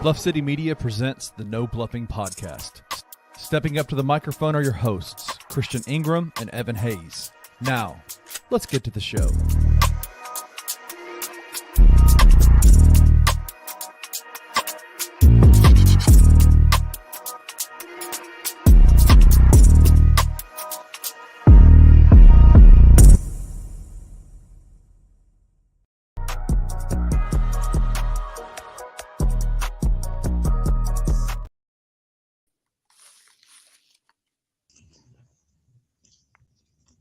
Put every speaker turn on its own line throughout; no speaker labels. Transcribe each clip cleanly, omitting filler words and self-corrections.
Bluff City Media presents the No Bluffing Podcast. Stepping up to the microphone are your hosts, Christian Ingram and Evan Hayes. Now, let's get to the show.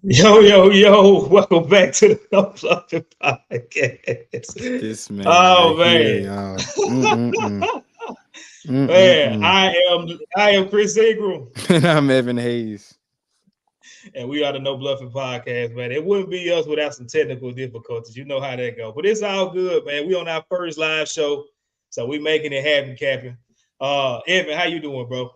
Yo, welcome back to the No Bluffin Podcast.
This man.
Oh,
man.
Man, I am Chris Ingram.
And I'm Evan Hayes.
And we are the No Bluffin Podcast, man. It wouldn't be us without some technical difficulties. You know how that goes. But it's all good, man. We on our first live show, so we making it happen, Captain. Evan, how you doing, bro?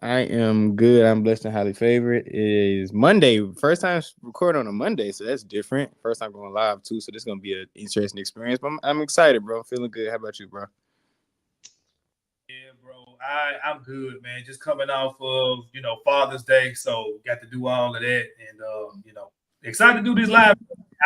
I am good. I'm blessed and highly favored. It is Monday. First time recording on a Monday, so that's different. First time going live, too, so this is going to be an interesting experience. But I'm excited, bro. Feeling good. How about you, bro?
Yeah, bro. I'm good, man. Just coming off of, Father's Day, so got to do all of that. And, excited to do this live.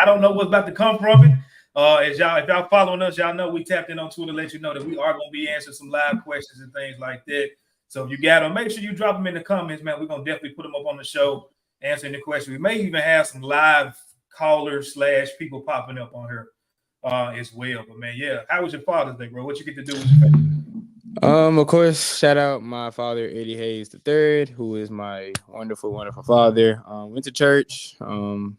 I don't know what's about to come from it. If y'all following us, y'all know we tapped in on Twitter to let you know that we are going to be answering some live questions and things like that. So if you got them, make sure you drop them in the comments, man. We're going to definitely put them up on the show, answering the question. We may even have some live callers / people popping up on here as well. But, man, yeah. How was your Father's Day, bro? What you get to do with your family?
Of course, shout out my father, Eddie Hayes III, who is my wonderful, wonderful father. Went to church, and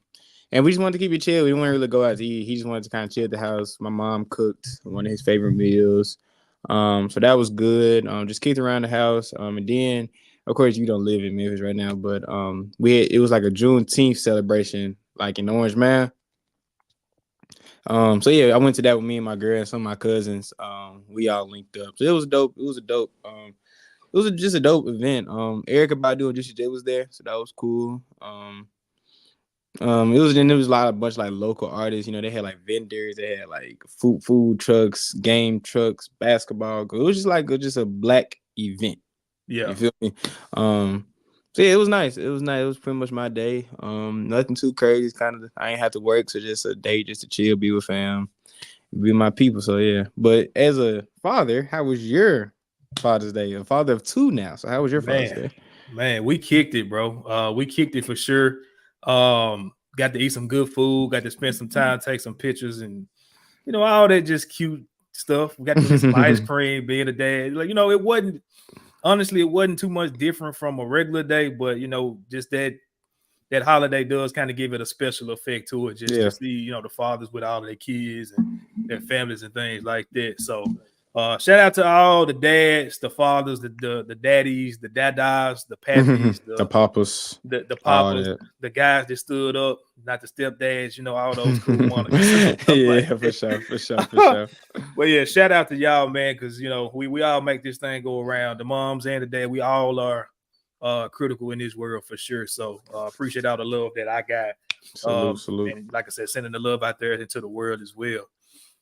we just wanted to keep it chill. We didn't want to really go out to eat. He just wanted to kind of chill at the house. My mom cooked one of his favorite meals. So that was good. Just kicked around the house. And then, of course, you don't live in Memphis right now, but it was like a Juneteenth celebration, like in Orange Man. So yeah, I went to that with me and my girl and some of my cousins. We all linked up. So it was dope. It was just a dope event. Erykah Badu and Juicy J was there, so that was cool. It was a bunch like local artists. They had like vendors, they had like food trucks, game trucks, basketball. It was just a black event.
Yeah,
you feel me? So yeah, it was nice. It was nice. It was pretty much my day. Nothing too crazy. I ain't have to work, so just a day just to chill, be with fam, be with my people. So yeah. But as a father, how was your Father's Day? A father of two now. So how was your Father's Day?
Man, we kicked it, bro. We kicked it for sure. Got to eat some good food, got to spend some time, take some pictures, and all that just cute stuff. We got to get some ice cream, being a dad. It wasn't too much different from a regular day, but just that holiday does kind of give it a special effect to it, just to see the fathers with all of their kids and their families and things like that. So shout out to all the dads, the fathers, the daddies, the dadas, the pappies,
the papas,
the papas, the guys that stood up, not the stepdads, all those cool ones.
Yeah, for sure.
Well, yeah, shout out to y'all, man, because we all make this thing go around. The moms and the dad, we all are critical in this world for sure. So appreciate all the love that I got.
Salute.
And like I said, sending the love out there into the world as well.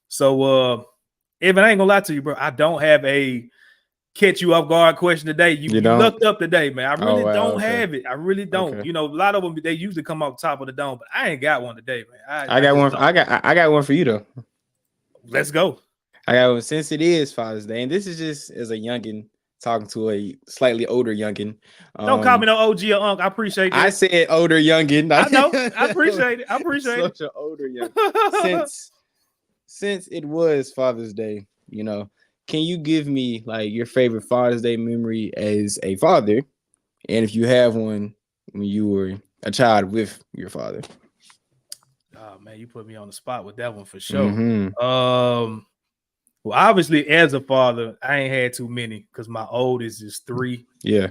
So Evan, I ain't gonna lie to you, bro. I don't have a catch you off guard question today. You looked up today, man. I really don't have it. I really don't.
Okay.
A lot of them they usually come off top of the dome, but I ain't got one today, man.
I got one. I got one for you though.
Let's go.
I got one since it is Father's Day, and this is just as a youngin talking to a slightly older youngin.
Don't call me no OG or Unc. I appreciate that.
I said older youngin.
I know. I appreciate it.
Such an older youngin. Since it was Father's Day, can you give me like your favorite Father's Day memory as a father? And if you have one when you were a child with your father.
Oh man, you put me on the spot with that one for sure.
Mm-hmm.
Well, obviously, as a father, I ain't had too many because my oldest is 3.
Yeah.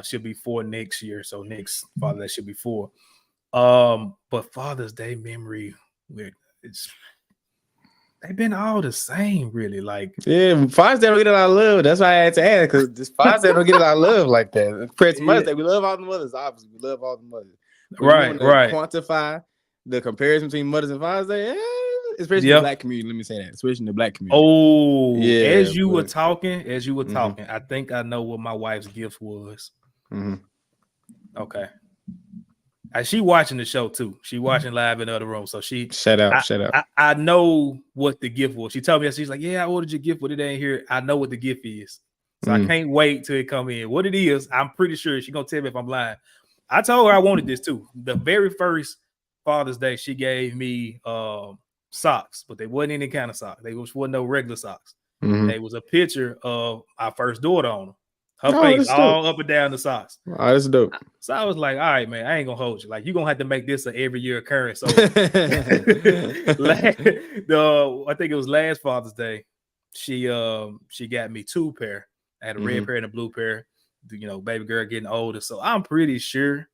She'll be 4 next year. So next Father's Day should be 4. But Father's Day memory, they've been all the same, really. Like,
yeah, Father's Day don't get a lot of love. That's why I had to ask, because this Father's Day don't get a lot of love like that. Compared to Mother's Day, we love all the mothers. Obviously, we love all the mothers. But
right.
Quantify the comparison between Mothers and Father's Day. especially in the black community. Let me say that, especially in the black community.
Oh,
yeah.
As you were talking, I think I know what my wife's gift was.
Mm-hmm.
Okay. She watching the show too. She watching live in the other room. So she
shout out.
I know what the gift was. She told me that. She's like, yeah, I ordered your gift, but it ain't here. I know what the gift is. So I can't wait till it come in. What it is, I'm pretty sure she's gonna tell me if I'm lying. I told her I wanted this too. The very first Father's Day, she gave me socks, but they wasn't any kind of socks. They wasn't no regular socks.
Mm-hmm.
They was a picture of our first daughter on them. Her face all up and down the socks.
Oh, that's dope.
So I was like, all right, man, I ain't gonna hold you. Like, you're gonna have to make this an every year occurrence. So I think it was last Father's Day. She got me 2 pair. I had a red pair and a blue pair. You know, baby girl getting older. So I'm pretty sure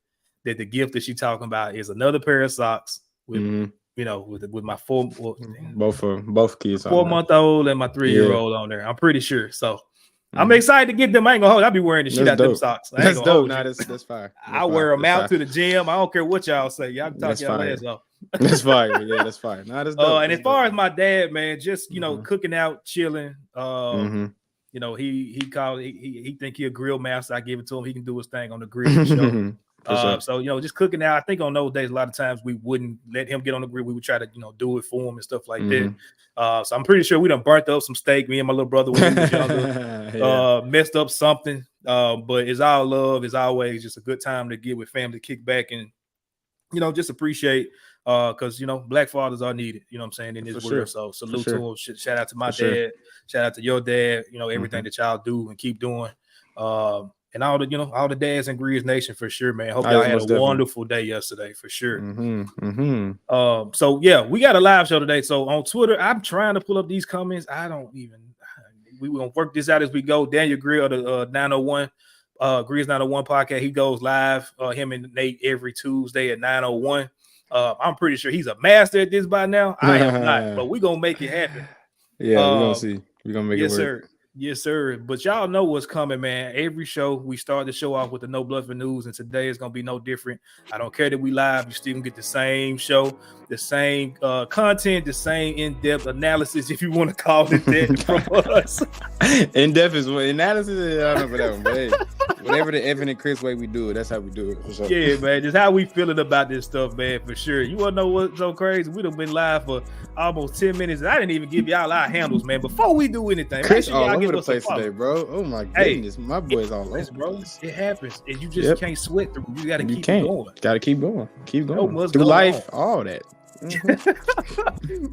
that the gift that she's talking about is another pair of socks with you know, with my
both kids,
4-month-old and my 3-year-old on there. I'm pretty sure. So I'm excited to get them. I ain't gonna hold. I'll be wearing the shit out them socks.
That's dope. Nah, that's fire.
I wear them out to the gym. I don't care what y'all say. Y'all can talk y'all ass off.
That's fire. Yeah, that's fire. Nah, that's dope.
And as far as my dad, man, just cooking out, chilling. You know, he called. He think he a grill master. I give it to him. He can do his thing on the grill show. Sure. So just cooking out. I think on those days, a lot of times we wouldn't let him get on the grill. We would try to do it for him and stuff like that. So I'm pretty sure we done burnt up some steak. Me and my little brother when he was younger, messed up something. But it's all love. It's always just a good time to get with family, kick back, and just appreciate. Because black fathers are needed. You know what I'm saying in this world. So salute to him. Shout out to my dad. Shout out to your dad. Everything that y'all do and keep doing. And all the dads in Grizz Nation for sure, man. Hope y'all had a wonderful day yesterday for sure. So yeah, we got a live show today. So on Twitter, I'm trying to pull up these comments. We're gonna work this out as we go. Daniel Grill, the 901 Grizz 901 podcast. He goes live. Him and Nate every Tuesday at 901. I'm pretty sure he's a master at this by now. I am not, but we're gonna make it happen.
Yeah, we're gonna see. We're gonna make it work.
Sir. Yes, sir. But y'all know what's coming, man. Every show, we start the show off with the No Bluffin news, and today is going to be no different. I don't care that we live. You still can get the same show, the same content, the same in-depth analysis, if you want to call it that, from us.
In-depth is what analysis, I don't know for that one, but hey, whatever the Evan and Chris way we do it, that's how we do it. For sure.
Yeah, man. Just how we feeling about this stuff, man, for sure. You want to know what's so crazy? We've been live for almost 10 minutes. I didn't even give y'all our handles, man. Before we do anything,
Chris all over the place today, bro. Oh my goodness, my boy's all over,
bro. It happens, and you just can't sweat through. You got to keep going.
Got to keep going. Keep going. Through life, all that.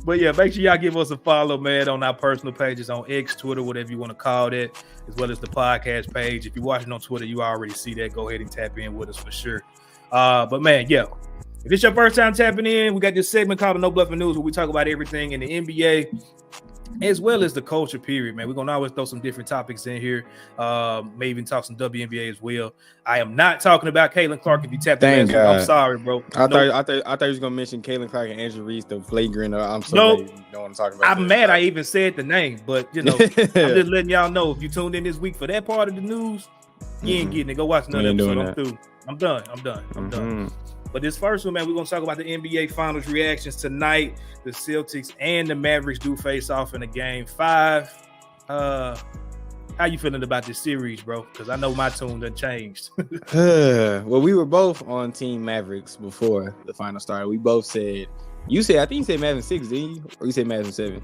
But yeah, make sure y'all give us a follow, man, on our personal pages on X, Twitter, whatever you want to call that, as well as the podcast page. If you're watching on Twitter, you already see that. Go ahead and tap in with us for sure. But man, yeah. If it's your first time tapping in, we got this segment called the No Bluffin News where we talk about everything in the NBA as well as the culture period, man. We're going to always throw some different topics in here. Maybe even talk some WNBA as well. I am not talking about Caitlin Clark. If you tapped in, I'm sorry, bro.
I thought you was going to mention Caitlin Clark and Angela Reese, the flagrant. I'm sorry. You know what I'm talking about.
I'm mad I even said the name, but, I'm just letting y'all know, if you tuned in this week for that part of the news, you ain't getting it. Go watch another episode. I'm through. I'm done. But this first one, man, we're going to talk about the NBA Finals reactions tonight. The Celtics and the Mavericks do face off in a Game 5. How you feeling about this series, bro? Because I know my tune done changed.
Well, we were both on Team Mavericks before the final started. We both said, I think you said Mavericks 6, didn't you? Or you said Mavericks 7?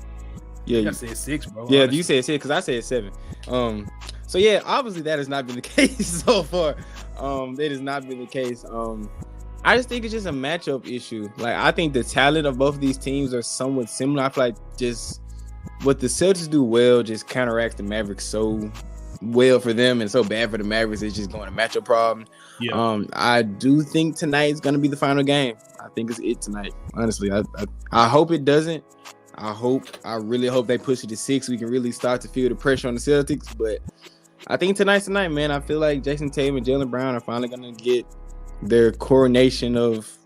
Yeah,
I said 6, bro.
Yeah, honestly. You said 6 because I said 7. So yeah, obviously that has not been the case so far. That has not been the case. I just think it's just a matchup issue. Like, I think the talent of both of these teams are somewhat similar. I feel like just what the Celtics do well just counteracts the Mavericks so well for them and so bad for the Mavericks. It's just going to matchup problem. Yeah. I do think tonight is going to be the final game. I think it's it tonight. Honestly, I hope it doesn't. I really hope they push it to 6. We can really start to feel the pressure on the Celtics. But I think tonight's tonight, man. I feel like Jason Tatum and Jaylen Brown are finally going to get their coronation of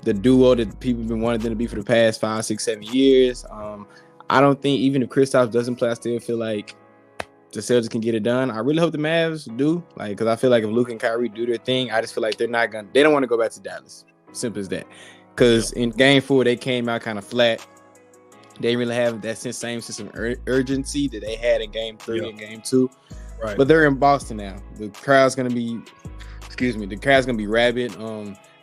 the duo that people have been wanting them to be for the past 5, 6, 7 years. I don't think even if Kristaps doesn't play, I still feel like the Celtics can get it done. I really hope the Mavs do, because I feel like if Luka and Kyrie do their thing, I just feel like they don't want to go back to Dallas. Simple as that. Because in Game 4, they came out kind of flat. They didn't really have that same sense of urgency that they had in Game 3 and Game 2.
Right.
But they're in Boston now. The crowd's gonna be rabid.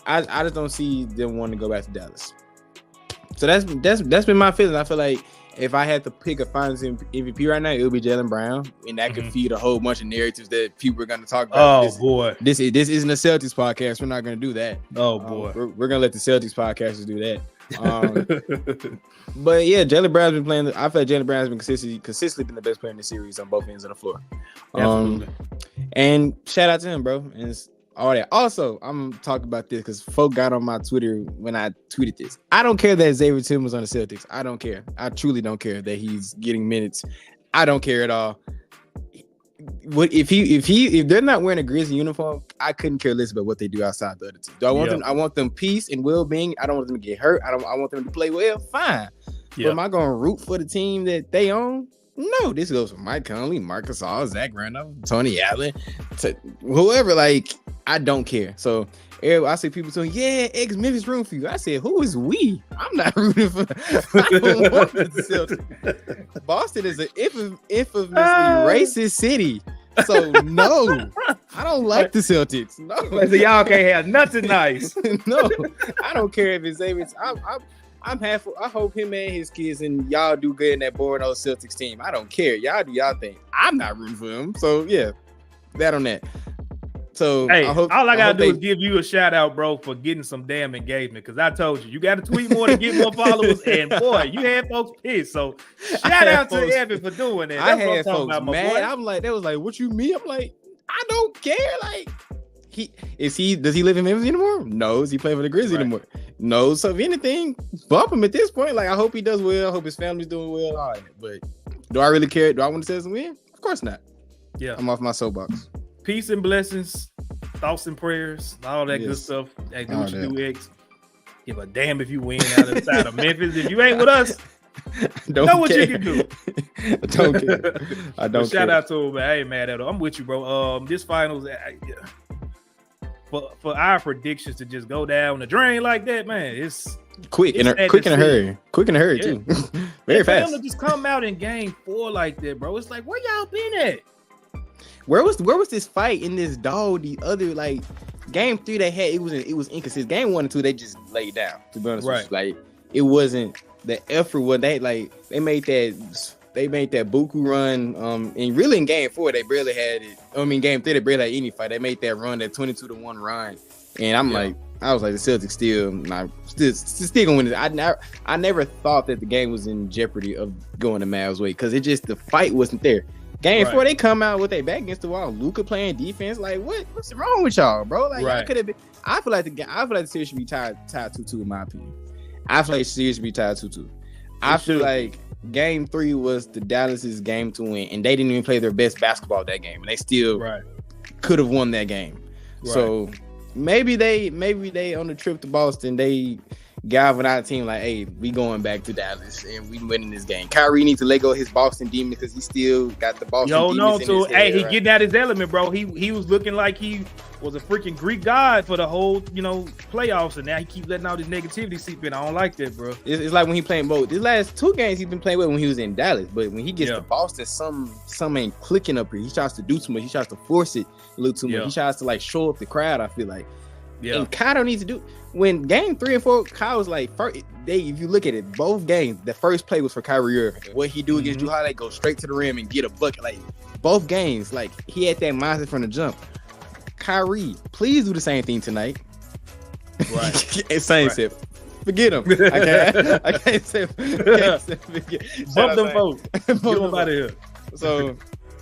I just don't see them wanting to go back to Dallas. So that's been my feeling. I feel like if I had to pick a Finals MVP right now, it would be Jaylen Brown, and that could feed a whole bunch of narratives that people are going to talk about. This isn't a Celtics podcast. We're not going to do that.
Oh boy,
we're going to let the Celtics podcasters do that. But yeah, Jaylen Brown's been playing. I feel like Jaylen Brown's been consistently been the best player in the series on both ends of the floor. And shout out to him, bro. And it's all that. Also, I'm gonna talk about this because folk got on my Twitter when I tweeted this. I don't care that Xavier Tillman was on the Celtics. I don't care. I truly don't care that he's getting minutes. I don't care at all. What if they're not wearing a Grizzly uniform? I couldn't care less about what they do outside the other team. Do I want them? I want them peace and well-being. I don't want them to get hurt. I want them to play well. Fine. But am I going to root for the team that they own? No. This goes for Mike Conley, Marcus Gasol, Zach Randolph, Tony Allen, whoever. Like, I don't care. So I see people saying, "Yeah, ex-Memphis room for you." I said, "Who is we?" I'm not rooting for. I don't want the Celtics. Boston is an infamously racist city. So no, I don't like the Celtics. No,
so y'all can't have nothing nice.
No, I don't care if it's Xavier. I'm half. I hope him and his kids and y'all do good in that boring old Celtics team. I don't care. Y'all do y'all thing. I'm not rooting for them. So yeah, that on that. So
hey, all I gotta do is give you a shout out, bro, for getting some damn engagement. Because I told you got to tweet more to get more followers, and boy, you had folks pissed. So shout out to Evan for doing that.
I had folks mad. I'm like, they was like, "What you mean?" I'm like, I don't care. Like, does he live in Memphis anymore? No. Is he playing for the Grizzlies anymore? No. So if anything, bump him at this point. Like, I hope he does well. I hope his family's doing well. All right. But do I really care? Do I want to see him win? Of course not. Yeah, I'm off my soapbox.
Peace and blessings, thoughts and prayers, all that good stuff. Hey, do what you do, X. Give a damn if you win outside of Memphis. If you ain't with us, know what you can do.
I don't care. I don't care.
Shout out to him, man. I ain't mad at him. I'm with you, bro. This finals, for our predictions to just go down the drain like that, man, it's
quick in a hurry. Quick in a hurry too. Very fast.
For them to just come out in Game 4 like that, bro. It's like, where y'all been at?
Where was this fight in this dog? The other Game 3 they had, it was inconsistent. Game 1 and 2 they just laid down. To be honest with you. Like, it wasn't the effort. What they made that Buku run. And really in Game 4 they barely had it. I mean, Game 3 they barely had any fight. They made that run, that 22-1 run, and I was like, the Celtics still gonna win this. I never thought that the game was in jeopardy of going the Mavs way because the fight wasn't there. Game 4, they come out with their back against the wall. Luka playing defense. Like, what's wrong with y'all, bro? Like, y'all could have been. I feel like the series should be tied 2-2 in my opinion. I feel like the series should be tied 2-2. I feel like Game 3 was the Dallas's game to win, and they didn't even play their best basketball that game, and they still could have won that game. Right. So maybe they on the trip to Boston, they galvanized the team like, hey, we going back to Dallas and we winning this game. Kyrie needs to let go of his Boston demon because he still got the Boston demons in his head,
he getting out his element, bro. He was looking like he was a freaking Greek god for the whole, playoffs, and now he keeps letting all this negativity seep in. I don't like that, bro.
It's like when he playing both. These last 2 games he's been playing well when he was in Dallas, but when he gets to Boston, some ain't clicking up here. He tries to do too much. He tries to force it a little too much. He tries to show up the crowd, I feel like. Yeah. And Kyle needs to do when Game 3 and 4, Kyle was like, if you look at it, both games, the first play was for Kyrie Irving. What he do against Drew Holiday, go straight to the rim and get a bucket. Like, both games, he had that mindset from the jump. Kyrie, please do the same thing tonight. Right. And same said, forget him. I can't say forget.
Bump them folks. Get them out of here.
So,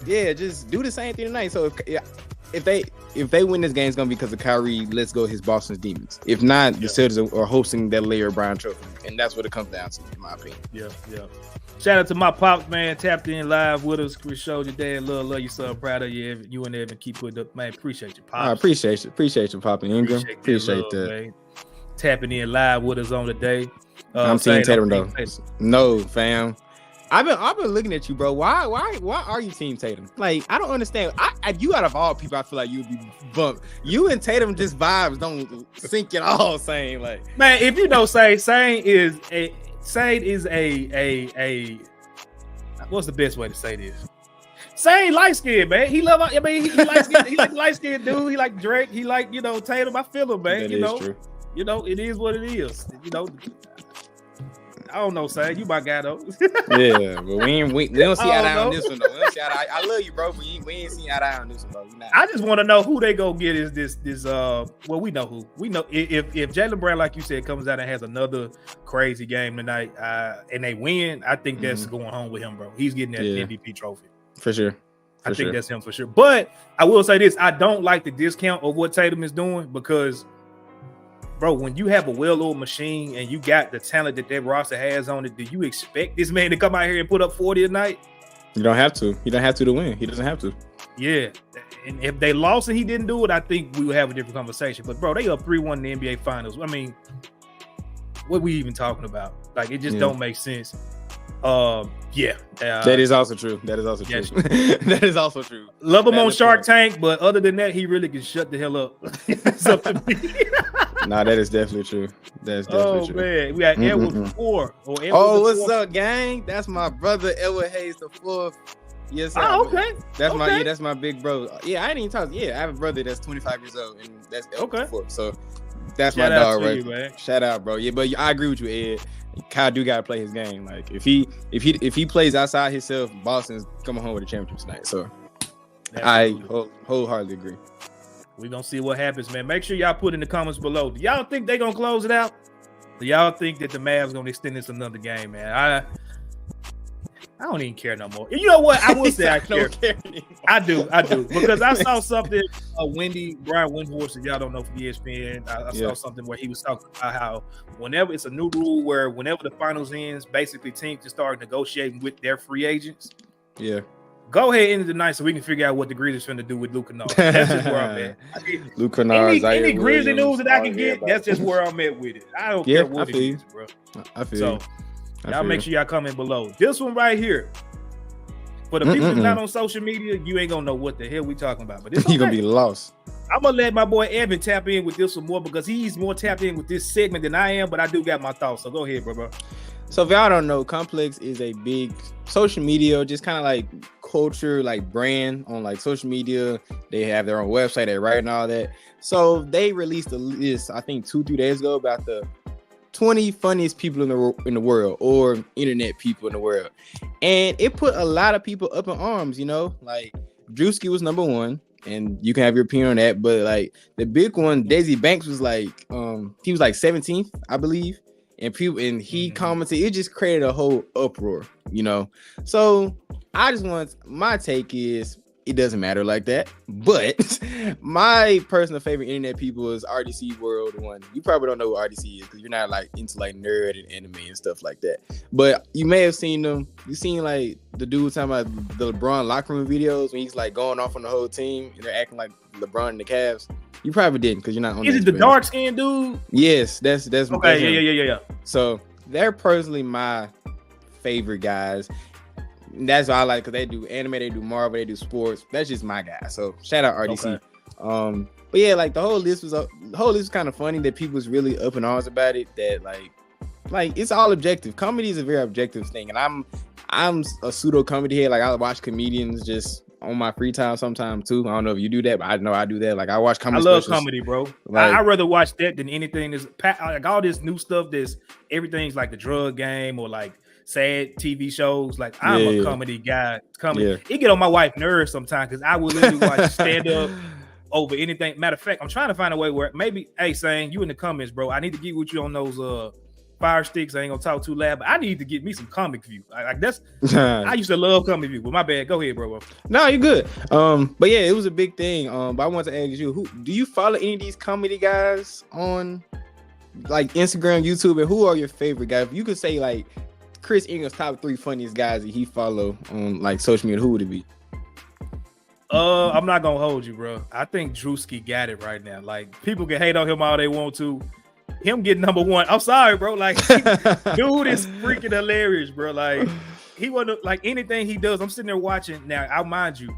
yeah, just do the same thing tonight. So, if they win this game, it's gonna be because of Kyrie. Let's go his Boston's demons. If not, the Celtics are hosting that Larry O'Brien trophy, and that's what it comes down to, in my opinion.
Yeah. Shout out to my pops, man. Tapped in live with us. Chris showed your dad love you, son. Proud of you. You and Evan keep putting up, man. Appreciate you, pops.
I appreciate you, Papa Ingram. Appreciate that. Man.
Tapping in live with us on the day.
I'm Team Tatum though. No, fam. I've been looking at you, bro. Why are you Team Tatum? Like, I don't understand. You out of all people, I feel like you'd be bumped. You and Tatum just vibes don't sync at all. Same, like,
man. If you know, same is Sade is a what's the best way to say this? Sade light skinned, man. He like light skinned dude. He like Drake. He like, Tatum. I feel him, man.
True.
It is what it is. I don't know, Sade. You my guy though.
Yeah, but we don't see eye to eye on this one though. We don't see eye to eye. I love you, bro. But we ain't see eye to eye on this one, bro.
I just want to know who they gonna get. Is this well, we know who. We know if Jaylen Brown, like you said, comes out and has another crazy game tonight, and they win, I think that's going home with him, bro. He's getting that MVP trophy
for sure.
I think that's him for sure. But I will say this: I don't like the discount of what Tatum is doing because, bro, when you have a well-oiled machine and you got the talent that roster has on it, do you expect this man to come out here and put up 40 a night?
You don't have to. You don't have to win. He doesn't have to.
Yeah. And if they lost and he didn't do it, I think we would have a different conversation. But, bro, they up 3-1 in the NBA Finals. I mean, what we even talking about? Like, it just don't make sense.
That is also true. That is also true. That is also true.
Love him on Shark Tank, but other than that, he really can shut the hell up.
Nah, that is definitely true. That's definitely true.
Man, we got Edward 4.
What's up, gang? That's my brother Edward Hayes the 4th. Yes, sir.
Oh, okay.
That's my big bro. Yeah, I didn't even talk. Yeah, I have a brother that's 25 years old, and that's Edward the 4th. So that's my dog, right? Man. Shout out, bro. Yeah, but I agree with you, Ed. Kyle do gotta play his game. Like if he plays outside himself, Boston's coming home with a championship tonight. So I wholeheartedly agree.
We're gonna see what happens, man. Make sure y'all put in the comments below. Do y'all think they're gonna close it out? Do y'all think that the Mavs gonna extend this another game, man? I don't even care no more. You know what? I will say I care. I do. Because I saw something, Brian Windhorst, if y'all don't know from ESPN, I saw something where he was talking about how whenever it's a new rule where whenever the finals ends, basically teams just start negotiating with their free agents.
Yeah.
Go ahead into the night so we can figure out what the Grizzlies finna do with Luke Kennard. That's just where I'm at.
Luke Kennard,
any Grizzly news that I can get, that's just where I'm at with it. I don't care what it is, bro.
I feel
so. Y'all make sure y'all comment below. This one right here. For the people not on social media, you ain't gonna know what the hell we talking about. But
you're gonna be lost.
I'm gonna let my boy Evan tap in with this one more because he's more tapped in with this segment than I am. But I do got my thoughts. So go ahead, bro.
So if y'all don't know, Complex is a big social media, just kind of like culture, like brand on like social media. They have their own website, they write and all that. So they released a list, I think 2-3 days ago, about the 20 funniest people in the world, or internet people in the world, and it put a lot of people up in arms. Like Drewski was number 1, and you can have your opinion on that. But like the big one, Daisy Banks was like, he was like 17th, I believe, and he commented. It just created a whole uproar, So my take is, it doesn't matter like that. But my personal favorite internet people is RDC World 1. You probably don't know what RDC is because you're not like into like nerd and anime and stuff like that. But you may have seen them. You seen like the dude talking about the LeBron locker room videos when he's like going off on the whole team and they're acting like LeBron and the Cavs. You probably didn't because you're not on.
Is it the dark skinned dude?
Yes, that's
okay. Yeah.
So they're personally my favorite guys. That's what I like because they do anime, they do Marvel, they do sports. That's just my guy. So shout out RDC. Okay. But yeah, like the whole list was kind of funny that people was really up in arms about it. That like it's all objective. Comedy is a very objective thing, and I'm a pseudo comedy head. Like I watch comedians just on my free time sometimes too. I don't know if you do that, but I know I do that. Like I watch comedy.
I love comedy, bro. Like, I'd rather watch that than anything that's like all this new stuff. Everything's like the drug game or like sad TV shows. Like I'm a comedy guy. It get on my wife's nerves sometimes because I will literally watch stand up over anything. Matter of fact, I'm trying to find a way where maybe, hey, saying you in the comments, bro. I need to get with you on those fire sticks. I ain't gonna talk too loud, but I need to get me some comic view. Like that's I used to love comic view, but my bad. Go ahead, bro.
No, you're good. But yeah, it was a big thing. But I want to ask you, who do you follow any of these comedy guys on like Instagram, YouTube, and who are your favorite guys? If you could say like Chris Ingram's top 3 funniest guys that he follow on like social media, who would it be?
I'm not gonna hold you, bro. I think Drewski got it right now. Like people can hate on him all they want to. Him getting number 1. I'm sorry, bro. Like dude is freaking hilarious, bro. Like he wasn't like anything he does. I'm sitting there watching. Now, I'll mind you,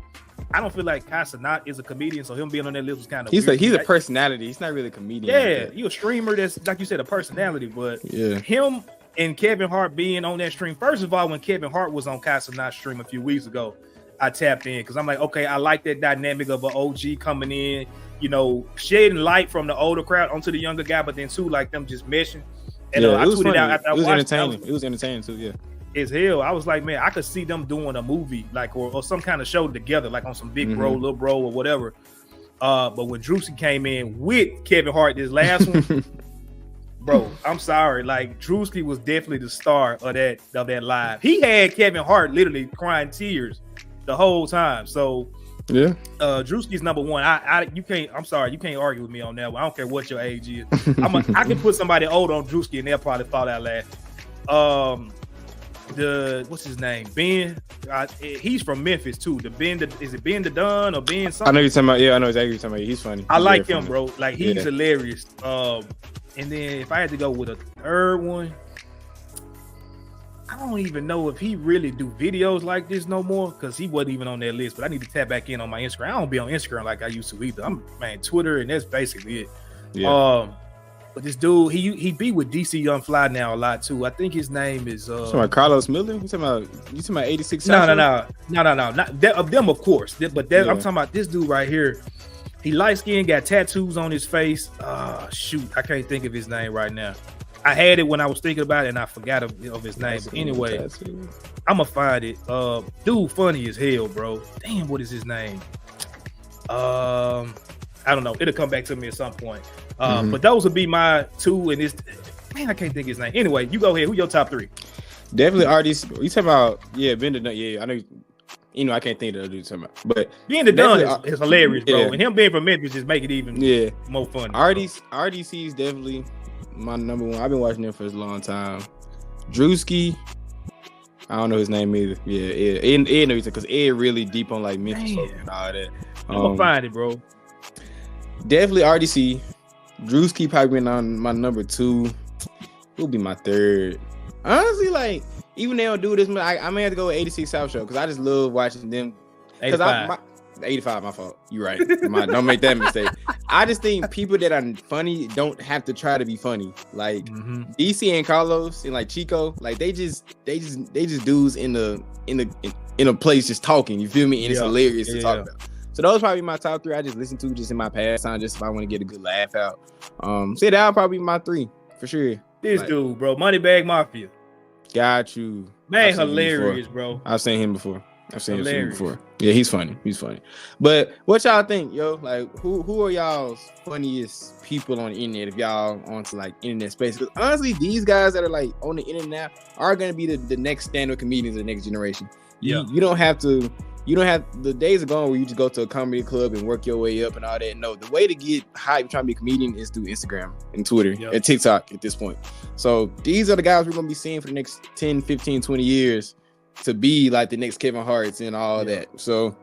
I don't feel like Casanat is a comedian, so him being on that list was kind of weird.
He's a personality. He's not really a comedian.
Yeah, you a streamer that's like you said, a personality, but him and Kevin Hart being on that stream. First of all, when Kevin Hart was on Casa Not stream a few weeks ago, I tapped in because I'm like, okay, I like that dynamic of an OG coming in, you know, shedding light from the older crowd onto the younger guy, but then too, like them just meshing. And
yeah,
I tweeted out after I watched
entertaining. It was entertaining too, yeah.
As hell. I was like, man, I could see them doing a movie like or some kind of show together, like on some Big Bro, Little Bro, or whatever. But when Drewski came in with Kevin Hart, this last one, bro, I'm sorry. Like Drewski was definitely the star of that live. He had Kevin Hart literally crying tears the whole time. So
yeah,
Drewski's number one. I'm sorry, you can't argue with me on that one. I don't care what your age is. I can put somebody old on Drewski and they'll probably fall out laughing. What's his name? Ben. He's from Memphis too. Is it Ben the Don or Ben something?
I know you're talking about. Yeah, I know exactly what you're talking about. He's funny.
I like him, bro. Like he's hilarious. And then if I had to go with a third one, I don't even know if he really do videos like this no more because he wasn't even on that list. But I need to tap back in on my Instagram. I don't be on Instagram like I used to either. I'm Twitter, and that's basically it. Yeah. But this dude, he be with DC Young Fly now a lot too. I think his name is
talking about Carlos Miller. You talking about 86?
No. Not that, of them, of course. I'm talking about this dude right here. He light skinned, got tattoos on his face. Shoot, I can't think of his name right now. I had it when I was thinking about it, and I forgot of his name. But anyway, I'm gonna find it. Dude, funny as hell, bro. Damn, what is his name? I don't know. It'll come back to me at some point. But those would be my two, and it's I can't think of his name. Anyway, you go ahead. Who your top three?
Definitely RDC. You talking about Ben the Dunn? Yeah, I know. You know, I can't think of the dude talking about. But
being the Dunn is hilarious, bro. And him being from Memphis just make it even more fun.
RDC is definitely my number one. I've been watching him for a long time. Drewski, I don't know his name either. Yeah. Ed knows because Ed really deep on like Memphis and all that.
I'm gonna find it, bro.
Definitely RDC. Drewski probably been on my number two. Who'll be my third? Honestly, like even they don't do this, I may have to go with 86 South Show because I just love watching them.
85.
85, my fault. You're right. Don't make that mistake. I just think people that are funny don't have to try to be funny. Like DC and Carlos and like Chico, like they just dudes in a place just talking. You feel me? And it's hilarious to talk about. So those probably my top three I just listen to just in my pastime, just if I want to get a good laugh out. So that'll probably be my three for sure.
This dude, bro, Moneybag Mafia.
Got you.
Man, hilarious, bro.
I've seen him before. Yeah, he's funny. But what y'all think, yo? Like, who are y'all's funniest people on the internet if y'all onto like internet space? Because honestly, these guys that are like on the internet now are gonna be the next stand-up comedians of the next generation. Yeah, you don't have the days are gone where you just go to a comedy club and work your way up and all that. No, the way to get hype trying to be a comedian is through Instagram and Twitter and TikTok at this point. So these are the guys we're gonna be seeing for the next 10, 15, 20 years to be like the next Kevin Hart's and all that. So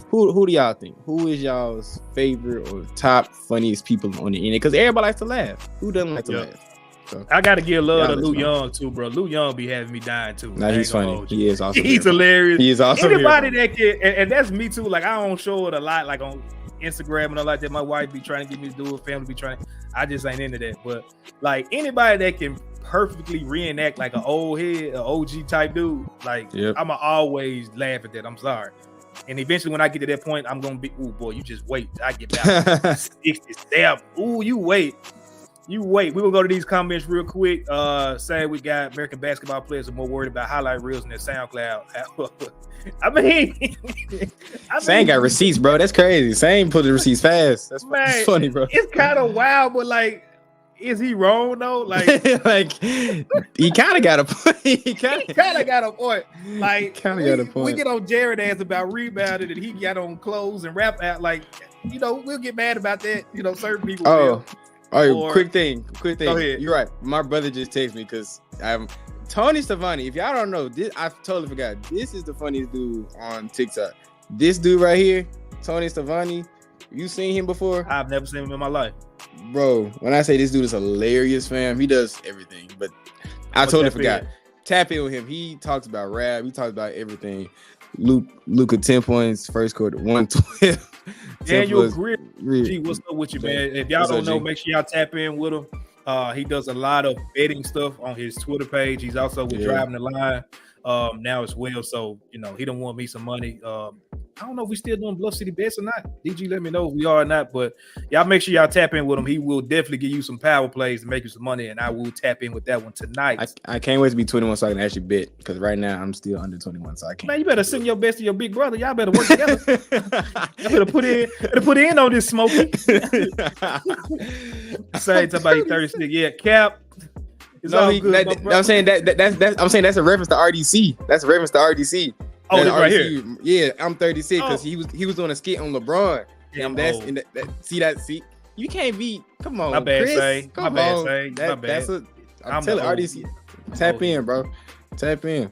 who do y'all think? Who is y'all's favorite or top funniest people on the internet? Because everybody likes to laugh. Who doesn't like to laugh? So,
I gotta give love to Lou Young too, bro. Lou Young be having me dying too.
Nah, he's funny. He is awesome.
He's hilarious.
He is awesome.
Anybody that can, and that's me too. Like I don't show it a lot, like on Instagram and all like that. My wife be trying to get me to do it. Family be trying. I just ain't into that. But like anybody that can perfectly reenact like an old head, an OG type dude, like I'ma always laugh at that. I'm sorry. And eventually, when I get to that point, I'm gonna be, ooh boy, you just wait. I get down 60 step. Ooh, you wait. We will go to these comments real quick. Say we got American basketball players are more worried about highlight reels than their SoundCloud. I mean,
Sam got receipts, bro. That's crazy. Sam put the receipts fast. That's funny, bro.
It's kind of wild, but like, is he wrong though? Like,
like he kind of got a point. He kind of
got a point. Like,
got a point.
We get on Jared ass about rebounding, and he got on clothes and rap out. Like, we'll get mad about that. Certain people.
Oh, quick thing.
Go ahead.
You're right. My brother just texted me because I'm Tony Stefani. If y'all don't know, I totally forgot. This is the funniest dude on TikTok. This dude right here, Tony Stefani. You seen him before?
I've never seen him in my life.
Bro, when I say this dude is hilarious, fam, he does everything. But I totally forgot. Tap in with him. He talks about rap. He talks about everything. Luka 10 points, first quarter, 112.
Daniel Grizz, what's up with you, man? If y'all don't know, make sure y'all tap in with him. He does a lot of betting stuff on his Twitter page. He's also with Driving the Line now as well. So, he don't want me some money. I don't know if we still doing Bluff City Bets or not. DG, let me know if we are or not. But y'all make sure y'all tap in with him. He will definitely give you some power plays to make you some money, and I will tap in with that one tonight.
I can't wait to be 21 so I can actually bet, because right now I'm still under 21, so I can't.
Man, you better send your best to your big brother. Y'all better work together. Y'all better put in on this, Smokey. Say somebody 36. Yeah, Cap. It's all good,
I'm saying that's a reference to RDC. That's a reference to RDC.
Oh, it's right here.
Yeah, I'm 36 because he was doing a skit on LeBron. And see, you can't be. Come on,
my bad,
Chris.
say.
Come
my bad,
on.
say. My bad.
I'm telling RDC. Tap in, bro. Tap in.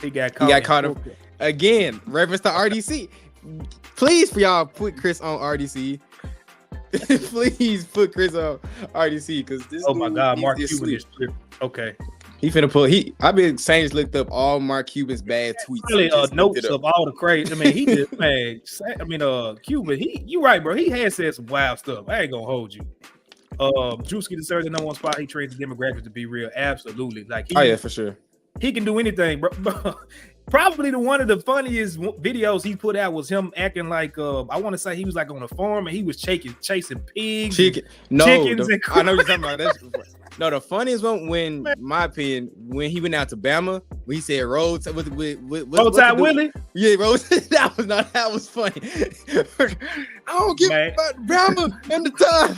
He got caught
up again. Reference to RDC. Please, for y'all, put Chris on RDC. Please put Chris on RDC, because this.
Oh my God, Mark Cuban is tripping. Okay.
He finna pull. I've been saying just looked up all Mark Cuban's bad tweets.
Really, notes of all the crazy. I mean, he just Cuban. You right, bro. He has said some wild stuff. I ain't gonna hold you. Drewski deserves the number one spot. He trains the demographics to be real. Absolutely.
For sure.
He can do anything, bro. Probably one of the funniest videos he put out was him acting like I want to say he was like on a farm and he was chasing pigs, chickens.
I know you're talking about that. No, the funniest one when my opinion when he went out to Bama when he said Roll Tide Willie. Yeah, Roll. That was funny. I don't give about Bama and the time.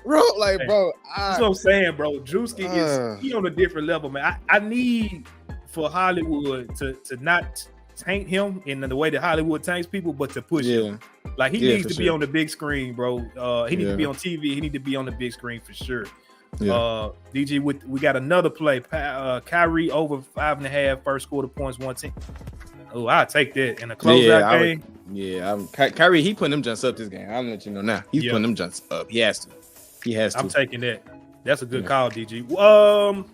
Bro, bro.
That's what I'm saying, bro. Drewski is he on a different level, man. I need for Hollywood to not taint him in the way that Hollywood taints people, but to push him. Like he needs to be on the big screen, bro. He needs to be on TV. He needs to be on the big screen for sure. DG, we got another play. Kyrie over 5.5 first quarter points, 110. Oh, I'll take that in a closeout game.
Kyrie, he putting them jumps up this game. I'm let you know now. He's putting them jumps up. He has to. I'm
taking that. That's a good call, DG.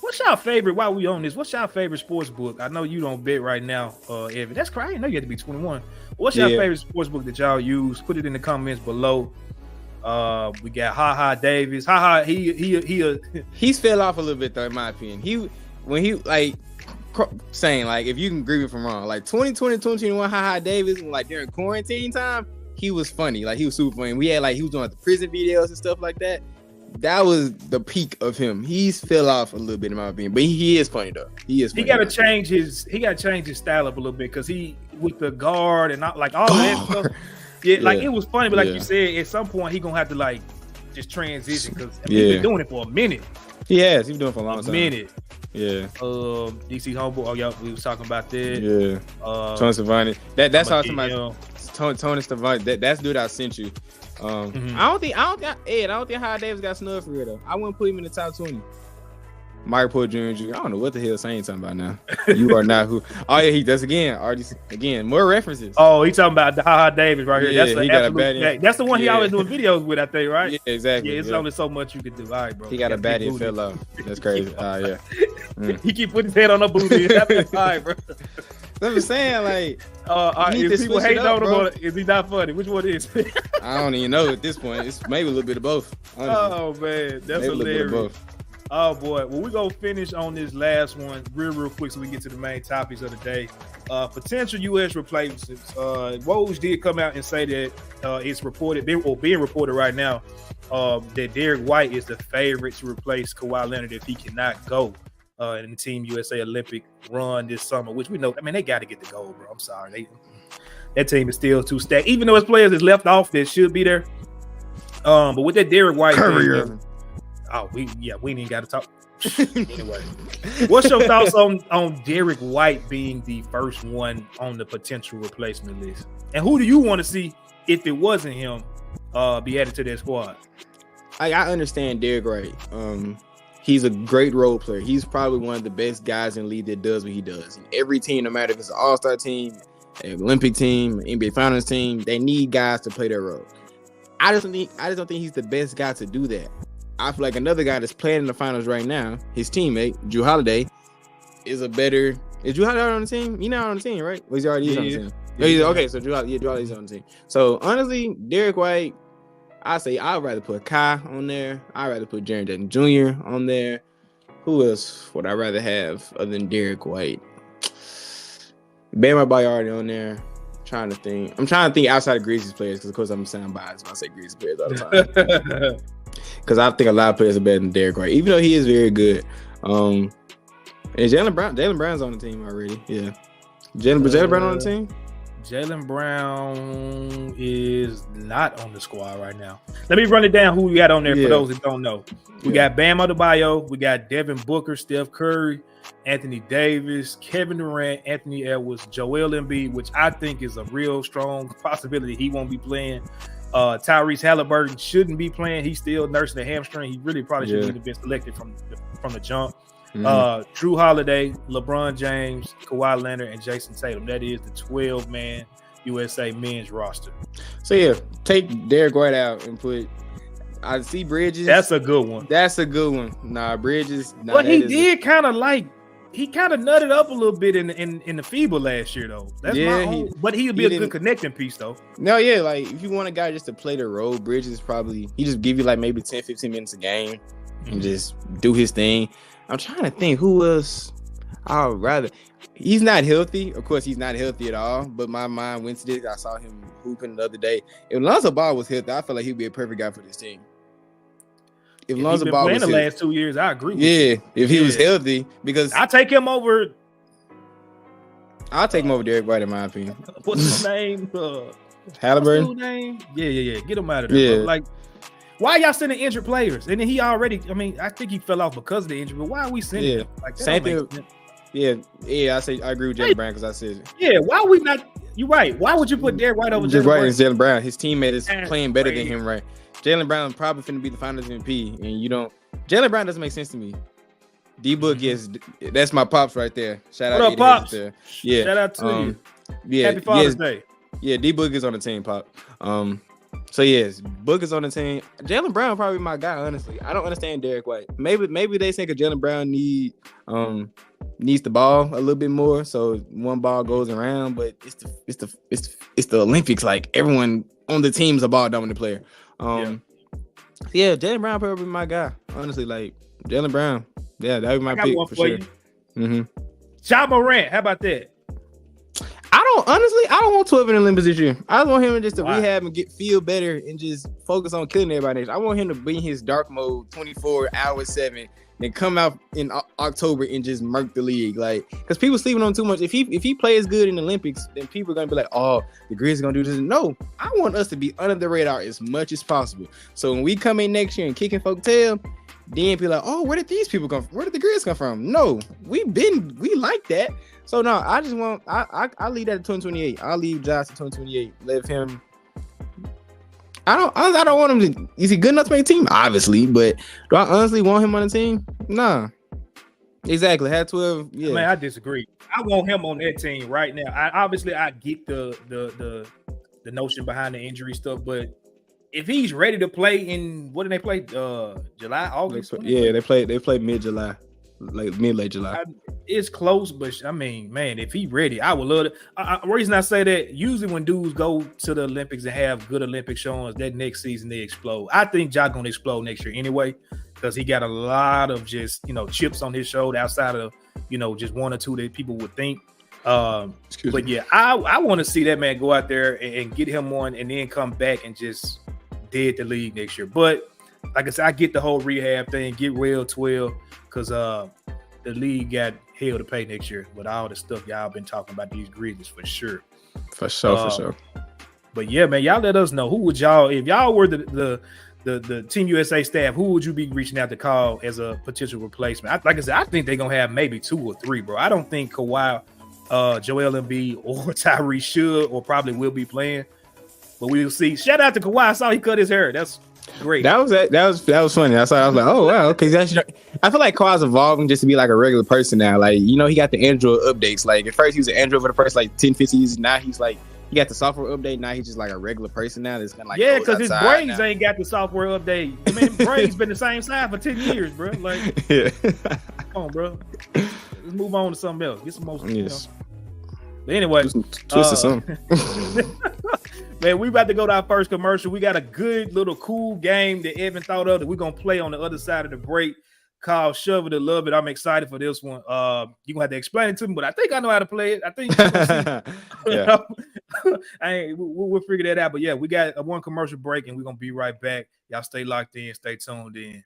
What's y'all favorite? While we on this, what's y'all favorite sports book? I know you don't bet right now, Evan. That's crazy. I didn't know you had to be 21. What's your favorite sports book that y'all use? Put it in the comments below. We got Davis.
He's fell off a little bit though, in my opinion. When he saying if you can agree with him wrong, 2020, 2021, Davis, during quarantine time, he was funny. He was super funny. We had he was doing the prison videos and stuff like that. That was the peak of him. He's fell off a little bit in my opinion, but he is funny though. He is funny.
He got to change his style up a little bit because he with the guard and not all that stuff. Yeah, it was funny, but like you said, at some point he gonna have to just transition because he's been doing it for a minute.
He has. He's been doing it for a long time.
Minute.
Yeah.
DC Humble. Oh yeah, we was talking about that.
Yeah. Tony Stevani. That's how somebody. Tony Stevani. That's the dude I sent you. I don't think High Davis got snubbed for real though. I wouldn't put him in the top 20. Mike Porter Jr. I don't know what the hell Saint talking about now. You are not who. Oh yeah, he does again. RDC again. More references.
Oh, he talking about the Davis right here.
Yeah,
that's the one he always doing videos with. I think right.
Yeah, exactly.
Yeah, it's only so much you can do. All right, bro.
He got a baddie and fell off. That's crazy.
He keep putting his head on the booty. All right, bro.
I'm just saying,
is people hating on him or is he not funny? Which one is?
I don't even know at this point. It's maybe a little bit of both. Honestly.
Oh man, that's hilarious. Oh boy, well we're gonna finish on this last one real quick so we get to the main topics of the day. Potential U.S. replacements. Woj did come out and say that it's being reported right now that Derek White is the favorite to replace Kawhi Leonard if he cannot go in the Team USA Olympic run this summer, which we know. I mean, they got to get the gold, bro. I'm sorry, that team is still too stacked. Even though his players is left off that should be there. But with that Derek White thing, we ain't even got to talk. Anyway, what's your thoughts on Derek White being the first one on the potential replacement list? And who do you want to see if it wasn't him be added to that squad?
I understand Derek White. He's a great role player. He's probably one of the best guys in the league that does what he does. And every team, no matter if it's an all-star team, an Olympic team, an NBA Finals team, they need guys to play their role. I just don't think he's the best guy to do that. I feel like another guy that's playing in the finals right now, his teammate, Drew Holiday, is Drew Holiday on the team? He's not on the team, right? Well, he's already on the team. Okay, so Drew Holiday's on the team. So honestly, Derek White, I'd rather put Kai on there. I'd rather put Jaren Jackson Jr. on there. Who else would I rather have other than Derek White? Bam Adebayo already on there. I'm trying to think outside of Grizzlies players because, of course, I'm sound biased when I say Grizzlies players all the time. Because I think a lot of players are better than Derek White, even though he is very good. And Jaylen Brown's on the team already. Yeah. Jaylen Brown on the team?
Jaylen Brown is not on the squad right now. Let me run it down who we got on there for those that don't know. We got Bam Adebayo. We got Devin Booker, Steph Curry, Anthony Davis, Kevin Durant, Anthony Edwards, Joel Embiid, which I think is a real strong possibility he won't be playing. Tyrese Halliburton shouldn't be playing. He's still nursing a hamstring. He really probably shouldn't have been selected from the jump. Drew Holiday, LeBron James, Kawhi Leonard, and Jason Tatum. That is the 12-man USA men's roster.
So, yeah, take Derek White out and put I see Bridges.
That's a good one.
Nah, Bridges. Nah,
but he did kind of nutted up a little bit in the FIBA last year, though. That's but he would be a good connecting piece, though.
No, yeah, like if you want a guy just to play the role, Bridges he just give you like maybe 10, 15 minutes a game and just do his thing. I'm trying to think who else I would rather. He's not healthy. Of course, he's not healthy at all. But my mind went to this. I saw him hooping the other day. If Lonzo Ball was healthy, I feel like he'd be a perfect guy for this team. If Lonzo Ball was
the last 2 years, I agree with you.
Yeah, if he was healthy, because
I'll take him over.
I'll take him over Derek White, in my opinion.
What's his name?
Halliburton.
What's his name? Yeah. Get him out of there. Bro. Like, why y'all sending injured players? And then he already, I think he fell off because of the injury, but why are we sending him? Like,
same thing. Yeah. I agree with Jaylen Brown because I said it.
Yeah, why we not? You're right. Why would you put Derek White over
Jaylen Brown? Jaylen Brown. His teammate is playing better than him, right? Jaylen Brown probably finna be the Finals MVP, and you don't. Jaylen Brown doesn't make sense to me. D-Book that's my pops right there. Shout out,
pops.
There. Yeah,
shout out to you.
Yeah,
happy Father's Day.
Yeah, D-Book is on the team, Pop. So yes, Book is on the team. Jaylen Brown probably my guy. Honestly, I don't understand Derek White. Maybe they think Jaylen Brown needs the ball a little bit more, so one ball goes around. But it's the Olympics. Like everyone on the team's a ball dominant player. Yeah, Jaylen Brown probably my guy. Honestly, like Jaylen Brown. Yeah, that would be my pick for sure.
Ja Morant, how about that?
I don't want 12 in the Olympics this year. I want him just to rehab and feel better and just focus on killing everybody next year. I want him to be in his dark mode 24 hours 7, then come out in October and just murk the league. Like, because people sleeping on too much. If he plays good in the Olympics, then people are gonna be like, oh, the Grizz gonna do this. No, I want us to be under the radar as much as possible. So when we come in next year and kicking folk tail, then people like, oh, where did these people come from? Where did the Grizz come from? No, we like that. So no, I just want I'll leave that to 2028. I'll leave Josh to 2028. Let him. I don't want him to. Is he good enough to make a team? Obviously, but do I honestly want him on the team? Nah. Exactly. Had 12. Yeah.
Man, I disagree. I want him on that team right now. I get the notion behind the injury stuff, but if he's ready to play in what did they play? July, August?
They play mid-July. Like mid-late July.
It's close, but I mean, man, if he ready, I would love it. The reason I say that, usually when dudes go to the Olympics and have good Olympic showings, that next season they explode. I think Ja gonna explode next year anyway, because he got a lot of just chips on his shoulder outside of just one or two that people would think. But yeah, I want to see that man go out there and get him one, and then come back and just dead the league next year. But like I said, I get the whole rehab thing, get well 12, because the league got hell to pay next year with all the stuff y'all been talking about these Grizzlies for sure.
For sure.
But yeah, man, y'all let us know, who would y'all, if y'all were the Team USA staff, who would you be reaching out to call as a potential replacement? Like I said, I think they're gonna have maybe 2 or 3, bro. I don't think Kawhi, Joel Embiid, or Tyrese should or probably will be playing, but we'll see. Shout out to Kawhi. I saw he cut his hair. That's great. That
was funny. I was like, oh wow, okay. I feel like Kawhi's evolving just to be like a regular person now. Like, he got the Android updates. Like at first he was an Android for the first like 10, 15 years. Now he's like, he got the software update. Now he's just like a regular person now. That's kind of like,
because his braids ain't got the software update. I mean, braids been the same size for 10 years, bro. Like, come on, bro. Let's move on to something else. Get some more.
Yes.
But anyway,
twist or something.
Man, we about to go to our first commercial. We got a good little cool game that Evan thought of that we're going to play on the other side of the break called Shove It or Love It. I'm excited for this one. You're going to have to explain it to me, but I think I know how to play it. I think you're going to see. Yeah. We'll figure that out. But yeah, we got a one commercial break and we're going to be right back. Y'all stay locked in. Stay tuned in.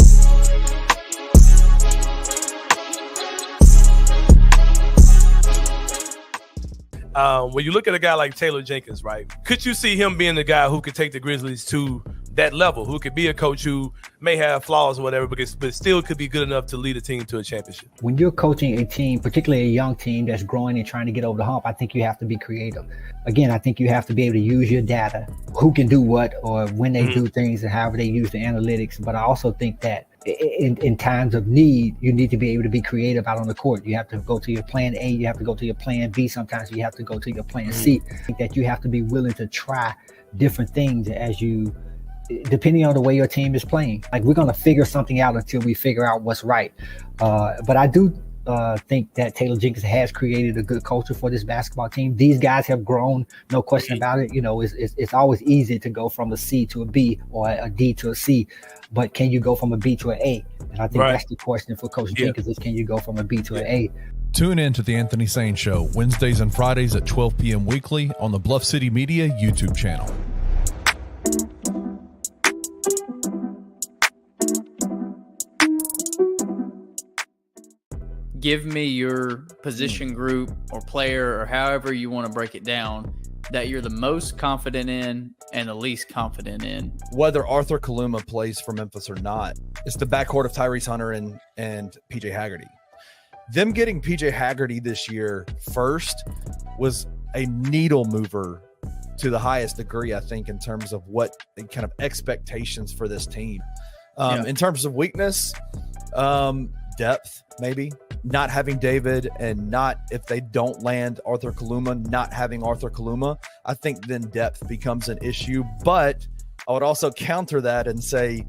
When you look at a guy like Taylor Jenkins, right, could you see him being the guy who could take the Grizzlies to that level, who could be a coach who may have flaws or whatever, but still could be good enough to lead a team to a championship?
When you're coaching a team, particularly a young team that's growing and trying to get over the hump, I think you have to be creative. Again, I think you have to be able to use your data, who can do what or when they do things and however they use the analytics. But I also think that in times of need, you need to be able to be creative out on the court. You have to go to your plan A, you have to go to your plan B. Sometimes you have to go to your plan C. I think that you have to be willing to try different things as you, depending on the way your team is playing. Like, we're going to figure something out until we figure out what's right. But I do think that Taylor Jenkins has created a good culture for this basketball team. These guys have grown, no question about it. You know, it's always easy to go from a C to a B or a D to a C, but can you go from a B to an A? And I think that's the question for Coach Jenkins is, can you go from a B to an A?
Tune in to the Anthony Sane Show Wednesdays and Fridays at 12 p.m. weekly on the Bluff City Media YouTube channel.
Give me your position group or player or however you want to break it down that you're the most confident in and the least confident in.
Whether Arthur Kaluma plays for Memphis or not, it's the backcourt of Tyrese Hunter and PJ Haggerty. Them getting PJ Haggerty this year first was a needle mover to the highest degree, I think, in terms of what the kind of expectations for this team. In terms of weakness, depth, maybe not having David, and not, if they don't land Arthur Kaluma, not having Arthur Kaluma, I think then depth becomes an issue. But I would also counter that and say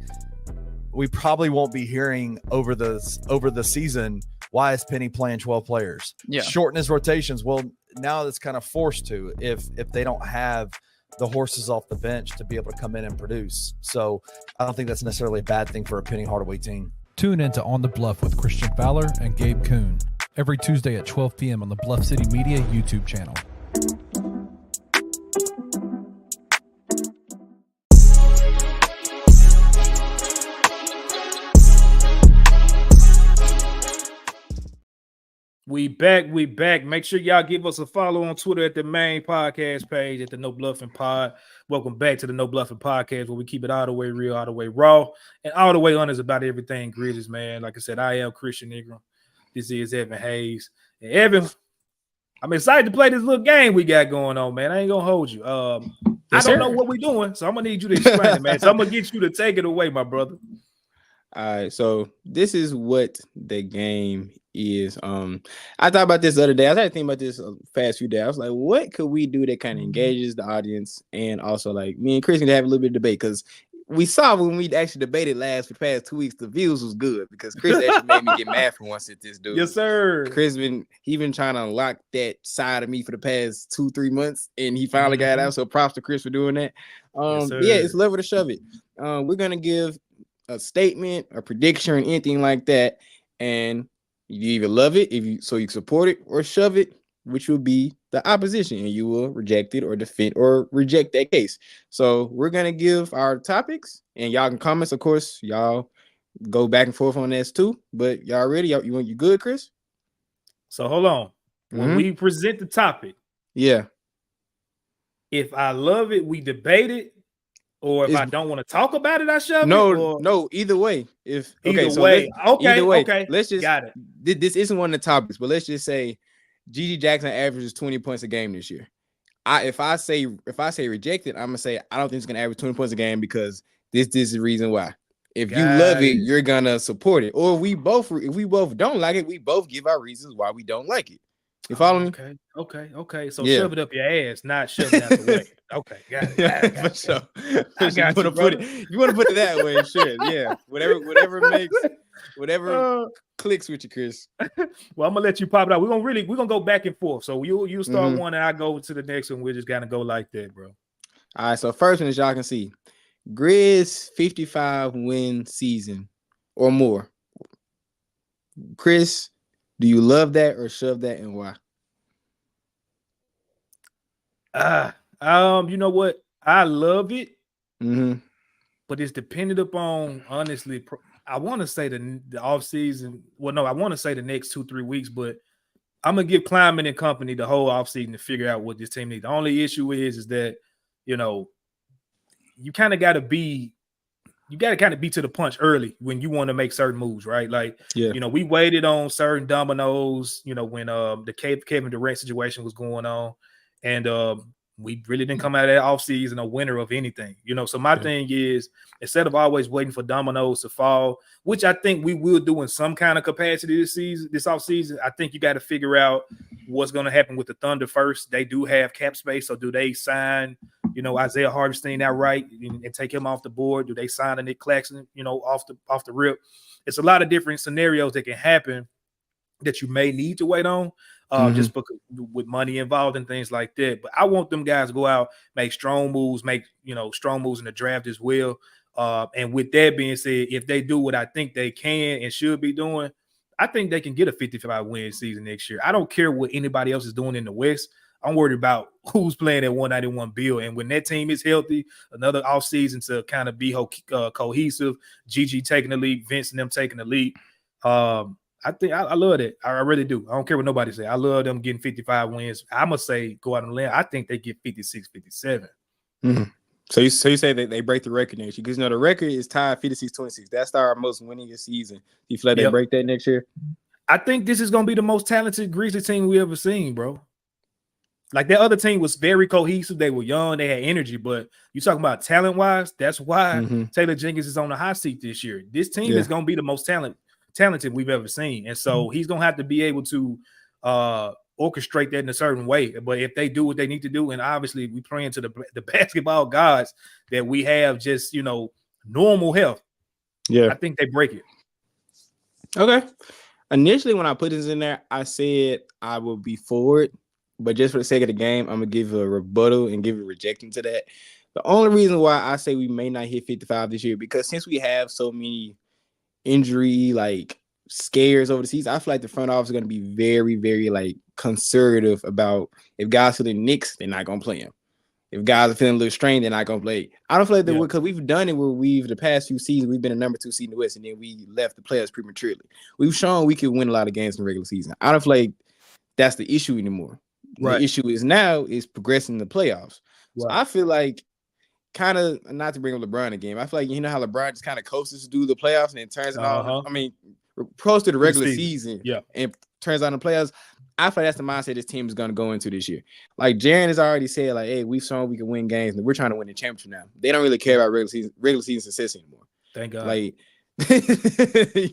we probably won't be hearing over the season, why is Penny playing 12 players? Shorten his rotations. Well, now it's kind of forced to if they don't have the horses off the bench to be able to come in and produce. So I don't think that's necessarily a bad thing for a Penny Hardaway team. Tune in to On the Bluff with Christian Fowler and Gabe Kuhn every Tuesday at 12 p.m. on the Bluff City Media YouTube channel.
We back. Make sure y'all give us a follow on Twitter at the main podcast page at the No Bluffin Pod. Welcome back to the No Bluffin Podcast, where we keep it all the way real, all the way raw, and all the way honest about everything Grizzlies, man. Like I said, I am Christian Ingram. This is Evan Hayes. And Evan, I'm excited to play this little game we got going on, man. I ain't gonna hold you. I don't know what we're doing, so I'm gonna need you to explain it, man. So I'm gonna get you to take it away, my brother.
All right, so this is what the game is. I thought about this the other day. I started thinking about this past few days. I was like, what could we do that kind of engages the audience, and also like me and Chris can have a little bit of debate, because we saw when we actually debated for the past 2 weeks, the views was good, because Chris actually made me get mad for once at this dude.
Yes, sir.
Chris been trying to unlock that side of me for the past 2-3 months, and he finally got out. So props to Chris for doing that.
Yes,
it's level to shove it. We're gonna give a statement, a prediction, or anything like that, and you either love it you support it, or shove it, which will be the opposition, and you will reject it or defend or reject that case. So we're gonna give our topics, and y'all can comment. Of course, y'all go back and forth on this too. But y'all ready? You good, Chris?
So hold on. When we present the topic, if I love it, we debate it. Or if I don't want to talk about it, I shove it?
No, either way. Either way. Let's just
got it.
This isn't one of the topics, but let's just say Gigi Jackson averages 20 points a game this year. If I say reject it, I'm gonna say I don't think it's gonna average 20 points a game, because this is the reason why. If you love it, you're gonna support it. Or if we both don't like it, we both give our reasons why we don't like it. You follow me?
Okay. So shove it up your ass, not shove it out the way. Okay, got it.
For sure. You want to put it that way, sure. Yeah. Whatever clicks with you, Chris.
Well, I'm gonna let you pop it out. We're gonna go back and forth. So you start one and I go to the next one. We're just gonna go like that, bro.
All right, so first one, as y'all can see, Grizz 55-win season or more. Chris, do you love that or shove that, and why?
You know what? I love it,
Mm-hmm.
but it's dependent upon, honestly, I want to say the off season. Well, no, I want to say the next 2-3 weeks, but I'm gonna give Kleiman and company the whole off season to figure out what this team needs. The only issue is that, you know, you kind of got to be to the punch early when you want to make certain moves, right? Like, you know, we waited on certain dominoes, you know, when the Kevin Durant situation was going on, and we really didn't come out of that offseason a winner of anything, you know. So my thing is, instead of always waiting for dominoes to fall, which I think we will do in some kind of capacity this offseason, I think you got to figure out what's going to happen with the Thunder first. They do have cap space, so do they sign, you know, Isaiah Hartenstein outright and take him off the board? Do they sign a Nick Claxton, you know, off the rip? It's a lot of different scenarios that can happen that you may need to wait on, just because with money involved and things like that. But I want them guys to go out, make strong moves in the draft as well. And with that being said, if they do what I think they can and should be doing, I think they can get a 55-win season next year. I don't care what anybody else is doing in the West. I'm worried about who's playing at 191 Bill. And when that team is healthy, another offseason to kind of be cohesive, Gigi taking the lead, Vince and them taking the lead. I think I love it. I really do. I don't care what nobody say. I love them getting 55 wins. I must say, go out on the line. I think they get 56, 57.
Mm-hmm. So you say that they break the record next year, because, you know, the record is tied 56-26. That's our most winningest season. Do you feel like they break that next year?
I think this is going to be the most talented Grizzlies team we ever seen, bro. Like, that other team was very cohesive. They were young. They had energy. But you talking about talent-wise, that's why Taylor Jenkins is on the hot seat this year. This team is going to be the most talented we've ever seen. And so he's going to have to be able to orchestrate that in a certain way. But if they do what they need to do, and obviously we praying to the basketball gods that we have just, you know, normal health. Yeah. I think they break it.
Okay. Initially, when I put this in there, I said I would be for it. But just for the sake of the game, I'm going to give a rebuttal and give a rejection to that. The only reason why I say we may not hit 55 this year, because since we have so many injury like scares over the season, I feel like the front office is going to be very, very like conservative about, if guys feeling nicks, they're not going to play him. If guys are feeling a little strained, they're not going to play. I don't feel like they would, because we've done it where the past few seasons, we've been a number 2 seed in the West, and then we left the playoffs prematurely. We've shown we could win a lot of games in the regular season. I don't feel like that's the issue anymore. Right. The issue is now is progressing the playoffs. So I feel like, kind of, not to bring up LeBron again, I feel like, you know how LeBron just kind of coasts to do the playoffs and then turns it on. I mean, close to the regular season and turns on the playoffs. I feel like that's the mindset this team is going to go into this year. Like, Jaren has already said, like, hey, we've shown we can win games, and we're trying to win the championship now. They don't really care about regular season success anymore.
Thank God.
Like,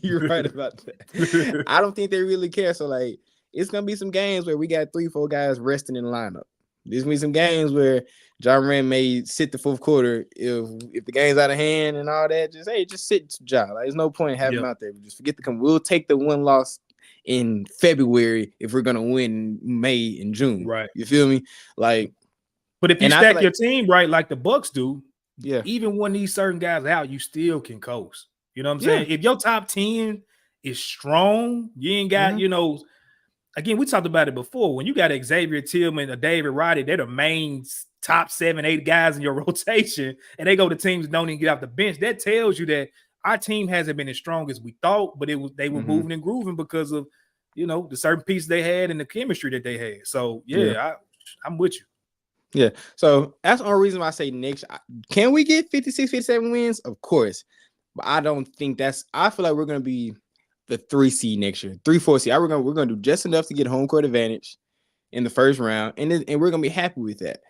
you're right about that. I don't think they really care. So, like, it's going to be some games where we got 3-4 guys resting in the lineup. There's going to be some games where John Moran may sit the fourth quarter if the game's out of hand and all that. Just sit John. Like, there's no point in having him out there. Just forget to come. We'll take the one loss in February if we're going to win May and June.
Right.
You feel me? Like,
but if you stack your team right like the Bucks do, even when these certain guys out, you still can coast. You know what I'm saying? If your top 10 is strong, you ain't got, you know, again, we talked about it before. When you got Xavier Tillman or David Roddy, they're the main top 7-8 guys in your rotation, and they go to teams that don't even get off the bench. That tells you that our team hasn't been as strong as we thought, but they were moving and grooving because of, you know, the certain pieces they had and the chemistry that they had. So, I'm with you.
Yeah. So that's the only reason why I say next. Can we get 56, 57 wins? Of course. But I don't think I feel like we're going to be the 3 seed next year, 3-4 seed. We're going to do just enough to get home court advantage in the first round, and we're going to be happy with that.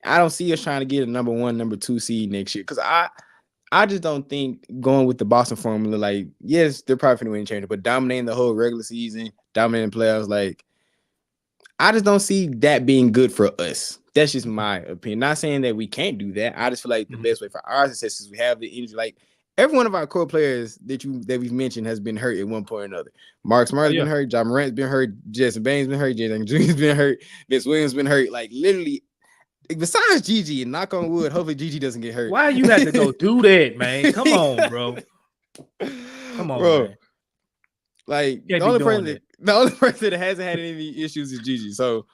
I don't see us trying to get a number 1, number 2 seed next year, because I just don't think going with the Boston formula, like, yes, they're probably going to win championship, but dominating the whole regular season, dominating playoffs, like, I just don't see that being good for us. That's just my opinion. Not saying that we can't do that. I just feel like the best way for our success is we have the energy. Like, every one of our core players that we've mentioned has been hurt at one point or another. Mark Smart's been hurt. John Morant's been hurt. Jason Baines been hurt. Jason Jr.'s been hurt. Vince Williams been hurt. Like, literally, besides Gigi, and knock on wood, hopefully Gigi doesn't get hurt.
Why you had to go do that, man? Come on, bro. Come on,
bro.
man.
Like the only person that hasn't had any issues is Gigi. So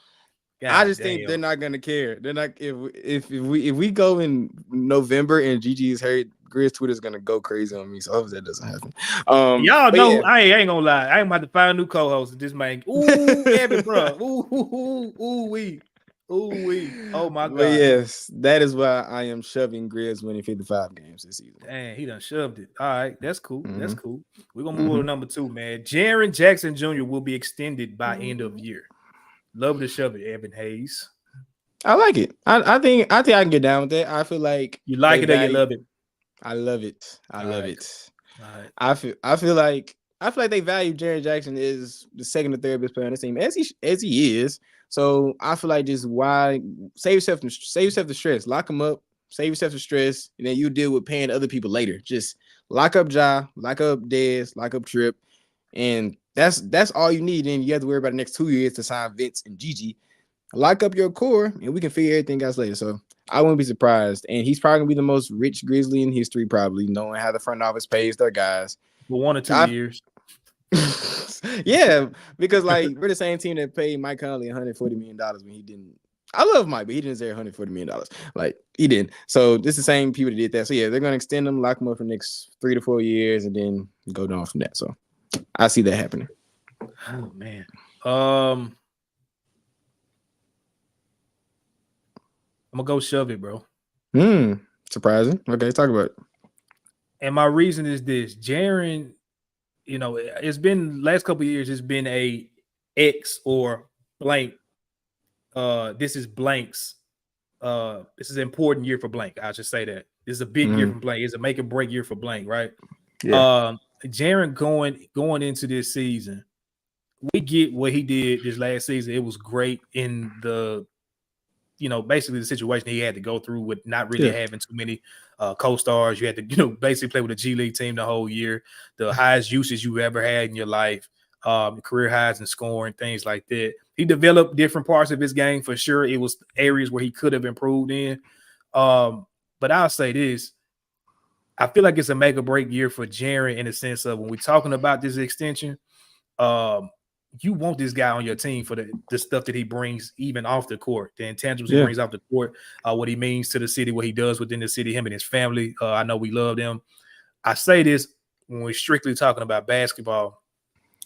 I just think they're not gonna care. They're not if we go in November and Gigi is hurt, Grizz Twitter's gonna go crazy on me. So hopefully that doesn't happen.
Y'all know, yeah. I ain't gonna lie. I ain't about to find a new co-host. This man, Evan, bro, wee. Oh my god.
But yes, that is why I am shoving Grizz winning 55 games this season.
Dang, he done shoved it. All right, that's cool. That's cool. We're gonna move on to number 2, man. Jaren Jackson Jr. will be extended by end of year. Love to shove it, Evan Hayes.
I like it. I think I can get down with that. I feel like
you like it or you love it.
I love it. I love it.
All right.
I feel like they value Jaren Jackson is the second or third best player on the team as he is. So I feel like just why save yourself the stress, lock him up, save yourself the stress, and then you deal with paying other people later. Just lock up Ja, lock up Dez, lock up Tripp, and that's all you need. And you have to worry about the next 2 years to sign Vince and Gigi. Lock up your core, and we can figure everything else later. So I wouldn't be surprised. And he's probably gonna be the most rich Grizzly in history, probably knowing how the front office pays their guys.
For 1 or 2 years.
Yeah, because like we're the same team that paid Mike Conley $140 million when he didn't. I love Mike, but he didn't deserve $140 million. Like he didn't. So this is the same people that did that. So yeah, they're gonna extend him, lock him up for the next 3 to 4 years, and then go down from that. So I see that happening.
Oh man. I'm gonna go shove it, bro.
Surprising. Okay, talk about it.
And my reason is this: Jaren, you know, it's been last couple of years. It's been a X or blank. This is blanks. This is an important year for blank. I should say that this is a big year for blank. It's a make or break year for blank, right?
Yeah.
Jaren going into this season, we get what he did this last season. It was great in the, you know, basically the situation he had to go through with not really having too many co-stars. You had to, you know, basically play with a G League team the whole year. The highest usage you've ever had in your life, career highs in scoring, things like that. He developed different parts of his game for sure. It was areas where he could have improved in. But I'll say this. I feel like it's a make or break year for Jaren in the sense of when we're talking about this extension, you want this guy on your team for the stuff that he brings even off the court, the intangibles he brings off the court, what he means to the city, what he does within the city, him and his family. I know we love them. I say this when we're strictly talking about basketball.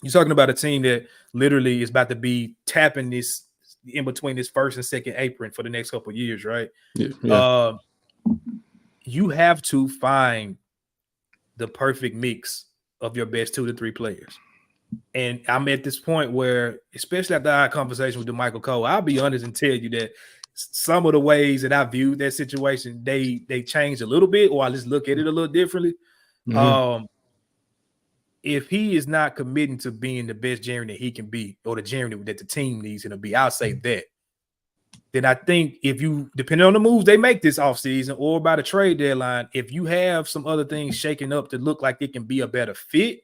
You're talking about a team that literally is about to be tapping this in between this first and second apron for the next couple of years, right?
Yeah.
You have to find the perfect mix of your best 2 to 3 players. And I'm at this point where, especially after our conversation with Michael Cole, I'll be honest and tell you that some of the ways that I viewed that situation, they changed a little bit, or I just look at it a little differently. If he is not committing to being the best Jaren that he can be, or the Jaren that the team needs him to be, I'll say that. Then I think if you, depending on the moves they make this offseason or by the trade deadline, if you have some other things shaking up to look like it can be a better fit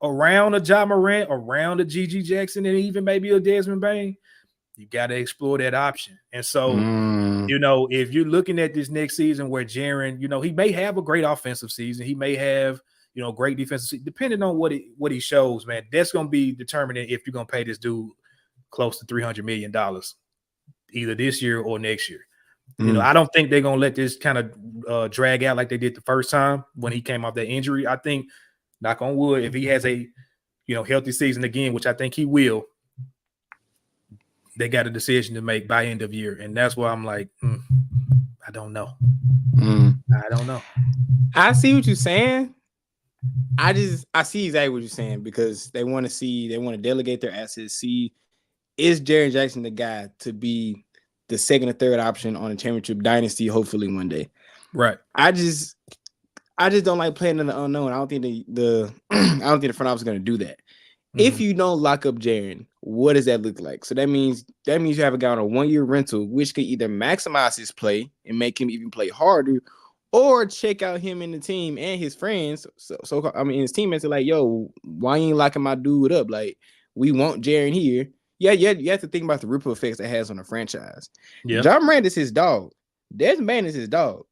around a Ja Morant, around a Gigi Jackson, and even maybe a Desmond Bain, you got to explore that option. And so, you know, if you're looking at this next season where Jaren, you know, he may have a great offensive season. He may have, you know, great defensive season. Depending on what he shows, man, that's going to be determining if you're going to pay this dude close to $300 million either this year or next year. You know, I don't think they're going to let this kind of drag out like they did the first time when he came off that injury. I think, knock on wood, if he has a, you know, healthy season again, which I think he will, they got a decision to make by end of year. And that's why I'm like, I don't know. I don't know.
I see what you're saying. I see exactly what you're saying, because they want to delegate their assets. See, is Jaren Jackson the guy to be the second or third option on a championship dynasty, hopefully one day?
Right.
I just don't like playing in the unknown. I don't think the front office is going to do that. If you don't lock up Jaren, what does that look like? So that means you have a guy on a 1-year rental, which could either maximize his play and make him even play harder, or check out him and the team and his friends. So I mean, his teammates are like, "Yo, why you ain't locking my dude up? Like, we want Jaren here. You have to think about the ripple effects it has on the franchise.
Yeah.
John Morant is his dog. Desmond Bain is his dog.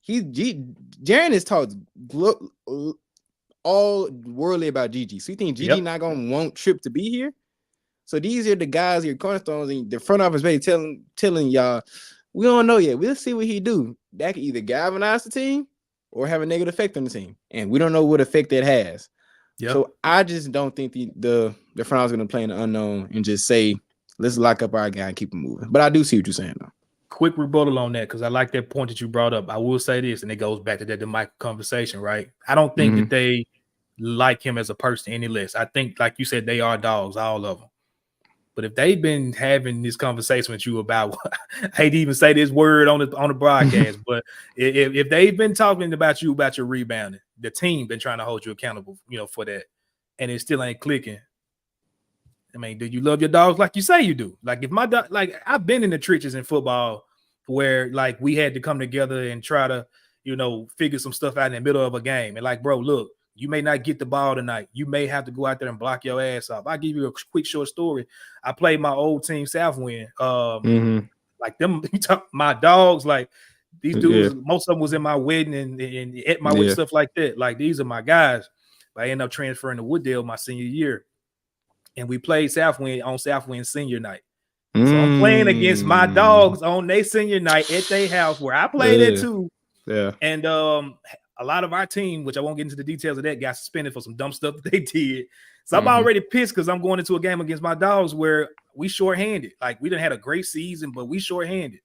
Jaren is taught all worldly about Gigi. So you think Gigi not gonna want Trip to be here? So these are the guys, your cornerstones, and the front office basically telling y'all, we don't know yet. We'll see what he do. That could either galvanize the team or have a negative effect on the team, and we don't know what effect that has. Yep. So I just don't think the front office is gonna play in the unknown and just say, let's lock up our guy and keep him moving. But I do see what you're saying though.
Quick rebuttal on that, because I like that point that you brought up. I will say this, and it goes back to the Michael conversation, right? I don't think that they like him as a person any less. I think, like you said, they are dogs, all of them. But if they've been having this conversation with you about, I hate to even say this word on the broadcast, but if they've been talking about you about your rebounding, the team been trying to hold you accountable, for that, and it still ain't clicking. I mean, do you love your dogs like you say you do? Like if my dog, like I've been in the trenches in football where like we had to come together and try to, figure some stuff out in the middle of a game. And like, bro, look, you may not get the ball tonight. You may have to go out there and block your ass off. I'll give you a quick short story. I played my old team Southwind. Like them, my dogs, like these dudes, most of them was in my wedding and at my wedding, stuff like that. Like these are my guys. But I ended up transferring to Wooddale my senior year. And we played Southwind on Southwind senior night. So I'm playing against my dogs on their senior night at their house where I played at too.
Yeah.
And a lot of our team, which I won't get into the details of that, got suspended for some dumb stuff that they did. So I'm already pissed because I'm going into a game against my dogs where we shorthanded. Like we done had a great season, but we shorthanded.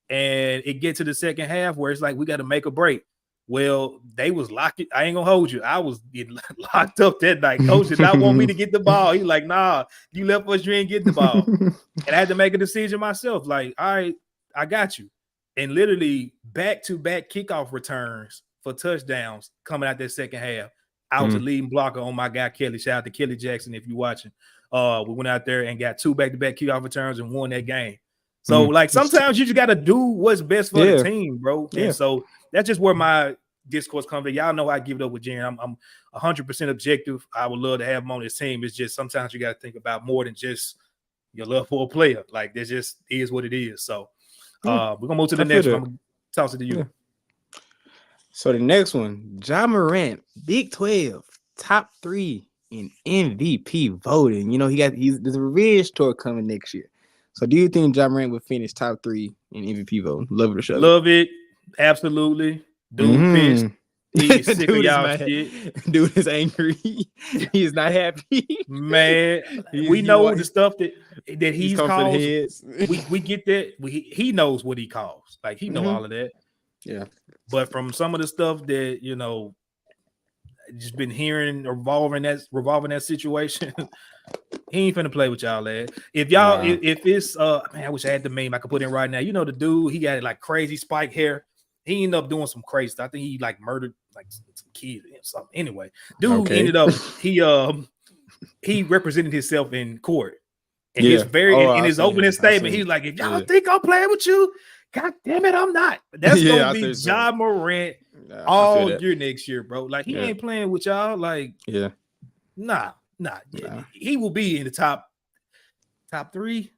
And it get to the second half where it's like we got to make a break. Well, they was locked. I ain't gonna hold you. I was getting locked up that night. Coach did not want me to get the ball. He's like, nah, you left us, you ain't getting the ball. And I had to make a decision myself. Like, all right, I got you. And literally back-to-back kickoff returns for touchdowns coming out that second half. I was a leading blocker on my guy Kelly. Shout out to Kelly Jackson if you're watching. We went out there and got 2 back-to-back kickoff returns and won that game. So, like, sometimes you just got to do what's best for the team, bro. And so that's just where my discourse comes in. Y'all know I give it up with Jaren. I'm 100% objective. I would love to have him on this team. It's just sometimes you got to think about more than just your love for a player. Like, that just is what it is. So, we're going to move to the next one. I'm going to toss it to you.
Yeah. So, the next one, Ja Morant, Big 12, top 3 in MVP voting. There's a revenge tour coming next year. So, do you think Ja Morant will finish top 3 in MVP voting? Love it or shut up?
Love it. Absolutely. Dude pissed. He's sick of y'all shit.
Dude is angry. He is not happy.
Man, we know the stuff that he's calls. We get that. He knows what he calls. Like he know all of that.
Yeah.
But from some of the stuff that just been hearing revolving that situation, he ain't finna play with y'all, lad. If y'all, if it's man, I wish I had the meme I could put in right now. The dude, he got like crazy spike hair. He ended up doing some crazy stuff. I think he like murdered like some kids or something. Anyway, dude ended up he represented himself in court. And in his opening statement, he's like, if y'all think I'm playing with you, God damn it, I'm not. That's gonna be Ja Morant all year next year, bro. Like he ain't playing with y'all. Like, nah. He will be in the top 3.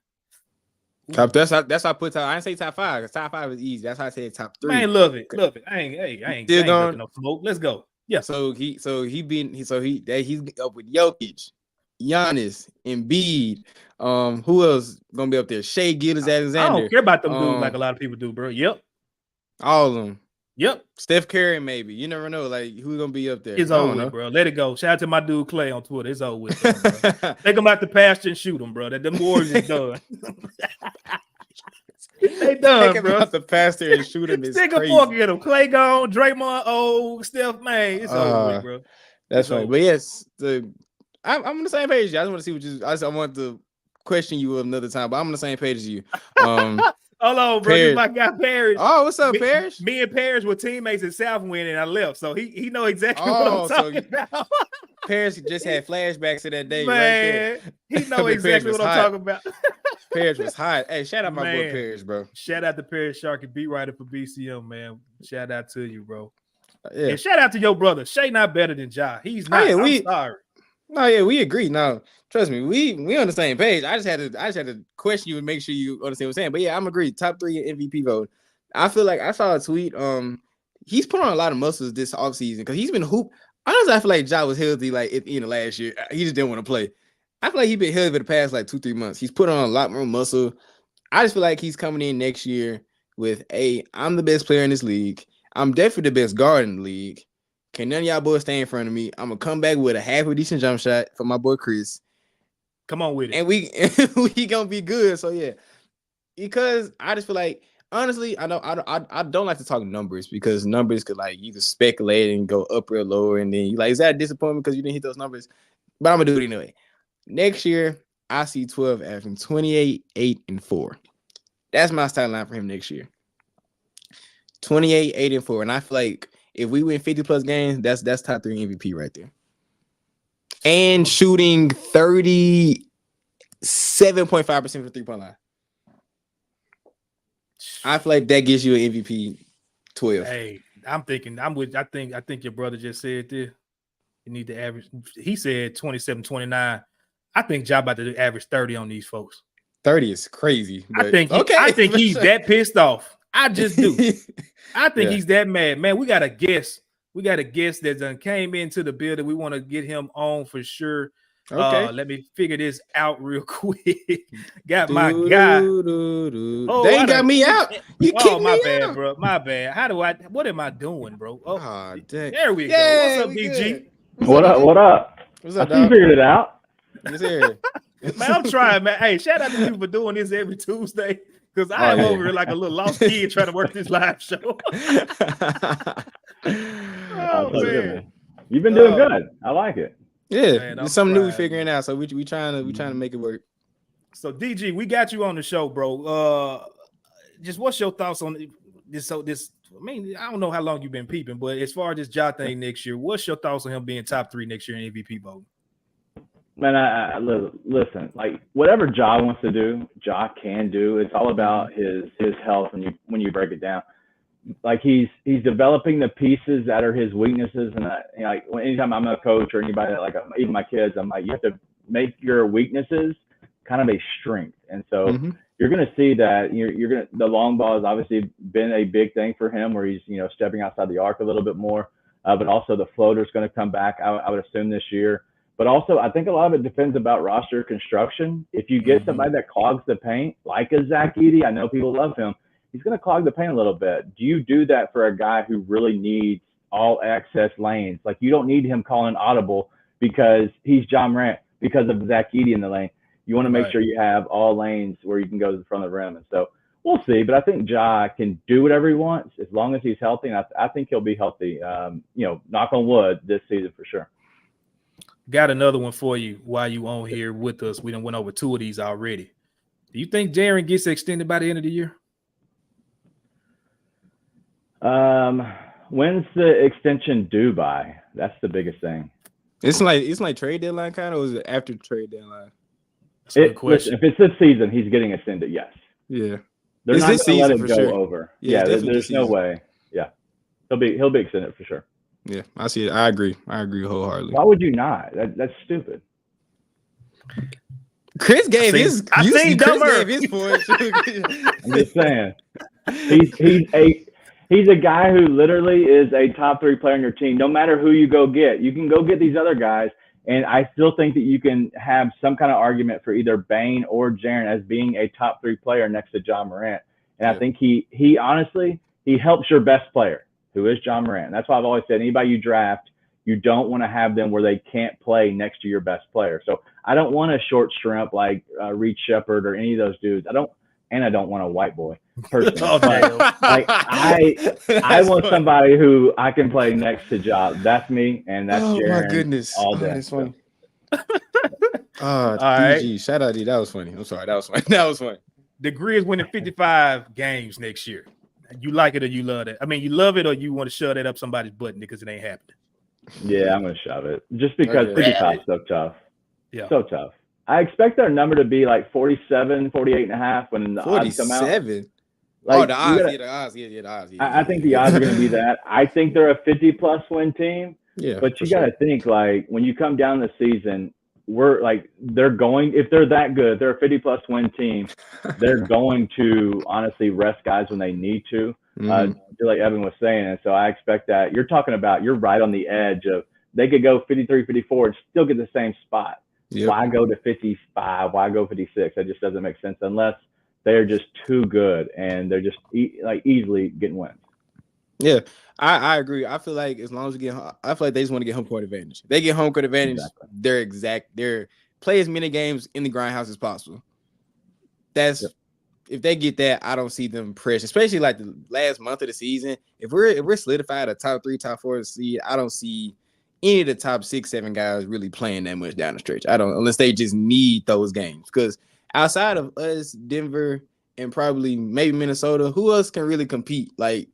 That's how I put top. I didn't say top 5 because top 5 is easy. That's how I said top 3.
Man, love it. I ain't no smoke. Let's go. Yeah.
So he's up with Jokic, Giannis, Embiid. Who else gonna be up there? Shea Gilgeous-Alexander.
I don't care about them dudes like a lot of people do, bro. Yep.
All of them.
Yep.
Steph Curry, maybe. You never know. Like who's gonna be up there?
It's over with, bro. Let it go. Shout out to my dude Clay on Twitter. It's over with. Bro. Take him out the pasture and shoot him, bro. That them Warriors is done. They done,
take
bro.
Him out the pasture and shoot him.
Take a fork at him. Clay gone. Draymond, Steph, man. It's over with, bro.
That's right. But yes, I'm on the same page. I just want to see what you. I want to question you another time, but I'm on the same page as you.
Hold on, bro. This my guy Parrish.
Oh, what's up, Parrish?
Me and Parrish were teammates in Southwind, and I left, so he know exactly what I'm talking about.
Parrish just had flashbacks to that day,
man. Right there. He know exactly what I'm talking about.
Parrish was hot. Hey, shout out my boy Parrish, bro.
Shout out to Parrish Sharkey, beat writer for BCM, man. Shout out to you, bro.
Yeah.
And shout out to your brother. Shay not better than Ja. He's not. I'm sorry.
No, yeah, we agree. No, trust me, we on the same page. I just had to question you and make sure you understand what I'm saying. But yeah, I'm agreed. Top 3 MVP vote. I feel like I saw a tweet. He's put on a lot of muscles this offseason because he's been hoop. Honestly, I feel like Ja was healthy like at the end of last year. He just didn't want to play. I feel like he's been healthy for the past like 2-3 months. He's put on a lot more muscle. I just feel like he's coming in next year with I'm the best player in this league. I'm definitely the best guard in the league. Can none of y'all boys stay in front of me? I'm gonna come back with a half a decent jump shot for my boy Chris.
Come on with it.
And we gonna be good. So yeah. Because I just feel like honestly, I don't like to talk numbers because numbers could like you could speculate and go up or lower, and then you like, is that a disappointment because you didn't hit those numbers? But I'm gonna do it anyway. Next year, I see 12 averaging 28, 8, and 4. That's my stat line for him next year. 28, 8, and 4. And I feel like if we win 50 plus games, that's top 3 MVP right there. And shooting 37.5% from the 3-point line. I feel like that gives you an MVP 12.
Hey, I think your brother just said this. You need to average. He said 27, 29. I think Ja about to average 30 on these folks.
30 is crazy.
I think he's that pissed off. I just do. I think he's that mad. Man, we got a guest. We got a guest that done came into the building. We want to get him on for sure. Okay. Let me figure this out real quick. Got my guy.
Oh, they ain't got me out. You
my bad, out. Bro. My bad. What am I doing, bro?
Oh,
there we go. What's up, DG?
What up? What up?
What's up,
you figured it out.
Yes, sir.
Man, I'm trying, man. Hey, shout out to you for doing this every Tuesday. Because I'm over here like a little lost kid trying to work this live show.
Man. You've been doing good. I like it.
Yeah, man, it's something new we're figuring out. So we trying to make it work.
So DG, we got you on the show, bro. Just what's your thoughts on this? So this, I mean, I don't know how long you've been peeping, but as far as this Ja thing next year, what's your thoughts on him being top 3 next year in MVP vote?
Man, I listen. Like whatever Ja wants to do, Ja can do. It's all about his health when you break it down. Like he's developing the pieces that are his weaknesses, and like anytime I'm a coach or anybody like even my kids, I'm like, you have to make your weaknesses kind of a strength. And so you're going to see that you're going to, the long ball has obviously been a big thing for him where he's stepping outside the arc a little bit more, but also the floater is going to come back. I would assume this year. But also, I think a lot of it depends about roster construction. If you get somebody that clogs the paint, like a Zach Edey, I know people love him. He's going to clog the paint a little bit. Do you do that for a guy who really needs all access lanes? Like you don't need him calling audible because he's John Morant because of Zach Edey in the lane. You want to make sure you have all lanes where you can go to the front of the rim. And so we'll see. But I think Ja can do whatever he wants as long as he's healthy. And I think he'll be healthy, knock on wood this season for sure.
Got another one for you while you on here with us. We done went over 2 of these already. Do you think Jaren gets extended by the end of the year?
When's the extension due by? That's the biggest thing.
It's like trade deadline kind of, or is it after trade deadline?
That's a good question.
Listen, if it's this season, he's getting extended. Yes.
Yeah.
They're
it's
not
this season
let it
for
go
sure.
Over.
Yeah,
there's no way. Yeah, he'll be extended for sure.
Yeah, I see it. I agree wholeheartedly.
Why would you not? That's stupid.
Chris gave his. Chris gave his point.
I'm just saying. He's a guy who literally is a top 3 player on your team. No matter who you go get, you can go get these other guys, and I still think that you can have some kind of argument for either Bane or Jaren as being a top 3 player next to John Morant. And I think he honestly helps your best player, who is John Morant. That's why I've always said anybody you draft, you don't want to have them where they can't play next to your best player. So I don't want a short shrimp like Reed Shepard or any of those dudes. I don't want a white boy personally. I want somebody who I can play next to Ja. That's me, and that's Jaren.
Oh my goodness!
All day.
That's funny.
All
DG,
right.
Shout out to you. That was funny. I'm sorry. That was funny. That was funny.
The Grizz winning 55 games next year. You like it or you love it? I mean, you love it or you want to shove that up somebody's butt because it ain't happening?
Yeah, I'm going to shove it. Just because 55 is so tough.
Yeah.
So tough. I expect their number to be like 47, 48 and a half when the odds come out.
47?
Like,
the odds. The odds.
I think the odds are going to be that. I think they're a 50-plus win team.
Yeah,
But you got to think, like, when you come down the season, we're like, if they're that good, they're a 50-plus win team, they're going to honestly rest guys when they need to, just like Evan was saying. And so I expect that you're right on the edge of, they could go 53, 54 and still get the same spot. Yep. Why go to 55? Why go 56? That just doesn't make sense unless they're just too good and they're just easily getting wins.
Yeah, I agree. I feel like as long as I feel like they just want to get home court advantage. If they get home court advantage, exactly. They're play as many games in the grindhouse as possible. If they get that, I don't see them pressure, especially like the last month of the season. If we're solidified a top 3, top 4 seed, I don't see any of the top 6, 7 guys really playing that much down the stretch. I don't, unless they just need those games. Because outside of us, Denver, and probably maybe Minnesota, who else can really compete? Like,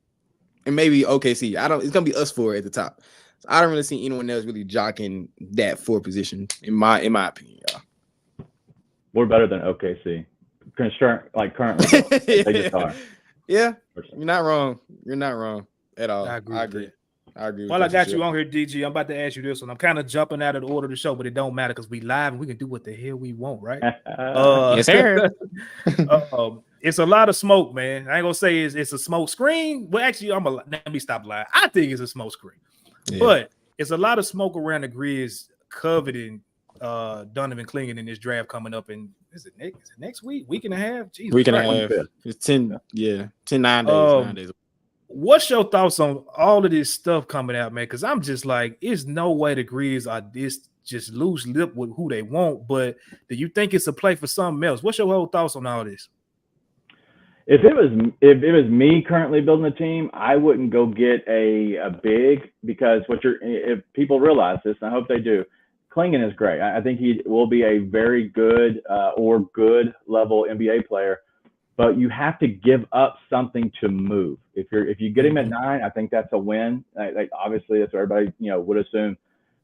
and maybe OKC. It's gonna be us 4 at the top. So I don't really see anyone else really jockeying that 4 position, in my opinion, y'all.
We're better than OKC. Currently, they just are.
Yeah, you're not wrong. You're not wrong at all. I agree.
While I got you on here, DG, I'm about to ask you this one. I'm kind of jumping out of the order of the show, but it don't matter because we live and we can do what the hell we want, right?
Yes, sir.
It's a lot of smoke, man. I ain't gonna say it's a smoke screen. Well, actually, let me stop lying. I think it's a smoke screen, but it's a lot of smoke around the Grizz coveting Donovan Clingan in this draft coming up. In is it next week and a half? Jesus,
week and a half. It's 9 days. 9 days.
What's your thoughts on all of this stuff coming out, man? Because I'm just like, it's no way the Grizz are this just loose lip with who they want. But do you think it's a play for something else? What's your whole thoughts on all this?
If it was me currently building a team, I wouldn't go get a big, because if people realize this, and I hope they do, Clingan is great. I think he will be a very good or good level NBA player. But you have to give up something to move. If you get him at 9, I think that's a win. Like obviously that's what everybody would assume.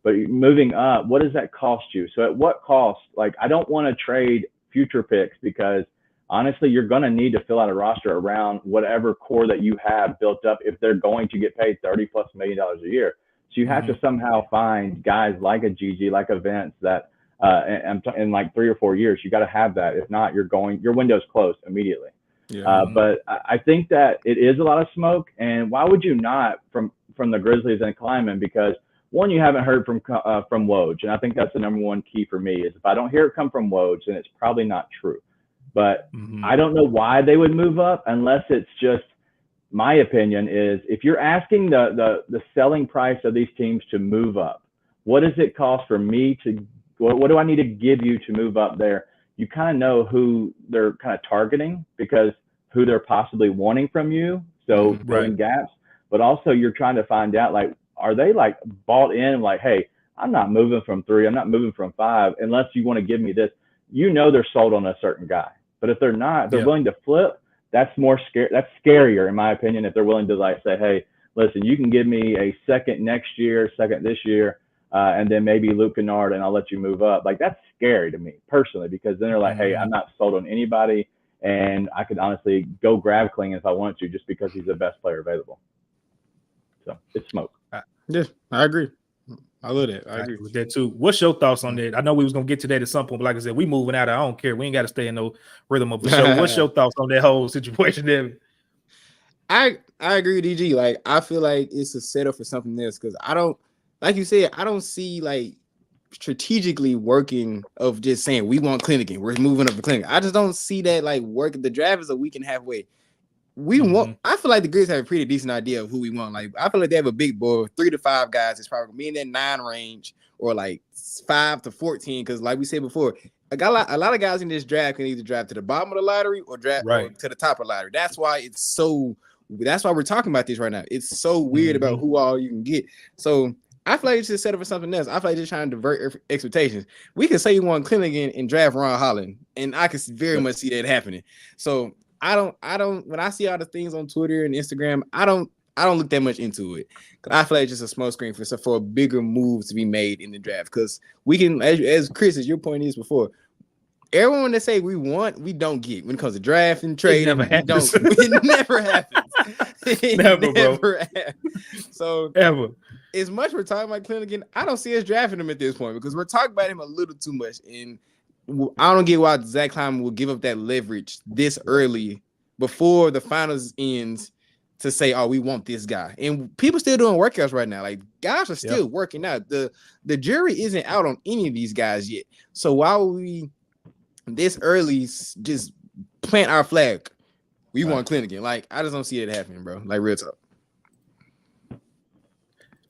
But moving up, what does that cost you? So at what cost? Like, I don't want to trade future picks, because honestly, you're going to need to fill out a roster around whatever core that you have built up if they're going to get paid $30+ million a year. So you have to somehow find guys like a GG, like a Vince, that in like 3 or 4 years, you got to have that. If not, your window's closed immediately. But I think that it is a lot of smoke. And why would you not from the Grizzlies and Kleiman? Because one, you haven't heard from Woj, and I think that's the number one key for me is if I don't hear it come from Woj, then it's probably not true. But I don't know why they would move up, unless it's just, my opinion is, if you're asking the selling price of these teams to move up, what does it cost for me to? What do I need to give you to move up there? You kind of know who they're kind of targeting, because who they're possibly wanting from you. So filling gaps, but also you're trying to find out, like, are they like bought in? Like, hey, I'm not moving from 3. I'm not moving from 5 unless you want to give me this. They're sold on a certain guy. But if they're not, they're willing to flip. That's more scary. That's scarier, in my opinion, if they're willing to like say, hey, listen, you can give me a second next year, second this year, and then maybe Luke Kennard, and I'll let you move up. Like, that's scary to me personally, because then they're like, hey, I'm not sold on anybody, and I could honestly go grab Clingan if I want to, just because he's the best player available. So it's smoke.
Yeah, I agree. I love that. I agree
with that too. What's your thoughts on that? I know we was gonna get to that at some point, but like I said, we moving out. I don't care. We ain't got to stay in no rhythm of the show. What's your thoughts on that whole situation, David?
I agree with DG. Like, I feel like it's a setup for something else, because I don't, like you said, I don't see like strategically working of just saying we want Clingan, we're moving up the Clingan. I just don't see that like working. The draft is a week and a half away. We want. I feel like the Grizz have a pretty decent idea of who we want. Like, I feel like they have a big board, 3 to 5 guys. It's probably me in that 9 range, or like 5 to 14. Because like we said before, a lot of guys in this draft can either draft to the bottom of the lottery or draft to the top of the lottery. That's why we're talking about this right now. It's so weird about who all you can get. So I feel like it's just set up for something else. I feel like just trying to divert expectations. We can say you want Clingan and draft Ron Holland, and I can very much see that happening. So I don't. When I see all the things on Twitter and Instagram, I don't look that much into it. Cause I feel like it's just a smoke screen for a bigger move to be made in the draft. Because we can, as Chris, as your point is before, everyone that say we want, we don't get when it comes to draft and trade.
It never happens.
It never happens.
Never, bro.
So
ever.
as much we're talking about Clinton, I don't see us drafting him at this point because we're talking about him a little too much. And I don't get why Zach Kleiman will give up that leverage this early before the finals ends to say, oh, we want this guy. And people still doing workouts right now. Like, guys are still working out. The jury isn't out on any of these guys yet. So why would we this early just plant our flag? We want Clinton. Like, I just don't see it happening, bro. Like, real talk.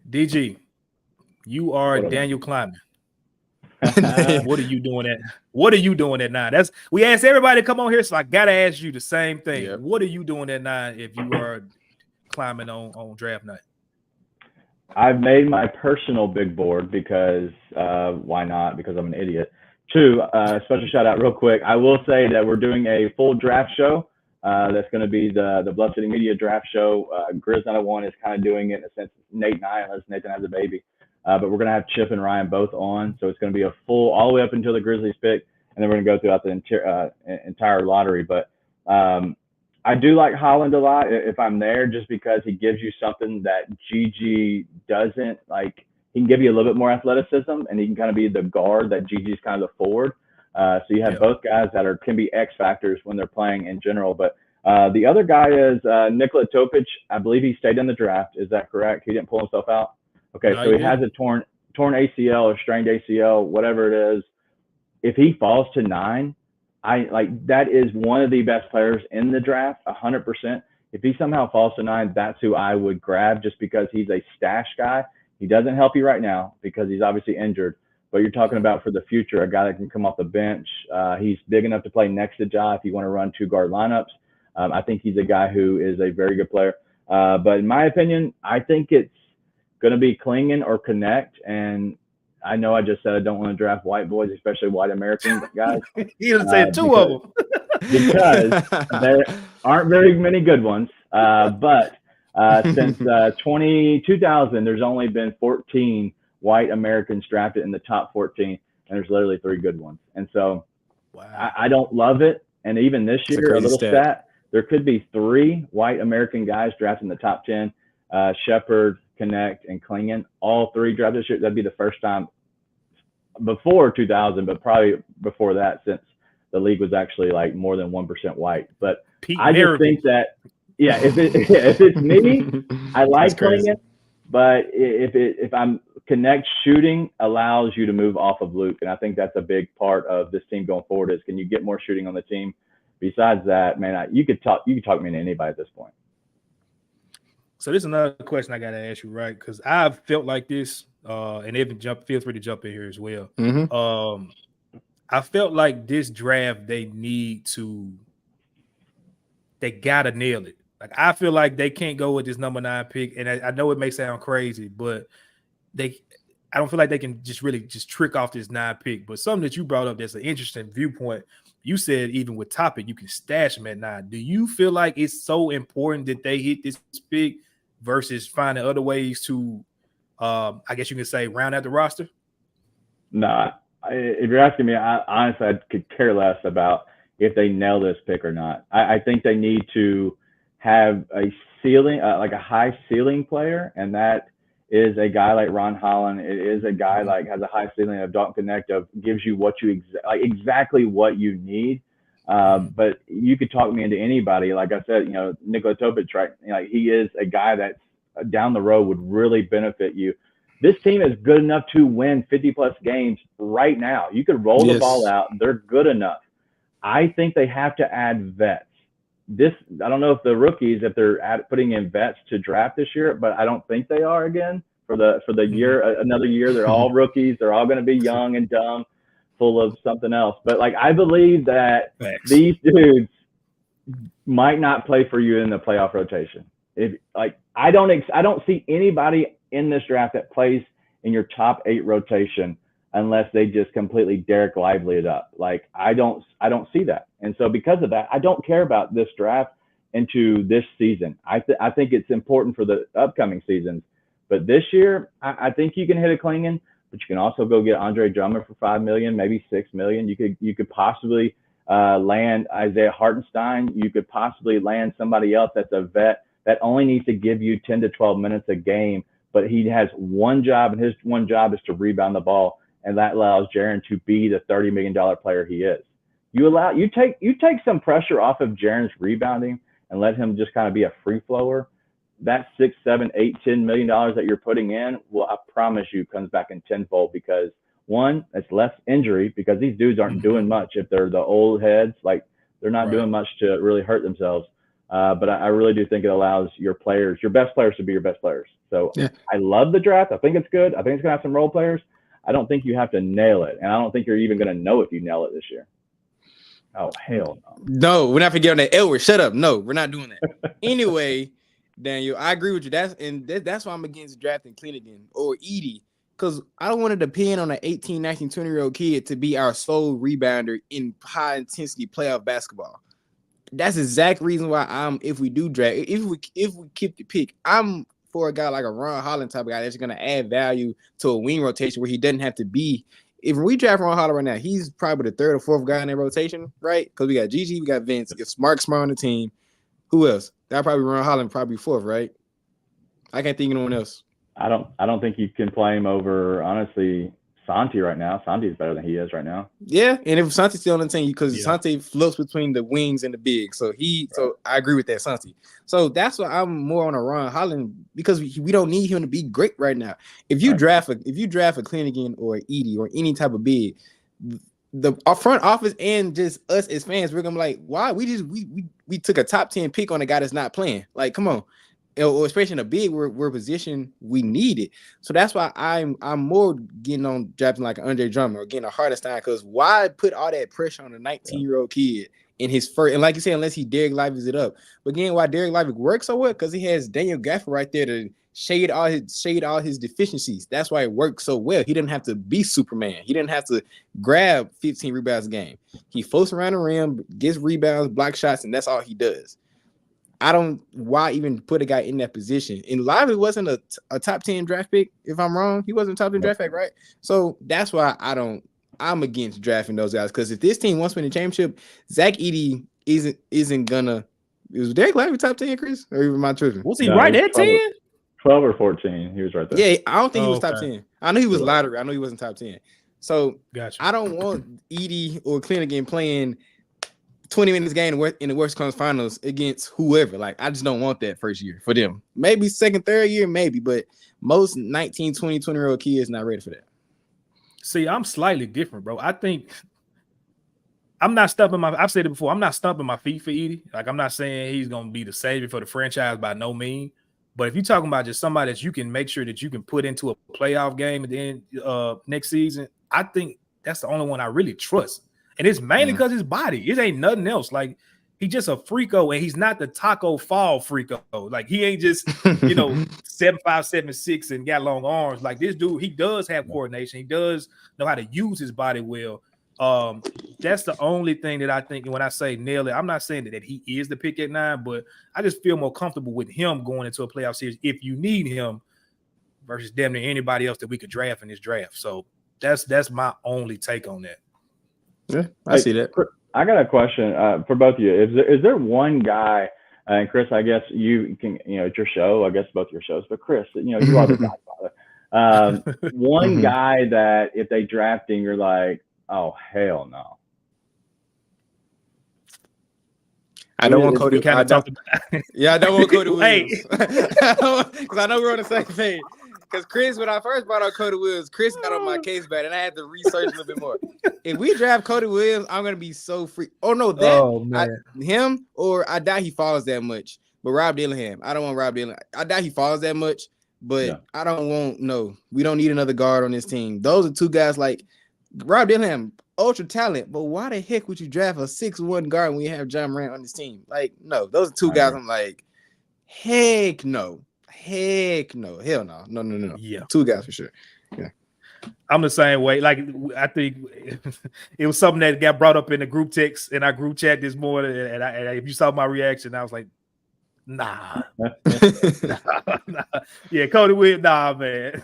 DG, you are Daniel Kleiman. What are you doing at 9? We asked everybody to come on here, so I gotta ask you the same thing. Yep. What are you doing at 9 if you are climbing on draft night?
I've made my personal big board because why not? Because I'm an idiot. 2, special shout out real quick. I will say that we're doing a full draft show. That's going to be the Bluff City Media draft show. Grizz 901 is kind of doing it in a sense. Nate and I, unless Nathan has a baby. But we're going to have Chip and Ryan both on. So it's going to be a full all the way up until the Grizzlies pick. And then we're going to go throughout the entire lottery. But I do like Holland a lot if I'm there, just because he gives you something that Gigi doesn't. Like, he can give you a little bit more athleticism, and he can kind of be the guard that Gigi's kind of the forward. So you have both guys that can be X factors when they're playing in general. But the other guy is Nikola Topic. I believe he stayed in the draft. Is that correct? He didn't pull himself out? Okay, no, so he has a torn ACL or strained ACL, whatever it is. If he falls to 9, that is one of the best players in the draft, 100%. If he somehow falls to 9, that's who I would grab, just because he's a stash guy. He doesn't help you right now because he's obviously injured, but you're talking about for the future, a guy that can come off the bench. He's big enough to play next to Ja if you want to run 2 guard lineups. I think he's a guy who is a very good player. But in my opinion, I think it's going to be Klingon or Connect. And I know I just said I don't want to draft white boys, especially white American guys.
You didn't say 2 of them.
Because there aren't very many good ones. But since 2000, there's only been 14 white Americans drafted in the top 14, and there's literally 3 good ones. And so I don't love it. And even this year, a little stat, there could be 3 white American guys drafted in the top 10, Shepard, Connect, and Klingon, all 3 drafted this year. That'd be the first time before 2000, but probably before that, since the league was actually like more than 1% white. But I just think that, if it's me, I like Klingon, but if I'm Connect, shooting allows you to move off of Luke, and I think that's a big part of this team going forward. Is can you get more shooting on the team? Besides that, man, you could talk me into anybody at this point.
So this is another question I got to ask you, right? Because I've felt like this, and Evan, feel free to jump in here as well.
Mm-hmm.
I felt like this draft, they gotta nail it. Like, I feel like they can't go with this number 9 pick, and I know it may sound crazy, but I don't feel like they can just trick off this 9 pick. But something that you brought up that's an interesting viewpoint. You said even with Topic, you can stash him at 9. Do you feel like it's so important that they hit this pick versus finding other ways to, I guess you can say, round out the roster?
No, if you're asking me, honestly, I could care less about if they nail this pick or not. I think they need to have a ceiling, like a high ceiling player, and that is a guy like Ron Holland. It is a guy like has a high ceiling of Dalton Connect, of gives you what you exactly what you need. But you could talk me into anybody. Like I said, Nikola Topic, right? Like, he is a guy that down the road would really benefit you. This team is good enough to win 50-plus games right now. You could roll the ball out. They're good enough. I think they have to add vets. I don't know if the rookies, if they're putting in vets to draft this year, but I don't think they are again for the year, another year. They're all rookies. They're all going to be young and dumb, full of something else. But like, I believe that these dudes might not play for you in the playoff rotation. I don't see anybody in this draft that plays in your top 8 rotation unless they just completely Derek Lively it up. Like, I don't see that. And so because of that, I don't care about this draft into this season. I think it's important for the upcoming seasons. But this year, I think you can hit a Klingon, but you can also go get Andre Drummond for $5 million, maybe $6 million. You could possibly land Isaiah Hartenstein. You could possibly land somebody else that's a vet that only needs to give you 10 to 12 minutes a game, but he has one job, and his one job is to rebound the ball, and that allows Jaren to be the $30 million player he is. You take some pressure off of Jaren's rebounding and let him just kind of be a free flower. That $6, $7, $8, $10 million that you're putting in, well, I promise you comes back in tenfold, because one, it's less injury, because these dudes aren't doing much. If they're the old heads, like, they're not doing much to really hurt themselves. But I really do think it allows your best players to be your best players. So I love the draft. I think it's good. I think it's going to have some role players. I don't think you have to nail it. And I don't think you're even going to know if you nail it this year. Oh, hell no.
No, we're not forgetting that. Edward, shut up. No, we're not doing that. Anyway, Daniel, I agree with you. That's why I'm against drafting Clinton or Edie, because I don't want to depend on an 18, 19, 20-year-old kid to be our sole rebounder in high-intensity playoff basketball. That's the exact reason why if we do draft, if we keep the pick, I'm for a guy like a Ron Holland type of guy that's going to add value to a wing rotation where he doesn't have to be. If we draft Ron Holland right now, he's probably the third or fourth guy in that rotation, right? Because we got Gigi, we got Vince, if Mark Smart on the team. Who else? That probably Ron Holland, probably fourth, right? I can't think of anyone else.
I don't think you can play him over, honestly, Santi right now. Santi is better than he is right now.
Yeah, and if Santi's still on the team, because Santi floats between the wings and the big, so I agree with that, Santi. So that's why I'm more on a Ron Holland, because we don't need him to be great right now. If you draft a Clinton or Edie or any type of big, our front office and just us as fans, we're gonna be like, why we took a top 10 pick on a guy that's not playing? Like, come on. Or especially in a big we're position we need it. So that's why I'm more getting on drafting like an Andre Drummond or getting a Hartenstein, because why put all that pressure on a 19-year-old kid in his first, and like you said, unless he Derek Lively's it up. But again, why Derek Lively works so well, because he has Daniel Gafford right there to shade all his deficiencies. That's why it works so well. He didn't have to be Superman. He didn't have to grab 15 rebounds a game. He floats around the rim, gets rebounds, block shots, and that's all he does. Why even put a guy in that position? And Lively wasn't a top 10 draft pick, if I'm wrong. He wasn't a top 10 draft pick, right? So that's why I'm against drafting those guys. Because if this team wants to win the championship, Zach Edey isn't gonna. Was Derek Lively top 10, Chris? Or even my tripping?
Was he right at 10?
12 or 14. He was right there.
Yeah, I don't think he was top 10. I know he was lottery. I know he wasn't top 10. So
gotcha.
I don't want Edey or Clinton playing 20 minutes game in the West Coast Finals against whoever. Like, I just don't want that first year for them. Maybe second, third year, maybe, but most 19, 20, 20-year-old kids not ready for that.
See, I'm slightly different, bro. I think I'm not stumping I've said it before, I'm not stumping my feet for Edey. Like, I'm not saying he's going to be the savior for the franchise by no means. But if you're talking about just somebody that you can make sure that you can put into a playoff game at the end next season, I think that's the only one I really trust. And it's mainly because his body. It ain't nothing else. Like, he's just a freako, and he's not the Taco Fall freako. Like, he ain't just, 7'5", 7'6", and got long arms. Like, this dude, he does have coordination. He does know how to use his body well. That's the only thing that I think when I say nail it. I'm not saying that he is the pick at 9, but I just feel more comfortable with him going into a playoff series if you need him versus damn near anybody else that we could draft in this draft. So that's my only take on that.
Yeah, I see that.
I got a question for both of you. Is there one guy, and Chris, I guess you can, it's your show, I guess both your shows, but Chris, you are the godfather. One guy that if they draft him, you're like, oh, hell no.
I don't want Cody. I don't want Cody Williams. Because I know we're on the same page. Because Chris, when I first brought out Cody Williams, Chris got on my case back, and I had to research a little bit more. If we draft Cody Williams, I'm gonna be so free. Oh no, him or I doubt he falls that much. But Rob Dillingham, I don't want Rob Dillingham. I doubt he falls that much, but I don't want we don't need another guard on this team. Those are two guys like Rob Dillingham, ultra talent, but why the heck would you draft a 6'1" guard when you have John Morant on this team? Like, no, those are two guys. I'm like, heck no. Hell no.
Yeah,
two guys for sure. Yeah,
I'm the same way. Like, I think it was something that got brought up in the group text in our group chat this morning, and if you saw my reaction, I was like, nah. Yeah, Cody Williams, nah, man.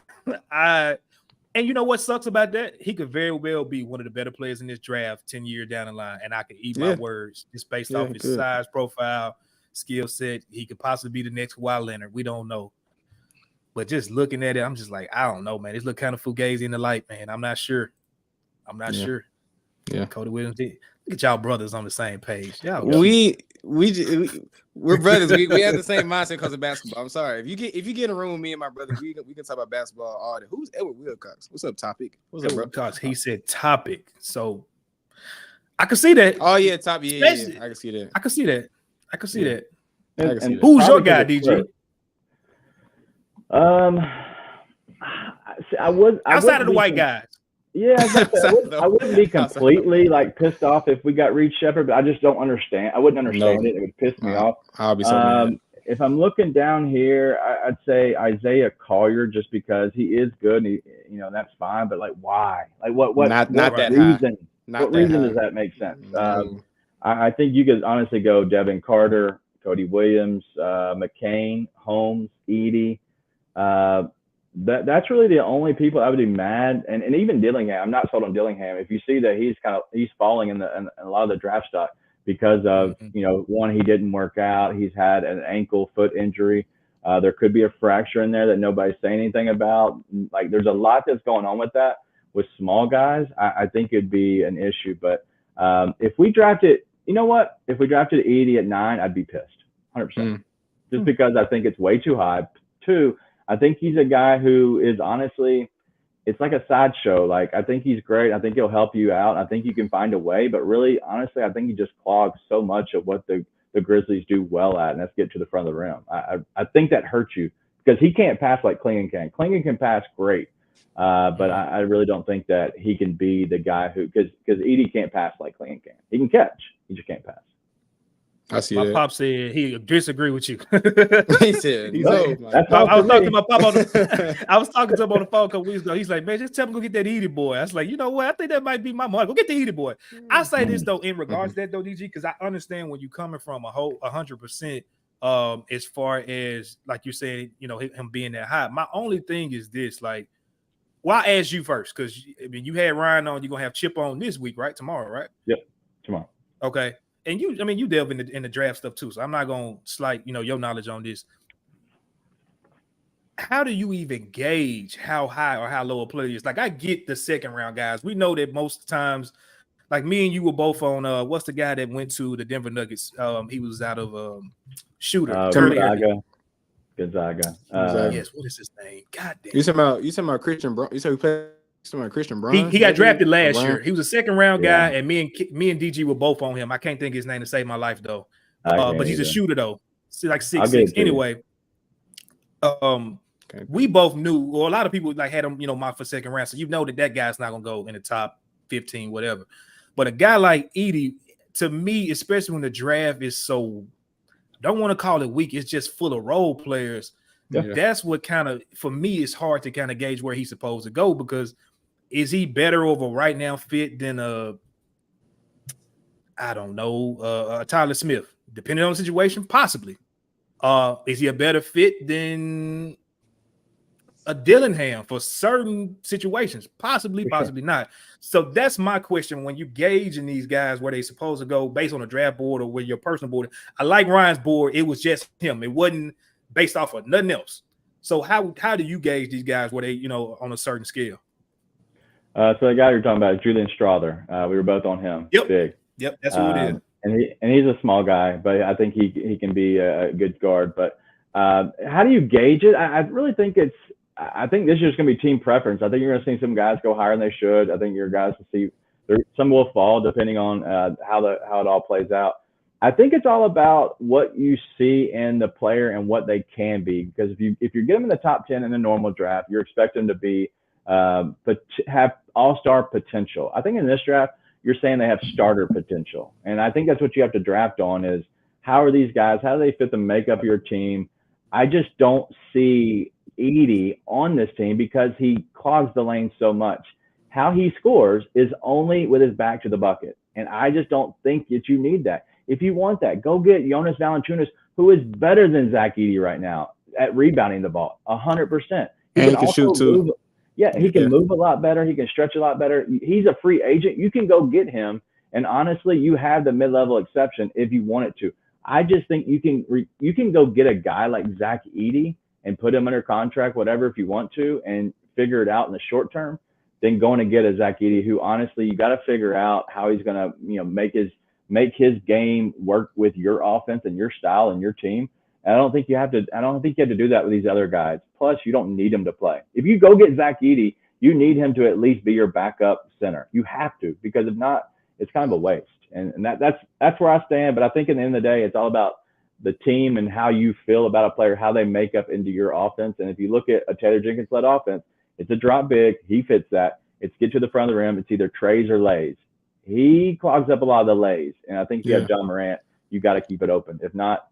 And you know what sucks about that? He could very well be one of the better players in this draft 10 years down the line, and I could eat my words just based off his size, profile, skill set. He could possibly be the next Kawhi Leonard. We don't know. But just looking at it, I'm just like, I don't know, man. This look kind of fugazi in the light, man. I'm not sure.
Yeah.
Cody Williams did. Look at y'all brothers on the same page. Y'all
we're brothers. We have the same mindset because of basketball. I'm sorry. If you get in a room with me and my brother, we can talk about basketball all day. Who's Edward Wilcox? What's up, Topic? What's up, bro?
Wilcox, he said Topic. So I can see that.
Oh yeah, Topic. Yeah. I can see that.
I can see that.
And
who's your guy, DG?
I would
outside of the white guys.
Yeah, I wouldn't be completely like pissed off if we got Reed Shepherd, but I just don't understand. I wouldn't understand it. It would piss me off.
I'll be so mad.
If I'm looking down here, I'd say Isaiah Collier just because he is good. And that's fine. But like, why? Like, what reason? What reason does that make sense? I think you could honestly go Devin Carter, Cody Williams, McCain, Holmes, Edey. That's really the only people I would be mad, and even Dillingham. I'm not sold on Dillingham. If you see that he's falling in a lot of the draft stock because of one, he didn't work out. He's had an ankle foot injury. There could be a fracture in there that nobody's saying anything about. Like there's a lot that's going on with that with small guys. I think it'd be an issue. But if we drafted, if we drafted Edey at 9, I'd be pissed, 100%. Just because I think it's way too high. 2. I think he's a guy who is honestly, it's like a sideshow. Like, I think he's great. I think he'll help you out. I think you can find a way. But really, honestly, I think he just clogs so much of what the Grizzlies do well at, and that's get to the front of the rim. I think that hurts you because he can't pass like Klingon can. Klingon can pass great, but I really don't think that he can be the guy who – because Edey can't pass like Klingon can. He can catch. He just can't pass.
I see
my
that.
Pop said he disagree with you.
He said,
I was talking to my pop I was talking to him on the phone a couple weeks ago. He's like, man, just tell him to go get that Edey boy. I was like, you know what? I think that might be my money. Go get the Edey boy. I say this though in regards to that though, DG, because I understand when you coming from a whole 100%. As far as like you said, him being that high. My only thing is this, like, well, I asked you first because you had Ryan on. You're gonna have Chip on this week, right? Tomorrow, right?
Yep, tomorrow.
Okay. And you delve in the draft stuff too, so I'm not gonna slight your knowledge on this. How do you even gauge how high or how low a player is? Like, I get the second round guys. We know that most times, like me and you were both on what's the guy that went to the Denver Nuggets? He was out of shooter.
Gonzaga.
Yes, what is his name? God damn.
You talking about Christian Brown? You said we played. Christian Brown.
He got drafted last year. He was a second round guy, and me and DG were both on him. I can't think his name to save my life though. But he's a shooter though. Like 6'6". Anyway, we both knew, or a lot of people like had him, mocked for second round. So that guy's not gonna go in the top 15, whatever. But a guy like Edey, to me, especially when the draft is so, don't want to call it weak. It's just full of role players. Yeah. That's what kind of, for me, it's hard to kind of gauge where he's supposed to go because. Is he better of a right now fit than Tyler Smith? Depending on the situation, possibly. Is he a better fit than a Dillingham for certain situations? Possibly not. So that's my question when you gauge in these guys where they supposed to go based on a draft board or with your personal board. I like Ryan's board. It was just him. It wasn't based off of nothing else. So how do you gauge these guys where they on a certain scale?
So the guy you're talking about is Julian Strother. We were both on him.
Yep.
Big.
Yep. That's who it is.
And he's a small guy, but I think he can be a good guard. But how do you gauge it? I really think I think this is just going to be team preference. I think you're going to see some guys go higher than they should. I think your guys will see some will fall depending on how it all plays out. I think it's all about what you see in the player and what they can be. Because if you get them in the top 10 in a normal draft, you're expecting them to be but have all-star potential. I think in this draft, you're saying they have starter potential. And I think that's what you have to draft on is how are these guys, how do they fit the makeup of your team? I just don't see Edey on this team because he clogs the lane so much. How he scores is only with his back to the bucket. And I just don't think that you need that. If you want that, go get Jonas Valanciunas, who is better than Zach Edey right now at rebounding the ball, 100%.
And he can shoot too.
Yeah, he can move a lot better. He can stretch a lot better. He's a free agent. You can go get him. And honestly, you have the mid-level exception if you wanted to. I just think you can go get a guy like Zach Edey and put him under contract, whatever, if you want to, and figure it out in the short term, than going to get a Zach Edey, who honestly you got to figure out how he's going to, make his game work with your offense and your style and your team. And I don't think you have to do that with these other guys. Plus, you don't need him to play. If you go get Zach Edey, you need him to at least be your backup center. You have to, because if not, it's kind of a waste. And that's where I stand. But I think at the end of the day, it's all about the team and how you feel about a player, how they make up into your offense. And if you look at a Taylor Jenkins-led offense, it's a drop big. He fits that. It's get to the front of the rim. It's either trays or lays. He clogs up a lot of the lays. And I think you have John Morant. You got to keep it open. If not,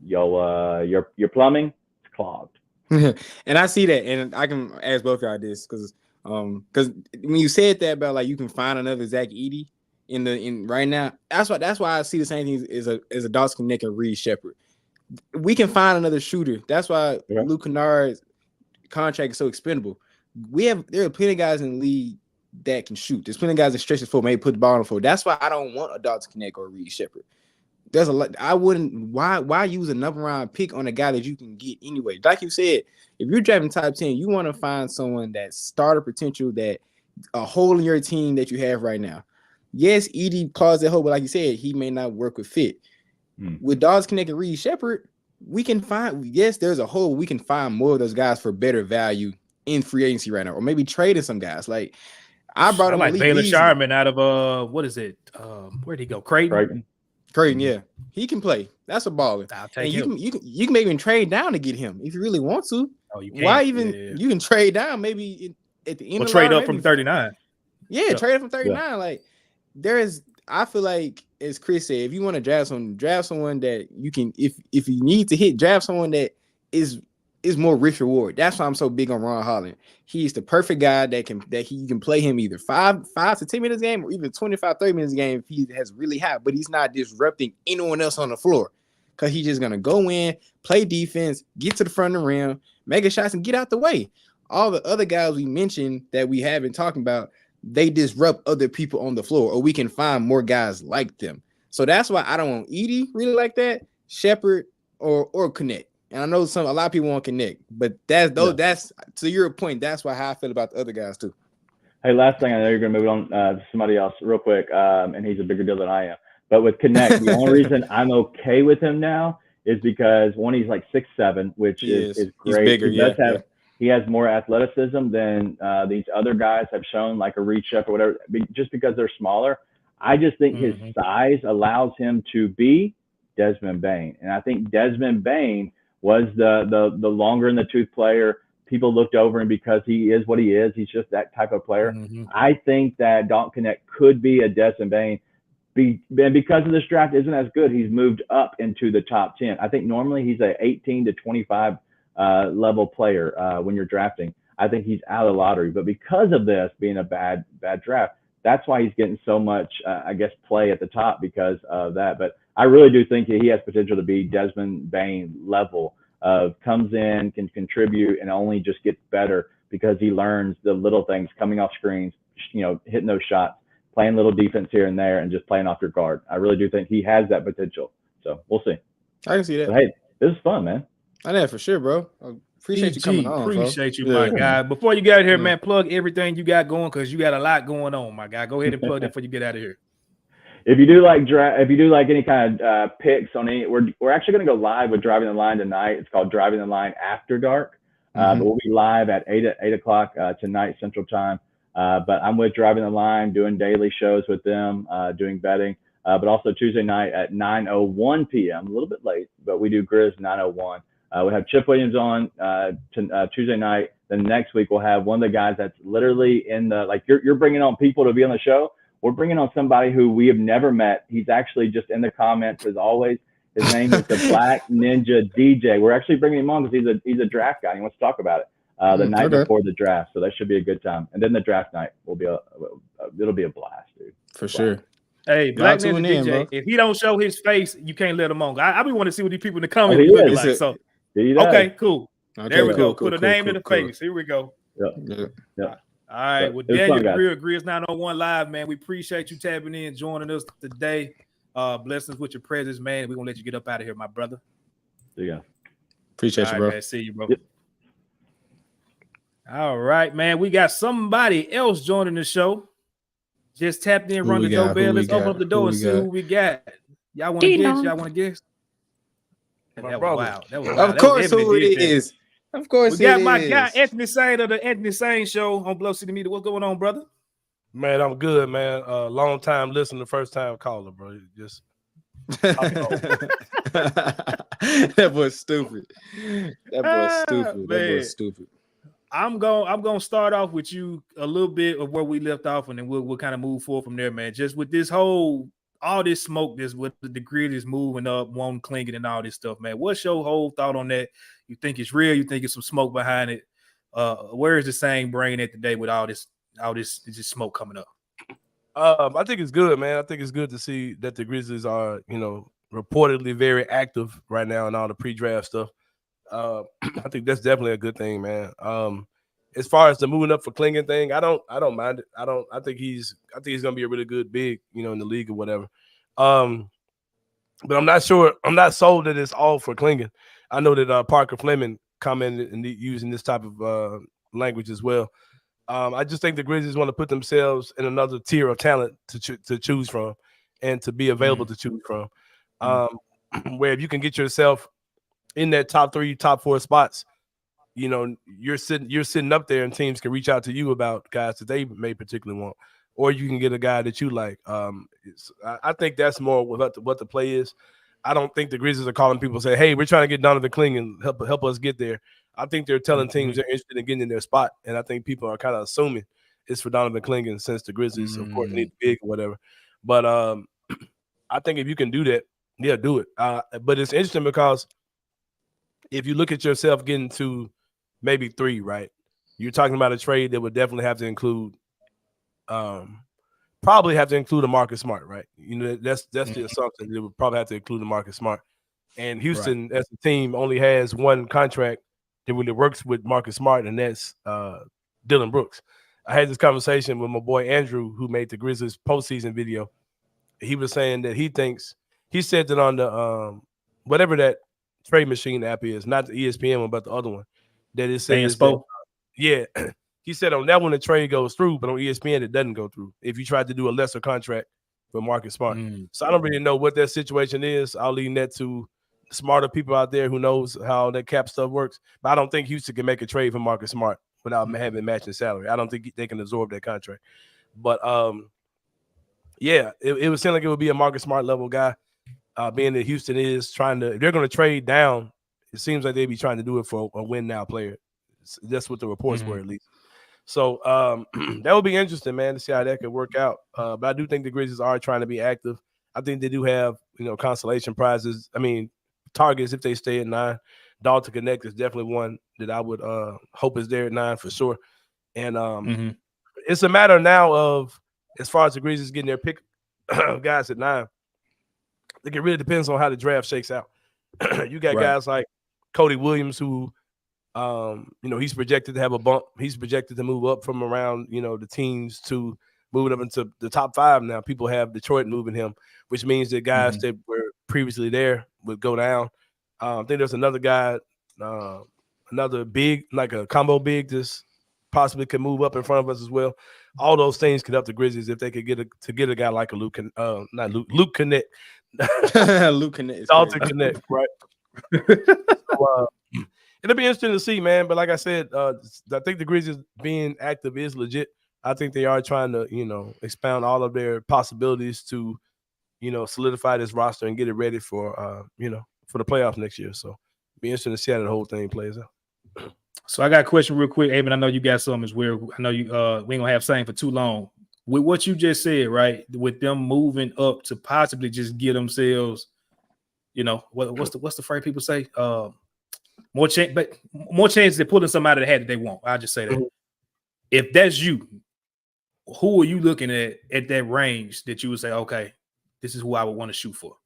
your plumbing is clogged.
And I see that. And I can ask both of y'all this because when you said that about like you can find another Zach Edey in right now, that's why I see the same thing as a Dawson Connect and Reed Shepherd. We can find another shooter. That's why Luke Kennard's contract is so expendable. There are plenty of guys in the league that can shoot. There's plenty of guys that stretch the floor, maybe put the ball on the floor. That's why I don't want a Dawson Connect or a Reed Shepherd. There's a lot. I wouldn't. Why use a number round pick on a guy that you can get anyway? Like you said, if you're drafting top 10, you want to find someone that starter potential, that a hole in your team that you have right now. Yes, Edey caused that hole, but like you said, he may not work with fit. With Dawson Connect and Reed Shepherd, we can find. Yes, there's a hole. We can find more of those guys for better value in free agency right now, or maybe trading some guys. Like I brought him
like Baylor Sharman out of what is it? Where'd he go? Creighton,
yeah, he can play. That's a baller.
I'll take him.
You can maybe even trade down to get him if you really want to.
Oh, you can.
Why even? Yeah. You can trade down maybe at the end.
Or trade up from 39.
Yeah, trade up from 39. Yeah. Like I feel like, as Chris said, if you want to draft someone that you can, if you need to draft someone that is more risk reward. That's why I'm so big on Ron Holland. He's the perfect guy you can play him either 5 to 10 minutes a game or even 25, 30 minutes a game if he has really high, but he's not disrupting anyone else on the floor because he's just going to go in, play defense, get to the front of the rim, make a shots, and get out the way. All the other guys we mentioned that we have been talking about, they disrupt other people on the floor, or we can find more guys like them. So that's why I don't want Edey really like that, Shepherd or Connect. And I know a lot of people want Connect, but that's to your point. That's how I feel about the other guys too.
Hey, last thing, I know you're going to move on to somebody else real quick, and he's a bigger deal than I am. But with Connect, the only reason I'm okay with him now is because one, he's like 6'7", which is great.
He's bigger,
he has more athleticism than these other guys have shown, like a Reed Shepherd or whatever, just because they're smaller. I just think his size allows him to be Desmond Bane, and I think Desmond Bane was the longer in the tooth player. People looked over him because he is what he is. He's just that type of player. I think that Dalton Connect could be a Desmond Bane. And because of this draft isn't as good, he's moved up into the top 10. I think normally he's a 18 to 25 level player when you're drafting. I think he's out of the lottery. But because of this being a bad draft, that's why he's getting so much, play at the top because of that. But I really do think he has potential to be Desmond Bane level of comes in, can contribute, and only just gets better because he learns the little things, coming off screens, hitting those shots, playing little defense here and there, and just playing off your guard. I really do think he has that potential. So we'll see.
I can see that.
But hey, this is fun, man.
I know for sure, bro. Appreciate you coming on.
Appreciate you, my guy. Before you get out of here, man, plug everything you got going because you got a lot going on, my guy. Go ahead and plug that before you get out of here.
If you do like any kind of picks on any, we're actually going to go live with Driving the Line tonight. It's called Driving the Line After Dark. But we'll be live at 8 o'clock tonight Central Time. But I'm with Driving the Line, doing daily shows with them, doing betting. But also Tuesday night at 9:01 p.m. A little bit late, but we do Grizz 9:01. We have Chip Williams on Tuesday night. Then next week we'll have one of the guys that's literally in the you're bringing on people to be on the show. We're bringing on somebody who we have never met. He's actually just in the comments as always. His name is the Black Ninja DJ. We're actually bringing him on because he's a draft guy. He wants to talk about it the night before the draft. So that should be a good time. And then the draft night will be it'll be a blast, dude.
For sure.
Hey, Black Ninja DJ, if he don't show his face, you can't let him on. I be want to see what these people in the comments look like. So okay, cool. Okay, there we go. Put a name in the face. Here we go.
Yeah.
All right. Well, Daniel Grizz 901 Live, man. We appreciate you tapping in, joining us today. Blessings with your presence, man. We're gonna let you get up out of here, my brother.
See ya.
Appreciate you, bro.
Man, see you, bro.
Yep.
All right, man. We got somebody else joining the show. Just tapped in, run the doorbell. Let's open up the door and see who we got. Y'all want to guess? Y'all want to guess? That was wild. That was wild.
Of course, who it is. Of course,
we got my guy Anthony Sain of the Anthony Sain Show on Bluff City Media. What's going on, brother?
Man, I'm good, man. Long time listener, first time caller, bro. Just
that boy's stupid. That boy's stupid.
I'm gonna start off with you a little bit of where we left off, and then we'll kind of move forward from there, man. Just with this all this smoke, this with the Grizzlies moving up, one clinging, and all this stuff, man. What's your whole thought on that? You think it's real? You think it's some smoke behind it? Where is the same bringing it today with all this just smoke coming up?
I think it's good, man. I think it's good to see that the Grizzlies are, reportedly very active right now in all the pre-draft stuff. I think that's definitely a good thing, man. As far as the moving up for Klingon thing, I don't mind it. I think he's gonna be a really good big, in the league or whatever. But I'm not sure. I'm not sold that it's all for Klingon. I know that Parker Fleming commented and using this type of language as well. I just think the Grizzlies want to put themselves in another tier of talent to choose from and to be available to choose from. Where if you can get yourself in that top 3, top 4 spots, you're sitting up there and teams can reach out to you about guys that they may particularly want, or you can get a guy that you like. I think that's more what the play is. I don't think the Grizzlies are calling people and say, hey, we're trying to get Donovan Klingon, help us get there. I think they're telling teams they're interested in getting in their spot, and I think people are kind of assuming it's for Donovan Klingon since the Grizzlies, of course, need big or whatever. But I think if you can do that, yeah, do it. But it's interesting because if you look at yourself getting to maybe 3, right, you're talking about a trade that would definitely have to include probably have to include a Marcus Smart, right? That's the assumption. It would probably have to include a Marcus Smart. And Houston, as a team, only has one contract that really works with Marcus Smart, and that's Dylan Brooks. I had this conversation with my boy Andrew, who made the Grizzlies postseason video. He was saying that he said that on the whatever that trade machine app is, not the ESPN one, but the other one, that it says yeah. He said on that one the trade goes through, but on ESPN it doesn't go through if you tried to do a lesser contract with Marcus Smart. So I don't really know what that situation is. I'll leave that to smarter people out there who knows how that cap stuff works. But I don't think Houston can make a trade for Marcus Smart without having matching salary. I don't think they can absorb that contract. But yeah, it would seem like it would be a Marcus Smart level guy. Being that Houston is trying to, if they're going to trade down, it seems like they'd be trying to do it for a win now player. That's what the reports were, at least. So that would be interesting, man, to see how that could work out. But I do think the Grizzlies are trying to be active. I think they do have, consolation prizes. I mean, targets if they stay at 9. Dalton Connect is definitely one that I would hope is there at 9 for sure. And it's a matter now of, as far as the Grizzlies getting their pick guys at 9, I think it really depends on how the draft shakes out. You got guys like Cody Williams who, he's projected to have a bump. He's projected to move up from around, the teams to moving up into the top 5 now. People have Detroit moving him, which means that guys that were previously there would go down. I think there's another guy, another big, like a combo big, just possibly could move up in front of us as well. All those things could help the Grizzlies if they could get a guy like a Luke Connect. Luke Connect. Dalton Connect, right? So, it'll be interesting to see, man. But like I said, I think the Grizzlies being active is legit. I think they are trying to, expound all of their possibilities to, solidify this roster and get it ready for, for the playoffs next year. So it'll be interesting to see how the whole thing plays out.
So I got a question real quick, Aben. I know you got something as well. I know you we ain't gonna have same for too long. With what you just said, right? With them moving up to possibly just get themselves, what's the phrase people say? More chances of pulling somebody that had that they want. I'll just say that. If that's you, who are you looking at that range that you would say, okay, this is who I would want to shoot for?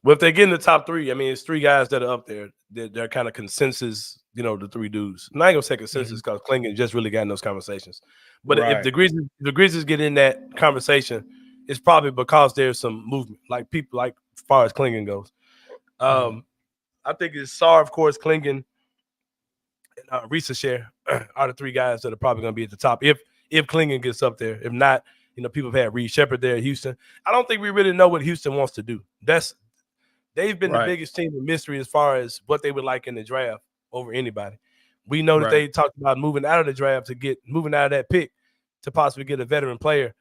Well, if they get in the top 3, I mean, it's 3 guys that are up there. They're kind of consensus, the 3 dudes. And I ain't gonna say consensus because Klingon just really got in those conversations. But if the Grizzlies get in that conversation, it's probably because there's some movement, like people, like as far as Klingon goes. I think it's Sarr, of course, Klingon, and Risa Share are the three guys that are probably going to be at the top if Klingon gets up there. If not, people have had Reed Shepard there at Houston. I don't think we really know what Houston wants to do. They've been the biggest team of mystery as far as what they would like in the draft over anybody. We know that they talked about moving out of the draft moving out of that pick to possibly get a veteran player,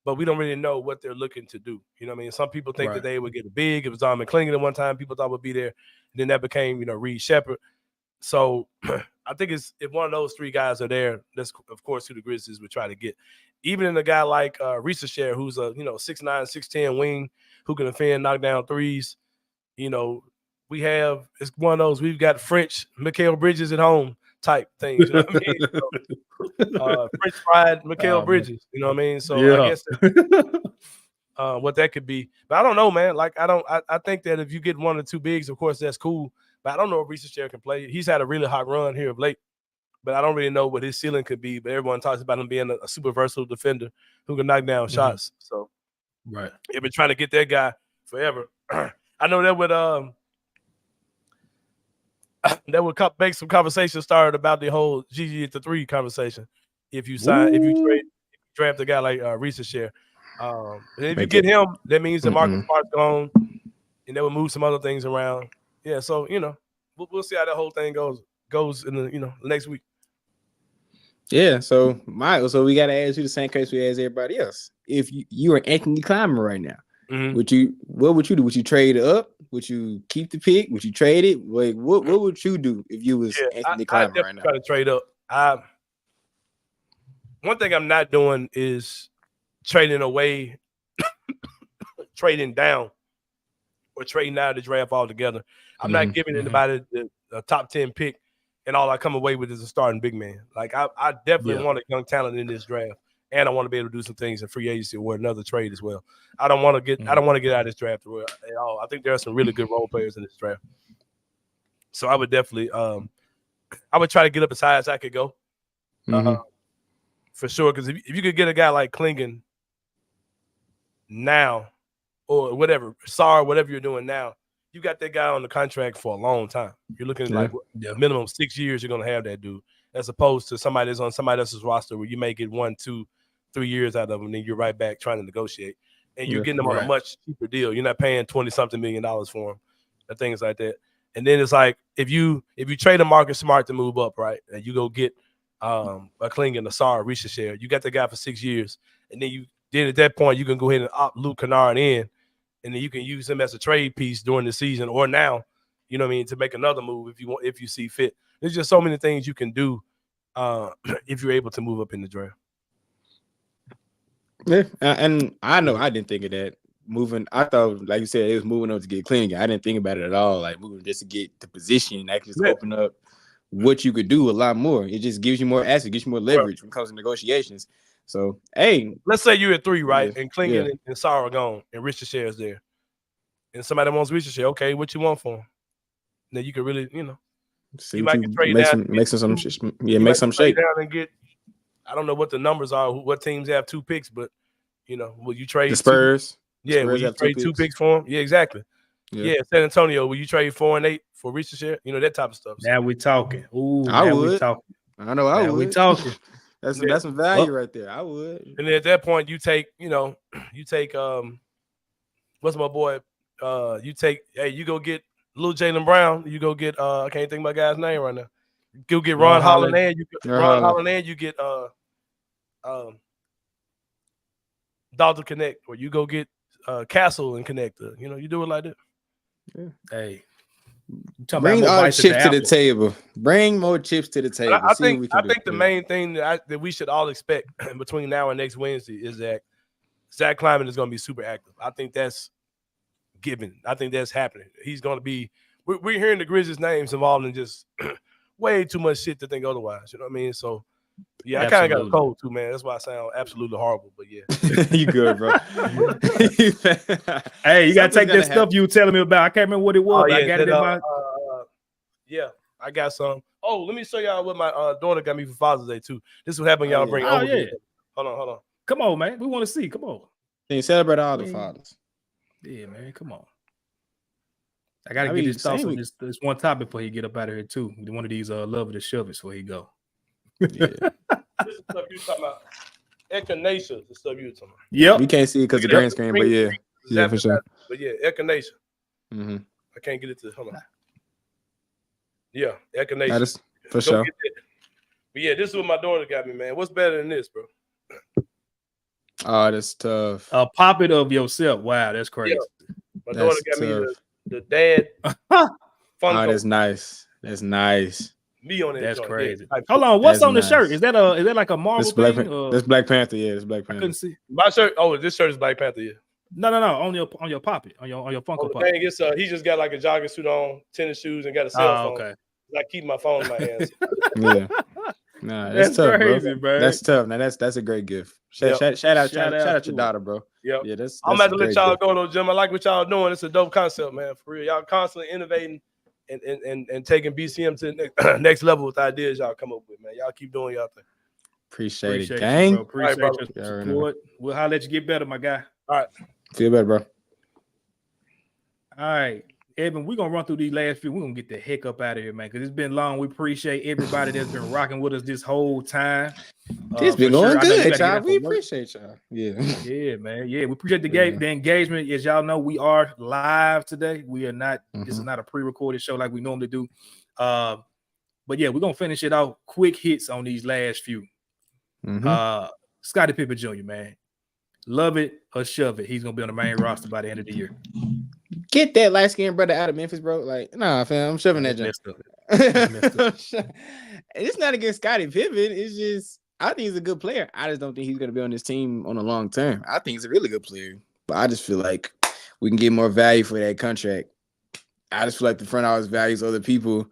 but we don't really know what they're looking to do. You know what I mean? Some people think that they would get a big. It was Donovan Klingon at one time. People thought would be there. And then that became, Reed Shepard. So I think if one of those three guys are there, that's of course who the Grizzlies would try to get. Even in a guy like Risa Share, who's a 6'9", 6'10" wing who can defend, knock down threes. It's one of those, we've got French Mikal Bridges at home type things. You know what I mean? French fried Mikal Bridges. You know what I mean? So I guess what that could be. But I don't know, man. Like I think that if you get one or two bigs, of course that's cool. But I don't know if Risa Share can play. He's had a really hot run here of late, but I don't really know what his ceiling could be. But everyone talks about him being a super versatile defender who can knock down shots. So they've been trying to get that guy forever. I know that would make some conversation started about the whole GG at the 3 conversation. If you draft a guy like Risa Share, and if you get him, that means that Marcus Smart's gone, and that would move some other things around. Yeah, so we'll see how that whole thing goes in the next week.
Yeah, so Michael, we gotta ask you the same question we ask everybody else. If you were Anthony Kleiman right now, what would you do? Would you trade up? Would you keep the pick? Would you trade it? Like, what would you do if you was Anthony Kleiman right now?
Try to trade up. One thing I'm not doing is trading away, trading down, or trading out of the draft altogether. I'm not giving anybody a top 10 pick, and all I come away with is a starting big man. Like I definitely want a young talent in this draft, and I want to be able to do some things in free agency or another trade as well. I don't want to get out of this draft at all. I think there are some really good role players in this draft. So I would definitely I would try to get up as high as I could go. For sure, because if you could get a guy like Klingon now, or whatever, Sarr, whatever you're doing now, you got that guy on the contract for a long time. You're looking at minimum 6 years you're going to have that dude, as opposed to somebody that's on somebody else's roster where you may get 1, 2, 3 years out of them, and then you're right back trying to negotiate. And you're getting them on a much cheaper deal. You're not paying $20-something million for them and things like that. And then it's like if you trade a Marcus Smart to move up, right, and you go get a Klingon, a Sarr, Risa Share, you got the guy for 6 years, and then at that point you can go ahead and opt Luke Kennard in, and then you can use him as a trade piece during the season or now, you know what I mean, to make another move if you see fit. There's just so many things you can do if you're able to move up in the draft.
Yeah, and I know I didn't think of that. Moving, I thought, like you said, it was moving up to get Klingon. I didn't think about it at all. Like moving just to get the position and actually just open up what you could do a lot more. It just gives you more assets, gives you more leverage when it comes to negotiations. So, hey,
let's say you're at 3, right? And Klingon and Sarr are gone, and Risa Share is there, and somebody wants Risa Share. Okay, what you want for him? Then you can really,
see, you might get trade down, make some shake
down and get. I don't know what the numbers are, what teams have 2 picks, but will you trade
the Spurs?
Will you trade 2 picks for him? Yeah, exactly. Yeah, San Antonio, will you trade 4 and 8 for Risa Share? That type of stuff.
Now we're talking. Ooh,
I would. I know I would.
We talking.
That's some value right there. I would.
And then at that point, you take what's my boy? You go get Lil Jaylen Brown. You go get I can't think of my guy's name right now. You get Ron Holland, and you get Ron Holland, and you get Dalton Connect, or you go get Castle and Connector. You do it like that.
Yeah. Hey,
bring our chips to the table. Bring more chips to the table.
I think the main thing that we should all expect between now and next Wednesday is that Zach Kleiman is going to be super active. I think that's given. I think that's happening. He's going to be. We're hearing the Grizzlies' names involved in just way too much shit to think otherwise. You know what I mean? So. Yeah, I kind of got a cold too, man. That's why I sound absolutely horrible. But yeah,
you good, bro?
Hey, you gotta take that stuff you were telling me about. I can't remember what it was. I got it in my.
Yeah, I got some. Oh, let me show y'all what my daughter got me for Father's Day too. This is what happened. Y'all bring. Hold on.
Come on, man. We want to see. Come on.
Can you celebrate all the fathers?
Yeah, man. Come on. I gotta get his thoughts on this one topic before he get up out of here too. One of these love to shove it before he go.
Yeah. This is stuff you talking about. Echinacea, the stuff you talking about.
Yep.
We can't see it because the green screen, but yeah. Yeah, for sure.
But yeah, echinacea.
Mm-hmm.
I can't get it to hold on. Yeah, echinacea.
That is for sure.
But yeah, this is what my daughter got me, man. What's better than this, bro?
Oh, that's tough.
A poppet of yourself. Wow, that's crazy.
Yeah. My daughter got me the dad.
Oh, that's nice. That's nice.
Me on it.
That's crazy. Yeah. Hold on, what's on the shirt? Is that like a Marvel thing?
That's Black Panther. Yeah, it's Black Panther.
I couldn't see
my shirt. Oh, this shirt is Black Panther. Yeah.
No, on your poppet, on your Funko Pop.
Thing is, he just got like a jogging suit on, tennis shoes, and got a cell phone.
Okay.
I keep my phone in my hands.
Yeah. Nah, that's tough,
crazy,
bro. That's tough. Now that's a great gift. Shout out your daughter, bro.
Yep.
Yeah, that's
I'm about to let y'all
gift.
go though, Jim. I like what y'all doing. It's a dope concept, man. For real, y'all constantly innovating and taking BCM to the next level with ideas y'all come up with, man. Y'all keep doing y'all thing.
Appreciate it, gang.
Appreciate your support. We'll holler at you get better, my guy.
All right.
Feel better, bro.
All right. Evan, we're going to run through these last few. We're going to get the heck up out of here, man, because it's been long. We appreciate everybody that's been rocking with us this whole time.
It's been going good, y'all. We appreciate y'all. Yeah.
Yeah, man. Yeah, we appreciate the engagement. As y'all know, we are live today. We are not, this is not a pre-recorded show like we normally do. But yeah, we're going to finish it out. Quick hits on these last few. Scottie Pippen Jr., man. Love it or shove it. He's going to be on the main roster by the end of the year.
Get that light skinned brother out of Memphis, bro. Like, nah, fam, I'm shoving that jump. It's not against Scottie Pippen. It's just, I think he's a good player. I just don't think he's going to be on this team on the long term. I think he's a really good player, but I just feel like we can get more value for that contract. I just feel like the front office values other people.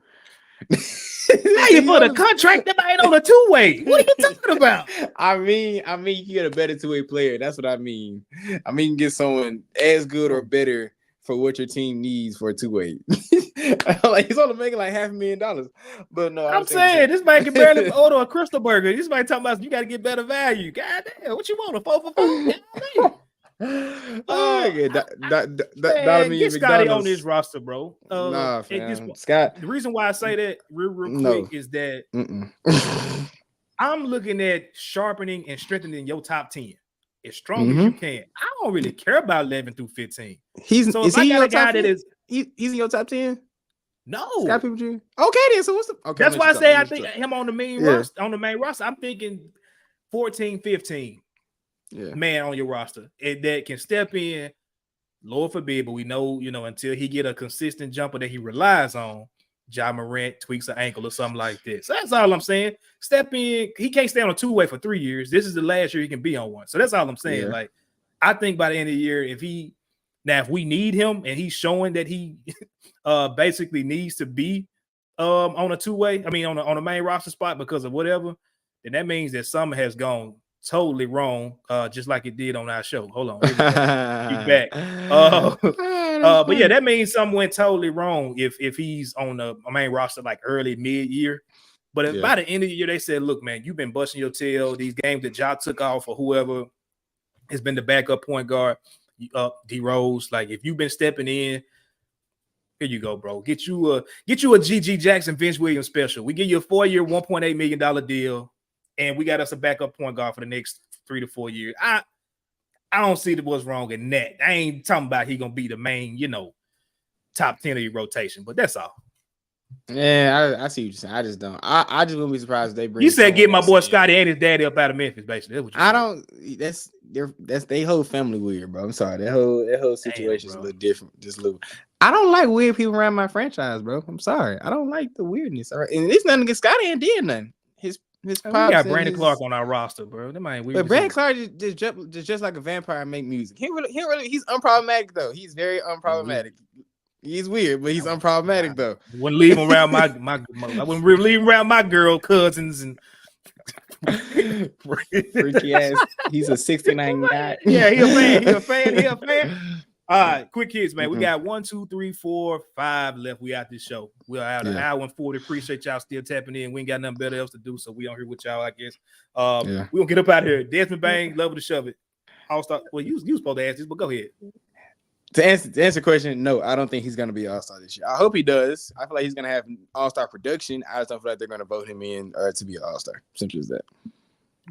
Value for the contract that ain't on a two-way. What are you talking about?
I mean, you get a better two-way player. That's what I mean. I mean, you get someone as good or better for what your team needs for a two-way. Like he's only making like $500,000. But no,
I'm saying this man can barely order a Crystal Burger. This man talking about you got to get better value. God damn, what you want? A 4 for 4? Get Scotty on this roster, bro.
Scott.
The reason why I say that real quick is that I'm looking at sharpening and strengthening your top 10 as strong as you can. I don't really care about 11 through 15.
He's in your top 10? He's in your top 10?
No.
Scott Pippen Jr. Okay, then. So what's the okay?
That's why I say I think him on the main roster. On the main roster, I'm thinking 14, 15. Yeah. Man on your roster that can step in, Lord forbid, but we know, until he get a consistent jumper that he relies on, Ja Morant tweaks an ankle or something like this. So that's all I'm saying. Step in. He can't stay on a two-way for 3 years. This is the last year he can be on one. So that's all I'm saying. Yeah. Like, I think by the end of the year, if we need him and he's showing that he basically needs to be on a two-way, I mean on a main roster spot because of whatever, then that means that something has gone totally wrong, just like it did on our show. Hold on, he's back. But yeah, that means something went totally wrong if he's on the main roster like early mid-year. But if by the end of the year they said, "Look, man, you've been busting your tail. These games that Ja took off or whoever has been the backup point guard, D Rose. Like if you've been stepping in, here you go, bro. Get you a GG Jackson, Vince Williams special. We give you a 4-year, $1.8 million deal." And we got us a backup point guard for the next 3 to 4 years. I don't see what's wrong in that. I ain't talking about he gonna be the main, top 10 of your rotation, but that's all.
Yeah, I see what you're saying. I just don't. I just wouldn't be surprised if they bring.
You said get my boy Scotty and his daddy up out of Memphis, basically. That's what
I don't. That's they whole family weird, bro. I'm sorry. That whole situation is a little different. Just a little. I don't like weird people around my franchise, bro. I'm sorry. I don't like the weirdness. All right, and it's nothing against Scotty and did nothing. We
got Brandon Clark on our roster, bro. That might weird.
But Brandon Clark just like a vampire and make music. He's unproblematic though. He's very unproblematic. He's weird, but he's unproblematic though.
Wouldn't leave him around I wouldn't really leave him around my girl cousins and
freaky ass. He's a 69 guy.
Yeah, he a fan. All right, quick hits, man. We got 1, 2, 3, 4, 5 left. We out this show. We're out an hour and 40. Appreciate y'all still tapping in. We ain't got nothing better else to do, so we on here with y'all, I guess. We're gonna get up out of here. Desmond Bang, love to shove it. All-star. Well, you supposed to ask this, but go ahead.
To answer the question, no, I don't think he's going to be an all-star this year. I hope he does. I feel like he's going to have all-star production. I just don't feel like they're going to vote him in to be an all-star. Simple as that.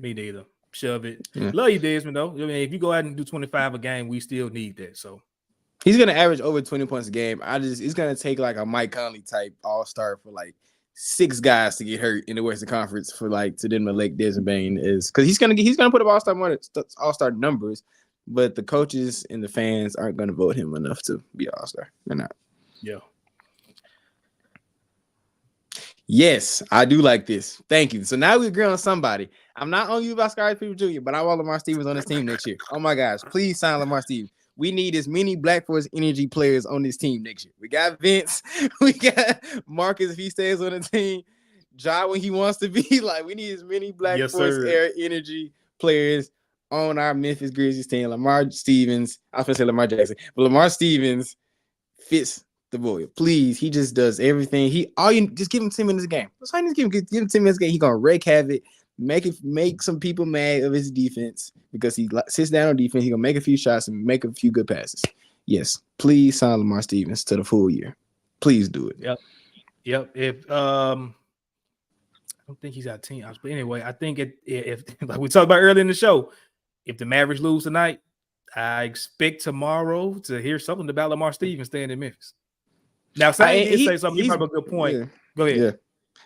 Me neither. Shove it.
Yeah.
Love you, Desmond, though. I mean, if you go out and do 25 a game, we still need that. So
he's going to average over 20 points a game. It's going to take like a Mike Conley type all-star for like 6 guys to get hurt in the Western Conference for like to then elect Desmond Bane is because he's going to put up all-star numbers. But the coaches and the fans aren't going to vote him enough to be an all-star. They're not.
Yeah.
Yes, I do like this. Thank you. So now we agree on somebody. I'm not on you about Scottie Pippen Jr., but I want Lamar Stevens on this team next year. Oh my gosh, please sign Lamar Stevens. We need as many Black Force Energy players on this team next year. We got Vince. We got Marcus if he stays on the team. Ja when he wants to be. Like we need as many Black Force Energy players on our Memphis Grizzlies team. Lamar Stevens, I was going to say Lamar Jackson, but Lamar Stevens fits the boy. Please, he just does everything. Just give him 10 minutes a game. That's all you need to give him 10 minutes a game. He's going to wreak havoc, make some people mad of his defense because he sits down on defense. He's going to make a few shots and make a few good passes. Yes, please sign Lamar Stevens to the full year. Please do it.
Yep. If I don't think he's out 10 hours, but anyway, I think if like we talked about earlier in the show, if the Mavericks lose tonight, I expect tomorrow to hear something about Lamar Stevens staying in Memphis. Now, he say something. You brought up a good point.
Yeah.
Go ahead.
Yeah.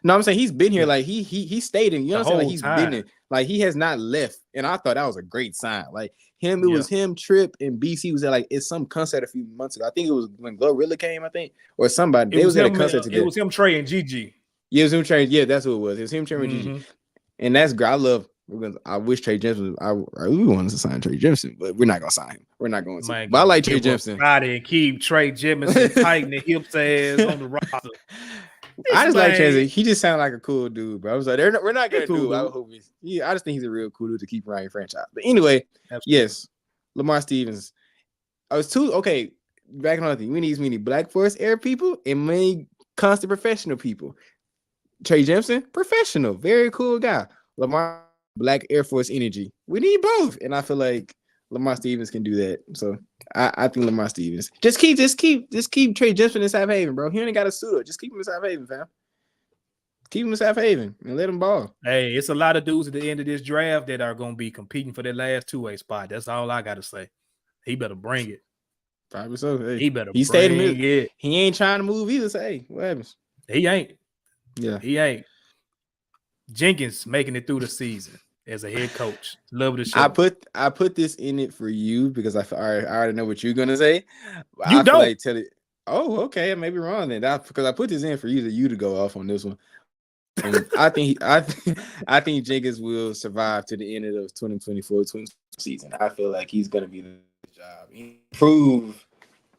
No, I'm saying he's been here. Like he stayed in. You know what I'm saying? Like he's been in. Like he has not left. And I thought that was a great sign. Like it was him, Trip, and BC was at like it's some concert a few months ago. I think it was when Glorilla came. I think or somebody. They was at a concert together.
It was him, Trey, and Gigi.
Yeah, it was him, Trey. Yeah, that's what it was. It was him, Trey, and Gigi. And that's great. I wish Trey Jemison. We wanted to sign Trey Jemison, but we're not gonna sign him. We're not going to. But I like Trey Jemison.
And keep Trey Jemison tight the hips ass on the roster.
I just like Trey. He just sounded like a cool dude, bro. I was like, we're not gonna do it. I just think he's a real cool dude to keep around your franchise. But anyway, yes, Lamar Stevens. I was okay. Back on another thing, we need as many Black Forest Air people and many constant professional people. Trey Jemison, professional, very cool guy. Lamar. Black Air Force Energy. We need both, and I feel like Lamar Stevens can do that. So I think Lamar Stevens. Just keep Trey Jemison in South Haven, bro. He ain't got a suit up. Just keep him in South Haven, fam. Keep him in South Haven and let him ball.
Hey, it's a lot of dudes at the end of this draft that are going to be competing for that last 2-way spot. That's all I got to say. He better bring it.
Probably so. Hey,
he better.
He stayed in it. He ain't trying to move either. So hey, what happens?
He ain't.
Yeah,
he ain't. Jenkins making it through the season as a head coach. Love the show.
I put this in it for you because I already know what you're gonna say.
You don't
like tell it. Oh, okay. I may be wrong then. Because I put this in for you to go off on this one. And I think Jenkins will survive to the end of the 2024-2025 season. I feel like he's gonna be the job. Improve.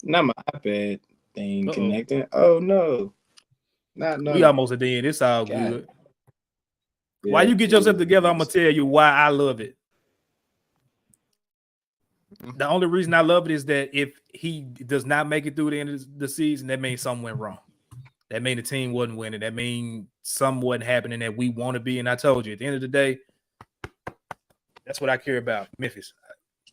Not my iPad thing connecting. Oh no. No.
We almost at the end. It's all good. Yeah, while you get yourself together, I'm gonna tell you why I love it. The only reason I love it is that if he does not make it through the end of the season, that means something went wrong. That means the team wasn't winning. That means something wasn't happening that we want to be. And I told you, at the end of the day, that's what I care about, Memphis.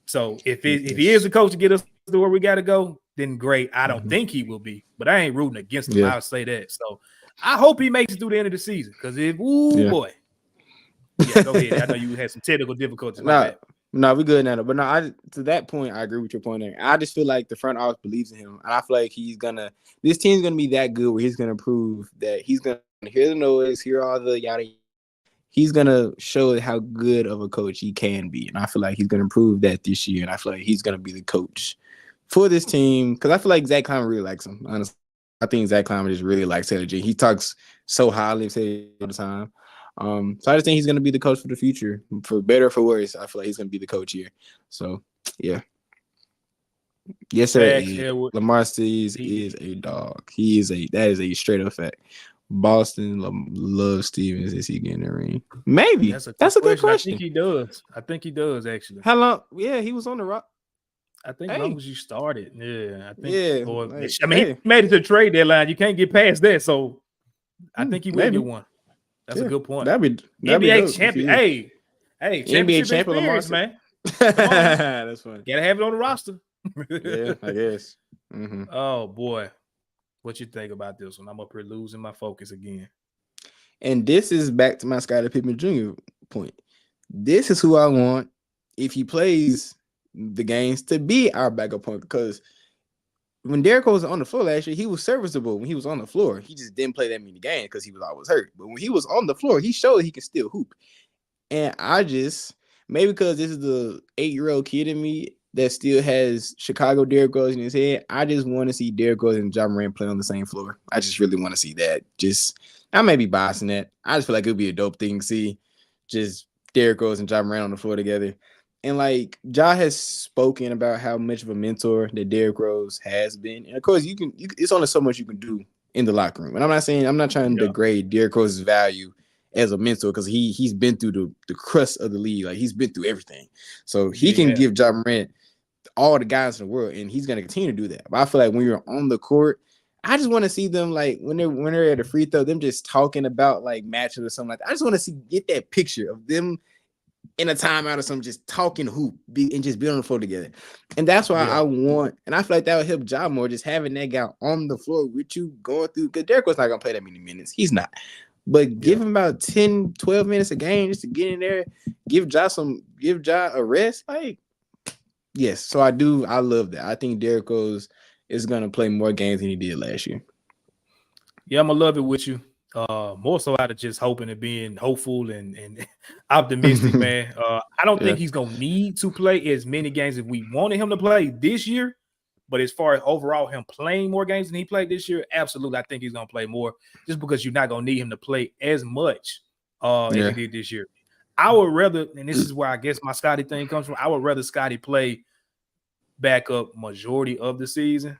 So if he is the coach to get us to where we got to go, then great. I don't think he will be, but I ain't rooting against him. I'll say that. So I hope he makes it through the end of the season because boy. Yeah, go ahead. I know you had some technical difficulties.
No, we're good now. But no, to that point, I agree with your point there. I just feel like the front office believes in him. And I feel like this team's going to be that good where he's going to prove that he's going to hear the noise, hear all the yada. He's going to show how good of a coach he can be. And I feel like he's going to prove that this year. And I feel like he's going to be the coach for this team. Because I feel like Zach Kleiman really likes him, honestly. I think Zach Kleiman just really likes Taylor G. He talks so highly of Taylor all the time. So I just think he's going to be the coach for the future, for better or for worse. I feel like he's going to be the coach here. So, yeah. Yes, sir. Lamar Stevens is a dog. That is a straight up fact. Boston loves Stevens. Is he getting the ring? Maybe. That's a good question.
I think he does, actually.
How long? Yeah, he was on the rock.
I think as long as you started. Yeah, I think. Yeah. He made it to the trade deadline. You can't get past that. So I think he will get one. That's a good point.
That'd be
NBA champion. Hey,
NBA champion,
man.
That's funny.
Gotta have it on the roster.
Yeah, I guess. Mm-hmm.
Oh boy, what you think about this one? I'm up here losing my focus again.
And this is back to my Scottie Pippen Jr. point. This is who I want if he plays the games to be our backup point, because when Derrick was on the floor last year, he was serviceable when he was on the floor. He just didn't play that many games because he was always hurt. But when he was on the floor, he showed he could still hoop. And I just, maybe because this is the 8-year-old kid in me that still has Chicago Derrick Rose in his head, I just want to see Derrick Rose and Ja Morant play on the same floor. I just really want to see that. I may be biasing that. I just feel like it would be a dope thing to see, just Derrick Rose and Ja Morant on the floor together. And like Ja has spoken about how much of a mentor that Derrick Rose has been. And of course, you can it's only so much you can do in the locker room. And I'm not trying to degrade Derrick Rose's value as a mentor, because he's been through the crust of the league. Like, he's been through everything. So he can give Ja Morant all the guys in the world, and he's gonna continue to do that. But I feel like when you're on the court, I just want to see them, like, when they're at a free throw, them just talking about like matches or something like that. I just want to get that picture of them in a timeout or something, just talking hoop and just be on the floor together. And that's why I want, and I feel like that would help Ja more, just having that guy on the floor with you going through, because Derrick was not going to play that many minutes. He's not. But give him about 10, 12 minutes a game just to get in there, give Ja a rest. Like, yes. So I love that. I think Derrick Rose is going to play more games than he did last year.
Yeah, I'm going to love it with you. More so out of just hoping and being hopeful and optimistic, man. I don't think he's gonna need to play as many games as we wanted him to play this year. But as far as overall him playing more games than he played this year, absolutely, I think he's gonna play more, just because you're not gonna need him to play as much as he did this year. I would rather, and this is where I guess my Scotty thing comes from, I would rather Scotty play backup majority of the season.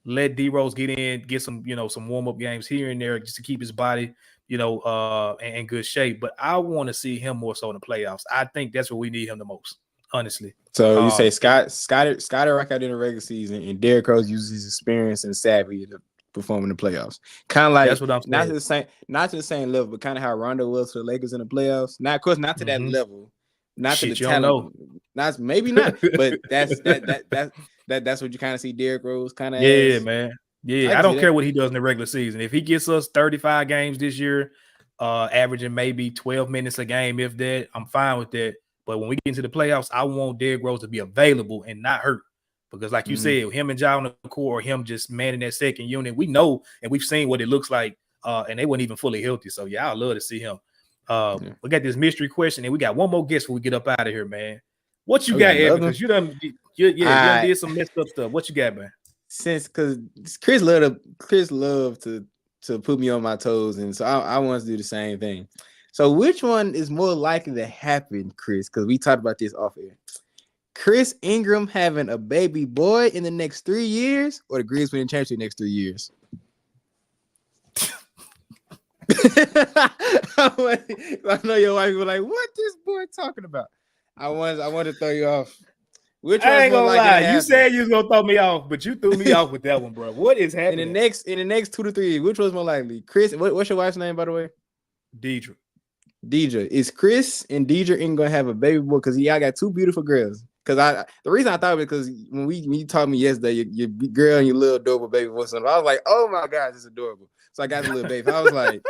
Let D Rose get in, get some, some warm-up games here and there just to keep his body, in good shape. But I want to see him more so in the playoffs. I think that's where we need him the most, honestly.
So you say Scotty rock out in the regular season, and Derrick Rose uses his experience and savvy to perform in the playoffs. Kind of like,
that's what I'm saying.
not to the same level, but kind of how Rondo was for the Lakers in the playoffs. Not, of course, not to that level, not to the talent. Not maybe not, but that's what you kind of see Derrick Rose kind of.
Yeah, man. Yeah, I don't care what he does in the regular season. If he gets us 35 games this year, averaging maybe 12 minutes a game, if that, I'm fine with that. But when we get into the playoffs, I want Derrick Rose to be available and not hurt. Because like you said, him and Ja on the court, or him just manning that second unit, we know and we've seen what it looks like, and they weren't even fully healthy. So, yeah, I'd love to see him. We got this mystery question, and we got one more guess before we get up out of here, man. What you got, Evan? Because you done did some messed up stuff. What you got, man?
Because Chris loved to put me on my toes, and so I want to do the same thing. So which one is more likely to happen, Chris? Because we talked about this off air. Chris Ingram having a baby boy in the next 3 years, or the Grizz winning championship in the next 3 years? I know your wife was like, "What this boy talking about?" I want to throw you off.
Which I ain't gonna lie. You said you was gonna throw me off, but you threw me off with that one, bro. What is happening
in the next 2 to 3 years? Which one's more likely? Chris, what's your wife's name, by the way?
Deidre.
Is Chris and Deidre Ingram gonna have a baby boy? Because y'all got 2 beautiful girls. Because the reason I thought of it, because when you told me yesterday your girl and your little adorable baby boy, I was like, oh my gosh, it's adorable. So I got a little baby. I was like,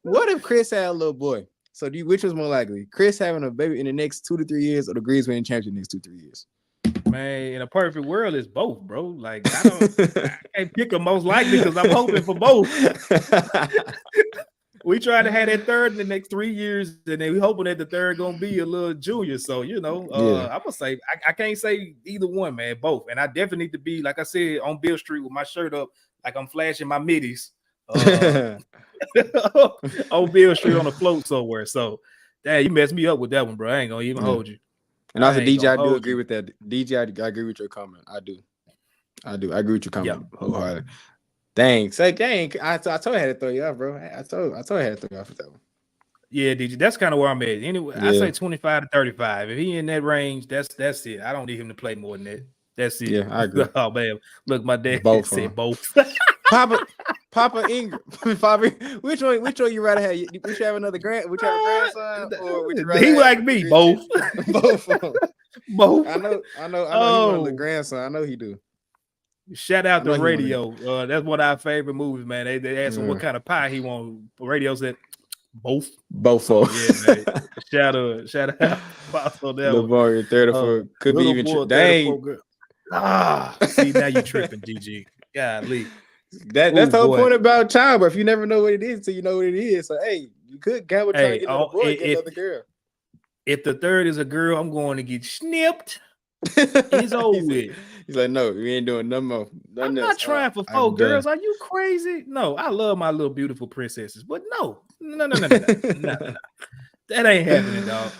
what if Chris had a little boy? So which was more likely? Chris having a baby in the next 2 to 3 years, or the Grizz winning championship in the next 2-3 years?
Man, in a perfect world, it's both, bro. Like, I can't pick them most likely because I'm hoping for both. We try to have that third in the next 3 years, and then we hoping that the third gonna be a little junior. So, I'm gonna say I can't say either one, man. Both, and I definitely need to be, like I said, on Bill Street with my shirt up, like I'm flashing my middies on Bill Street on the float somewhere. So, damn, you messed me up with that one, bro. I ain't gonna even hold you.
And also, DJ, I do agree with that. DJ, I agree with your comment. I do. I agree with your comment wholeheartedly. Thanks. I told you I had to throw you off, bro. I told you I had to throw you off with that one.
Yeah, DJ, that's kind of where I'm at. Anyway, I say 25 to 35. If he in that range, that's it. I don't need him to play more than that. That's it.
Yeah, I agree.
Oh man, look, my dad said both.
Papa Ingram. Papa, which one you rather have? Would you have another grandson, or would you rather
he like me, both.
Both of them.
Both.
I know. He wanted the grandson. I know he do.
Shout out to Radio. That's one of our favorite movies, man. They asked him what kind of pie he want. Radio said both.
Both of
them. Yeah, man. Shout out.
Little boy, 34 could be even. Dang.
See, now you tripping, GG. Golly.
That's the whole point about childbirth. You never know what it is until you know what it is. So, hey, you could gamble trying to get another boy, get another girl.
If the third is a girl, I'm going to get snipped. He's over with.
He's like, no, we ain't doing no more.
I'm not trying for 4 girls. Are you crazy? No, I love my little beautiful princesses, but no. That ain't happening, dog.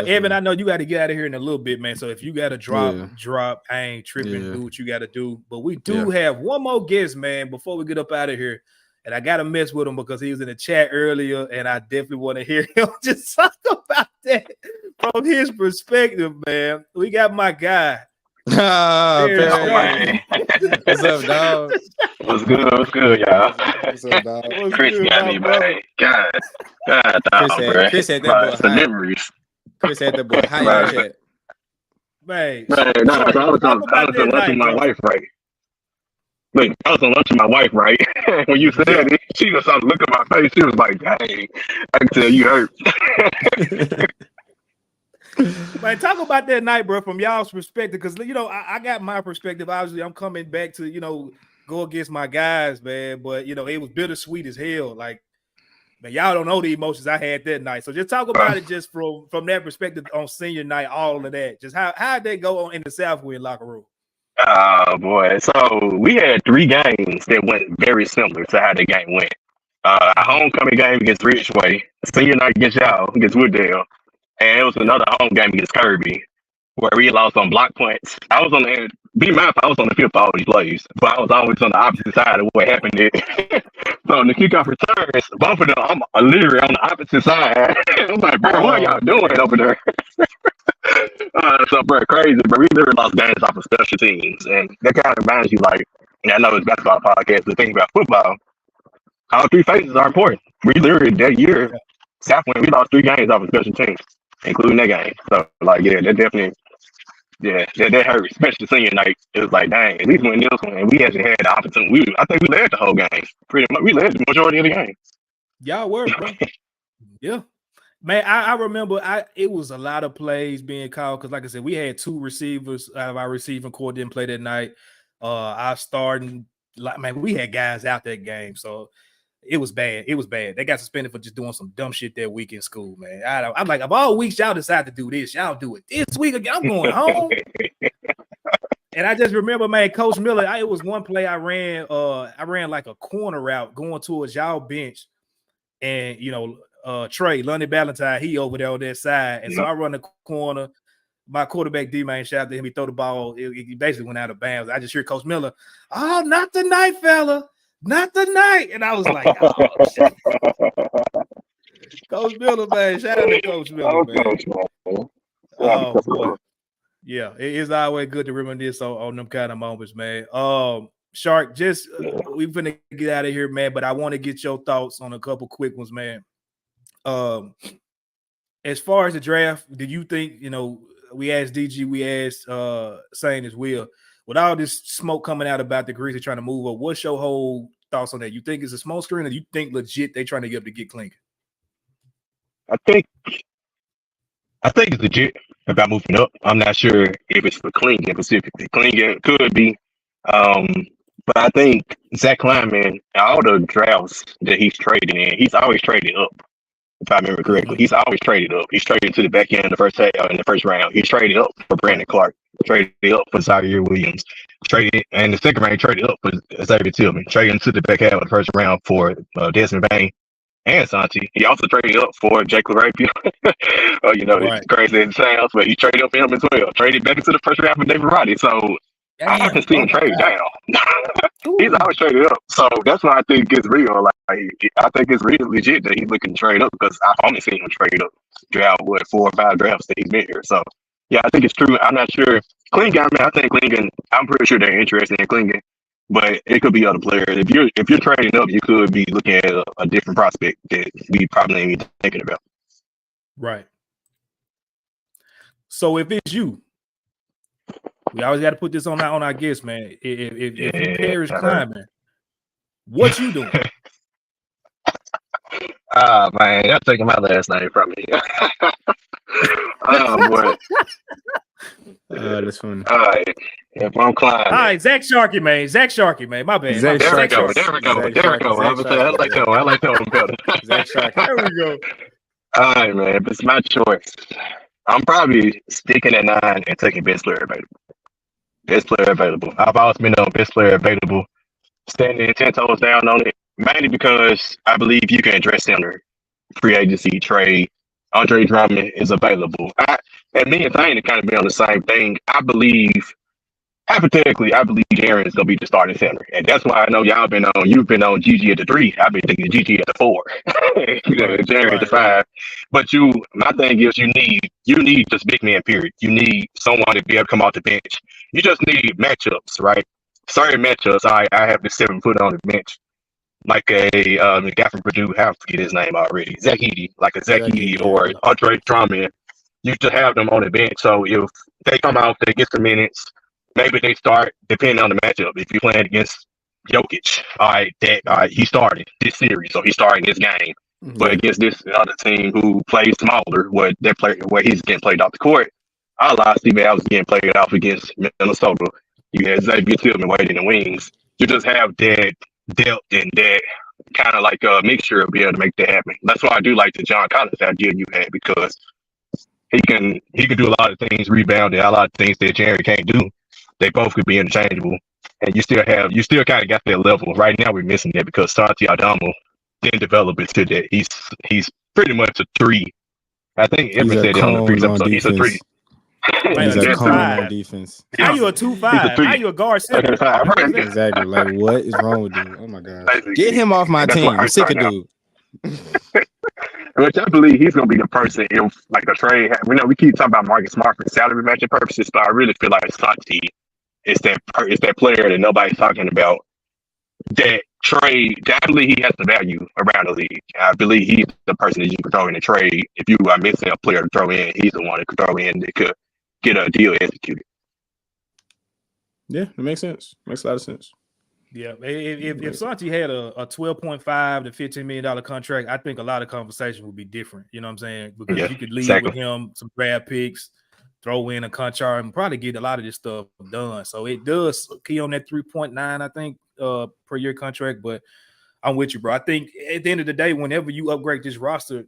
Evan, I know you got to get out of here in a little bit, man. So if you got to drop, I ain't tripping. Do what you got to do. But we do have one more guest, man, before we get up out of here. And I got to mess with him because he was in the chat earlier, and I definitely want to hear him just talk about that from his perspective, man. We got my guy.
What's up, dog? What's good, y'all? What's up, dog? Chris got me, man. God, dog,
Chris had that boy
deliveries.
Chris had that boy high chat.
Man,
no, I was on lunch with my wife, right? Look, I was on lunch with my wife, right? When you said it, she just started looking at my face. She was like, dang, I can tell you hurt.
Man, talk about that night, bro, from y'all's perspective. Because, I got my perspective. Obviously, I'm coming back to, go against my guys, man. But, it was bittersweet as hell. Like, man, y'all don't know the emotions I had that night. So just talk about it just from that perspective on senior night, all of that. Just how'd they go on in the Southwind locker room?
Oh, boy. So we had 3 games that went very similar to how the game went. A homecoming game against Ridgeway, senior night against y'all, against Wooddale, and it was another home game against Kirby, where we lost on block points. I was on the end. I was on the field for all these plays, but I was always on the opposite side of what happened there. So in the kickoff returns, both of them, I'm literally on the opposite side. I'm like, bro, what are y'all doing over there? So, bro, crazy, bro. We literally lost games off of special teams, and that kind of reminds you, like, and I know it's basketball podcast, but think about football. All 3 phases are important. We literally that year, Southwind, we lost 3 games off of special teams, including that game. So, like, yeah, that definitely. Yeah, that hurt, especially senior night. It was like, dang, at least when this one, we actually had the opportunity. I think we led the whole game. Pretty much, we led the majority of the game.
Y'all were, bro. Yeah. Man, I remember it was a lot of plays being called because, like I said, we had 2 receivers out of our receiving core didn't play that night. Our starting, man, we had guys out that game. So it was bad. It was bad. They got suspended for just doing some dumb shit that week in school, man. I'm like, of all weeks, y'all decide to do this. Y'all do it this week again. I'm going home. And I just remember, man, Coach Miller, it was one play I ran like a corner route going towards y'all bench. And, Trey, London Ballantyne, he over there on that side. And so I run the corner. My quarterback, D-Man, shout out to him. He throw the ball. He basically went out of bounds. I just hear Coach Miller, oh, not tonight, fella. Not tonight. And I was like, oh, shit. Coach Miller, man. Shout out to Coach Miller, man. Oh, boy. Yeah, it is always good to reminisce on them kind of moments, man. Shark, just we're going to get out of here, man, but I want to get your thoughts on a couple quick ones, man. As far as the draft, do you think, we asked DG, we asked Sane as well, with all this smoke coming out about the Grizzlies trying to move up, what's your whole thoughts on that? You think it's a smoke screen, or you think legit they trying to get up to get Clingan?
I think it's legit about moving up. I'm not sure if it's for Clingan specifically. Clingan could be. But I think Zach Kleiman, all the drafts that he's traded in, he's always traded up. If I remember correctly, he's always traded up. He's traded to the back end of the first round. He's traded up for Brandon Clark. Traded up for Zaire Williams. Traded in the second round. He traded up for Xavier Tillman. Traded into the back half of the first round for Desmond Bain and Santi. He also traded up for Jake Larapia. It's crazy in sounds, but he traded up for him as well. Traded back into the first round for David Roddy. So I haven't seen him trade down. He's always traded up. So that's why I think it's real. Like, I think it's really legit that he's looking to trade up because I've only seen him trade up throughout 4 or 5 drafts that he's been here. So yeah, I think it's true. I'm not sure. Clingan, man, I think Clingan, I'm pretty sure they're interested in Clingan, but it could be other players. If you're trading up, you could be looking at a different prospect that we probably ain't even thinking about.
Right. So if it's you, we always got to put this on our guests, man. If you perish climbing, what you doing?
Man, y'all taking my last name from me. Boy.
That's funny.
All right. If I'm climbing.
All right, Zach Sharkey, man. My bad.
Zach
There we go.
Sharkey.
There we go.
Zach
There we go. I like that one. I like that one better.
Zach Sharkey.
There we go.
All right, man. If it's my choice, I'm probably sticking at 9 and taking best player available. Best player available. I've always been on best player available, standing 10 toes down on it, mainly because I believe you can address center, free agency, trade. Andre Drummond is available. And me and Thane kind of been on the same thing. Hypothetically, I believe Jaren is going to be the starting center. And that's why I know you've been on GG at the 3. I've been thinking GG at the 4. Jaren at the 5. But my thing is you need just big man, period. You need someone to be able to come off the bench. You just need matchups, right? Certain matchups, I have the 7 foot on the bench. Like a guy from Purdue, I forget his name already. Zach Edey, like a Zach Edey or Andre Drummond. You just have them on the bench. So if they come out, they get the minutes, maybe they start depending on the matchup. If you're playing against Jokic, all right, he started this series, so he's starting this game. Mm-hmm. But against this other team who plays smaller, where he's getting played off the court, a lot of Steve Adams getting played off against Minnesota. You had Xavier Tillman waiting in the wings. You just have that depth and that kind of like a mixture of being able to make that happen. That's why I do like the John Collins idea you had, because he can do a lot of things, rebound, and a lot of things that Jerry can't do. They both could be interchangeable, and you still kind of got that level. Right now we're missing that because Santi Aldama didn't develop it to that. He's pretty much a 3. I think Evan said it on the previous episode. He's a 3.
He's a cone on defense.
How you a 2-5? How you a guard center?
Exactly. Like, what is wrong with dude? Oh my god. Get him off my team. I'm sick of dude.
Which I believe he's going to be the person if, like, a trade. We keep talking about Marcus Smart for salary matching purposes, but I really feel like Santi is that player that nobody's talking about. That trade, I believe he has the value around the league. I believe he's the person that you can throw in a trade. If you are missing a player to throw in, he's the one that could throw in that could get a deal executed.
Yeah, it makes sense. Makes a lot of sense.
Yeah, if Santi had a $12.5 to $15 million contract, I think a lot of conversation would be different. You know what I'm saying? Because you could lead with him some draft picks, throw in a contract, and probably get a lot of this stuff done. So it does key on that 3.9, I think, per year contract. But I'm with you, bro. I think at the end of the day, whenever you upgrade this roster,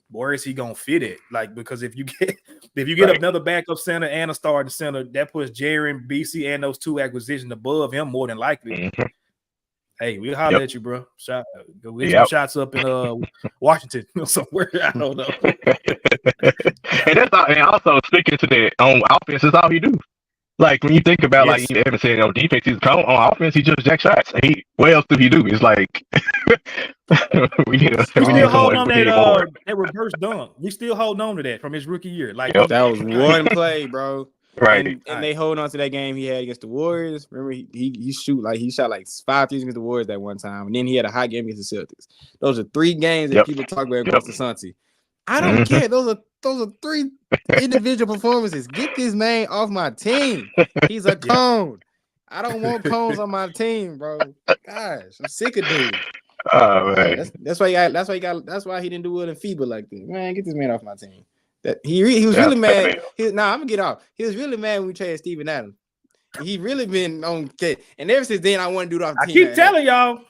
where is he gonna fit it? Like, because if you get another backup center and a starting center, that puts Jaren, BC, and those 2 acquisitions above him more than likely. Mm-hmm. Hey, we'll holler at you, bro. Go get some shots up in Washington or somewhere. I don't know.
And also sticking to that on offense is all he do. Like, when you think about, like Evan said, on defense, he's on offense, he just jack shots. What else do he do? It's like we still
hold on that reverse dunk. We still hold on to that from his rookie year. Like
that was one play, bro.
Right.
And they hold on to that game he had against the Warriors. Remember, he shot like 5 threes against the Warriors that one time, and then he had a hot game against the Celtics. Those are 3 games that people talk about against the Santi. I don't care. Those are 3 individual performances. Get this man off my team. He's a cone. I don't want cones on my team, bro. Gosh, I'm sick of dude.
Oh man,
that's why he didn't do well in FIBA like this. Man, get this man off my team. That he was really mad. I'm gonna get off. He was really mad when we traded Steven Adams. He really been on. And ever since then, I want to do it off the team.
I keep telling y'all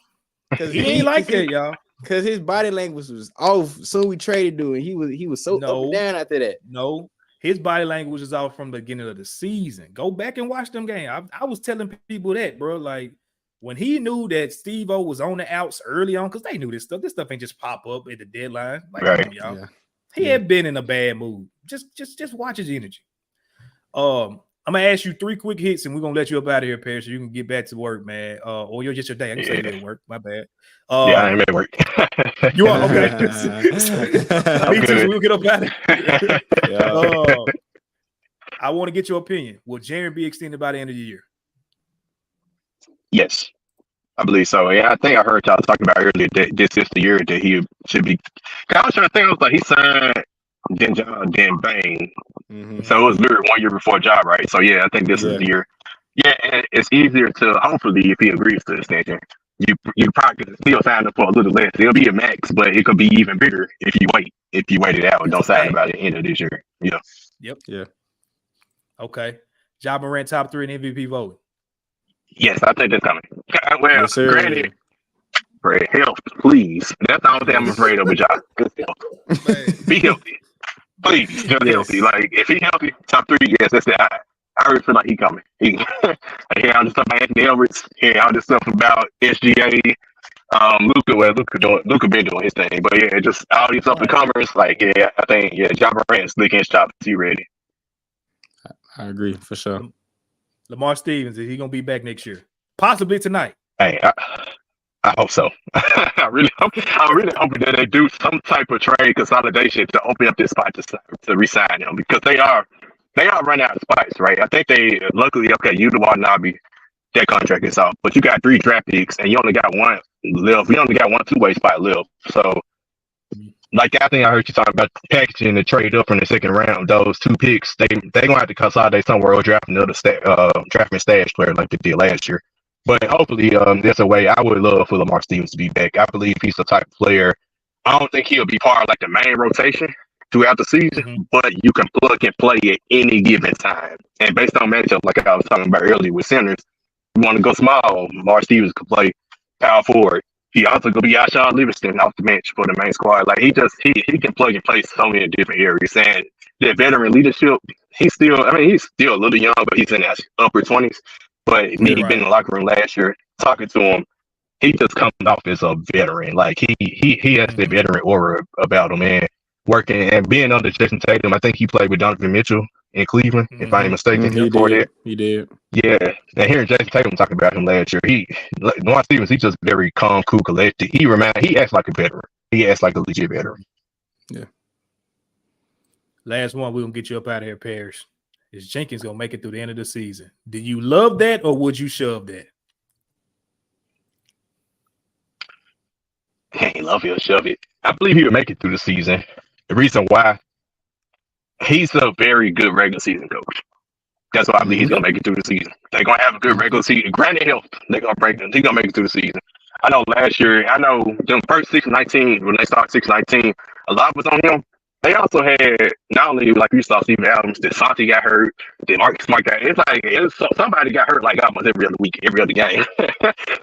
because he ain't like that, y'all.
Because his body language was off. So we traded dude. He was so up and down after that.
No, his body language is off from the beginning of the season. Go back and watch them games. I was telling people that, bro. Like, when he knew that Steve-O was on the outs early on, because they knew this stuff. This stuff ain't just pop up at the deadline. Like,
right.
Y'all. Yeah. He had been in a bad mood. Just watch his energy. I'm gonna ask you 3 quick hits, and we're gonna let you up out of here, Perry, so you can get back to work, man. Or you're just your day. I can say you're at work. My bad.
I am at work.
You are okay. Me too. So we'll get up out of here. I want to get your opinion. Will Jaren be extended by the end of the year?
Yes, I believe so. Yeah, I think I heard y'all talking about earlier that this is the year that he should be. I was trying to think. I was like, he signed then Ja, then Bane.
Mm-hmm.
So it was literally 1 year before Ja, right? So yeah, I think this is the year. Yeah, and it's easier to hopefully if he agrees to the extension. You probably can still sign up for a little less. It'll be a max, but it could be even bigger if you wait. If you wait it out and don't sign about the end of this year. Yeah.
Yep.
Yeah.
Okay. Ja Morant top 3 in MVP voting.
Yes, I think that's coming. Well,
Yes, sir.
granted, for health, please. That's the only thing I'm afraid of with Ja. Be healthy. Please, just healthy. Like, if he's healthy, top 3, yes, that's it. I really feel like he's coming. I hear all this stuff about Anthony Edwards, hear all this stuff about SGA. Luka been doing his thing, but yeah, just all these up and comers. Like, yeah, I think Ja Morant's licking his chops. He ready?
I agree for sure.
Lamar Stevens, is he gonna be back next year? Possibly tonight.
Hey, I hope so. I really hope that they do some type of trade consolidation to open up this spot to re-sign him because they are running out of spots, right? I think they luckily you the Watanabe, that contract is off, but you got 3 draft picks and you only got 1 left. We only got 1 two-way spot left. So, like I think I heard you talking about packaging the trade up from the second round. Those 2 picks, they gonna have to consolidate somewhere or draft another drafting stash player like they did last year. But hopefully, there's a way. I would love for Lamar Stevens to be back. I believe he's the type of player. I don't think he'll be part of like the main rotation throughout the season, but you can plug and play at any given time. And based on matchup, like I was talking about earlier with centers, you want to go small. Lamar Stevens could play power forward. He also could be Alshon Livingston off the bench for the main squad. Like he can plug and play so many different areas. And that veteran leadership, he's still a little young, but he's in his upper 20s. But me being in the locker room last year, talking to him, he just comes off as a veteran. Like he has the veteran aura about him, man. Working and being under Jason Tatum, I think he played with Donovan Mitchell in Cleveland, if I'm mistaken.
He did.
Yeah. And hearing Jason Tatum talking about him last year, Lamar Stevens, he's just very calm, cool, collected. He acts like a veteran. He acts like a legit veteran.
Yeah.
Last one, we're gonna get you up out of here, Parrish. Is Jenkins gonna make it through the end of the season? Do you love that or would you shove that?
He love it or shove it. I believe he'll make it through the season. The reason why, he's a very good regular season coach. That's why I believe he's gonna make it through the season. They're gonna have a good regular season. Granted health, they're gonna break them. He's gonna make it through the season. I know last year, them first 6-19, when they start 6-19, a lot was on him. They also had not only like you saw Steven Adams, that Santi got hurt, that Marcus Smart got. Somebody got hurt like almost every other week, every other game.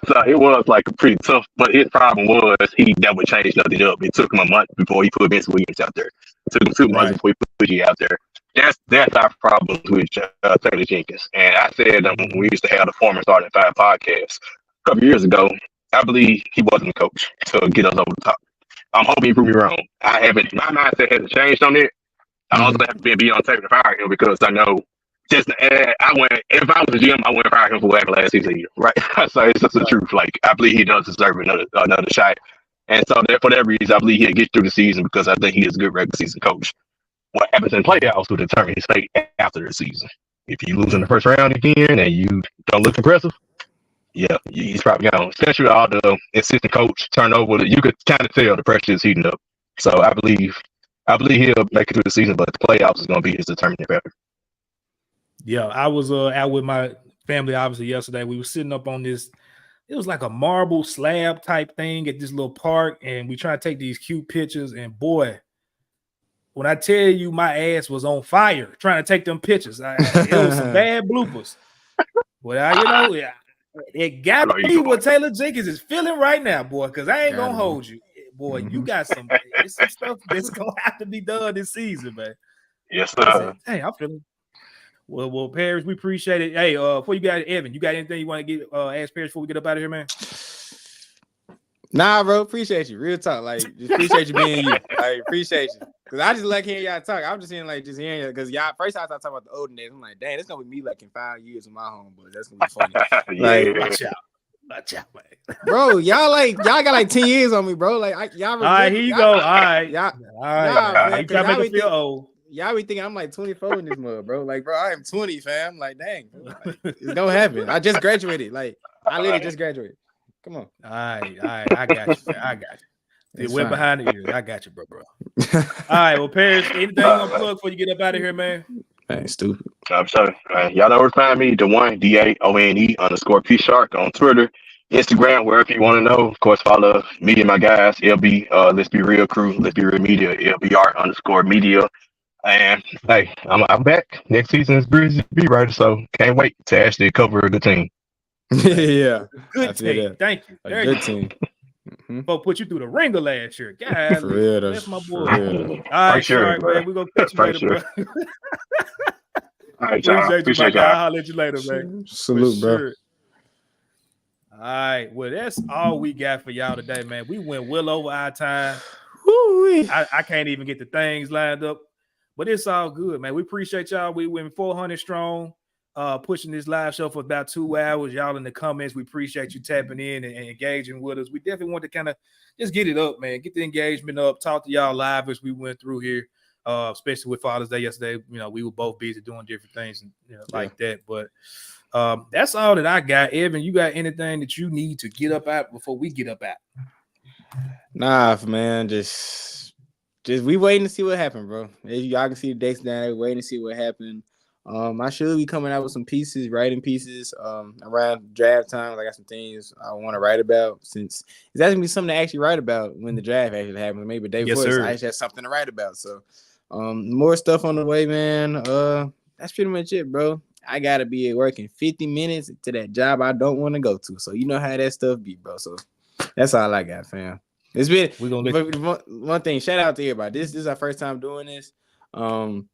So it was like pretty tough. But his problem was he never changed nothing up. It took him a month before he put Vince Williams out there. It took him 2 months before he put G out there. That's our problem with Taylor Jenkins. And I said when we used to have the former starting 5 podcasts a couple years ago, I believe he wasn't a coach to get us over the top. I'm hoping you prove me wrong. My mindset hasn't changed on it. I also have been on tape to fire him because I know if I was a GM, I wouldn't fire him for what happened last season either, right? So it's just the truth. Like I believe he does deserve another shot. And so for that reason, I believe he'll get through the season because I think he is a good regular season coach. What happens in playoffs will determine his fate after the season. If you lose in the first round again and you don't look impressive, yeah, he's probably gone. Especially all the assistant coach turnover, you could kind of tell the pressure is heating up. So I believe he'll make it through the season, but the playoffs is going to be his determining factor.
Yeah, I was out with my family obviously yesterday. We were sitting up on this. It was like a marble slab type thing at this little park, and we try to take these cute pictures. And boy, when I tell you my ass was on fire trying to take them pictures, it was some bad bloopers. Well, it got to be what Taylor Jenkins is feeling right now, boy, because I ain't going to hold you. Boy, you got some stuff that's going to have to be done this season, man.
Yes, sir.
Hey, I'm feeling. Well, Parrish, we appreciate it. Hey, before you got Evan, you got anything you want to get ask Parrish before we get up out of here, man?
Nah, bro, appreciate you. Real talk. Like, just appreciate you being you. I appreciate you. Because I just like hearing y'all talk. I'm just hearing y'all. Because y'all, first I started talking about the olden days. I'm like, dang, it's going to be me like in 5 years with my homeboys. That's going to be funny.
Like,
watch out, man.
Bro, y'all got like 10 years on me, bro. Like, y'all.
All right, here you go. All right.
Y'all,
all right. You trying to make me feel old.
Y'all be thinking I'm like 24 in this mud, bro. Like, bro, I am 20, fam. Like, dang. Like, it's going to happen. I just graduated. Like, I literally just graduated. Come on.
All right. I got you. It went behind the ears. I got you, bro. All right, well, Paris, anything you want to plug before you get up out of here, man?
Man, stupid.
I'm sorry. Y'all know where to find me, DAONE_P Shark on Twitter, Instagram, wherever you want to know. Of course, follow me and my guys, LB, Let's Be Real Crew, Let's Be Real Media, LBR_media. And hey, I'm back. Next season is Grizz be right, so can't wait to actually cover the team.
Yeah.
Good team. Thank you.
A good team.
Folks put you through the ringer last year. God,
For real,
that's my boy.
All
right,
sure,
man. We're going to catch you later, bro.
All right, y'all. Appreciate y'all.
I'll let you later, man.
Salute, bro.
All right. Well, that's all we got for y'all today, man. We went well over our time. I can't even get the things lined up, but it's all good, man. We appreciate y'all. We went 400 strong, pushing this live show for about 2 hours. Y'all in the comments, we appreciate you tapping in and engaging with us. We definitely want to kind of just get it up, man. Get the engagement up. Talk to y'all live as we went through here, especially with Father's Day yesterday. You know, we were both busy doing different things and like that. But that's all that I got. Evan, you got anything that you need to get up at before we get up at?
Nah, man, just we waiting to see what happened, bro. Y'all can see the dates down there, waiting to see what happened. I should be coming out with some pieces, writing pieces around draft time. I got some things I want to write about, since it's actually be something to actually write about when the draft actually happens. Maybe a day before, so I actually have something to write about. So more stuff on the way, man. That's pretty much it, bro. I gotta be working 50 minutes to that job I don't want to go to. So you know how that stuff be, bro. So that's all I got, fam. It's been one thing. Shout out to everybody. This is our first time doing this. So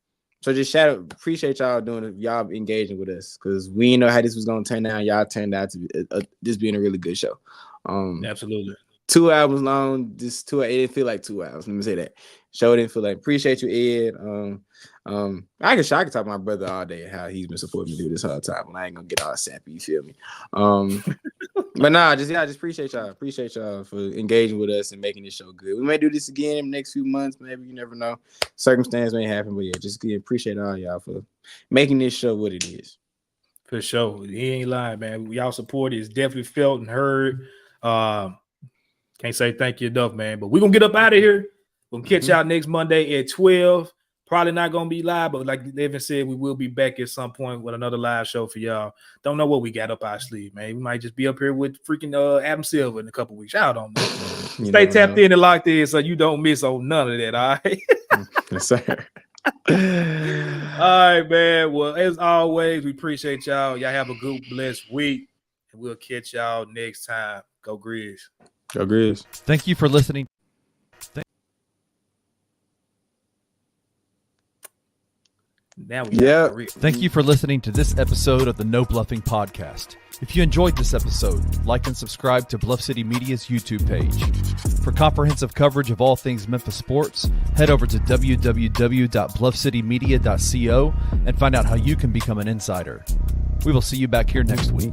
just appreciate y'all doing it, y'all engaging with us, because we didn't know how this was gonna turn out. Y'all turned out to be this being a really good show.
Absolutely.
2 hours long. It didn't feel like 2 hours. Let me say that. Show didn't feel like. Appreciate you, Ed. I can talk to my brother all day how he's been supporting me through this whole time, and I ain't gonna get all sappy. You feel me? But nah, just appreciate y'all. Appreciate y'all for engaging with us and making this show good. We may do this again in the next few months. Maybe, you never know. Circumstance may happen, but yeah, just appreciate all y'all for making this show what it is.
For sure, he ain't lying, man. Y'all support is definitely felt and heard. Can't say thank you enough, man. But we're gonna get up out of here. We'll catch y'all next Monday at 12. Probably not gonna be live, but like Evan said, we will be back at some point with another live show for y'all. Don't know what we got up our sleeve, man. We might just be up here with freaking Adam Silver in a couple weeks. Y'all don't know. Stay tapped in and locked in so you don't miss on none of that. All right.
Yes, sir.
All right, man. Well, as always, we appreciate y'all. Y'all have a good, blessed week, and we'll catch y'all next time. Go Grizz.
Go Grizz.
Thank you for listening. Thank you for listening to this episode of the No Bluffing Podcast. If you enjoyed this episode, like and subscribe to Bluff City Media's YouTube page. For comprehensive coverage of all things Memphis sports, head over to www.bluffcitymedia.co and find out how you can become an insider. We will see you back here next week.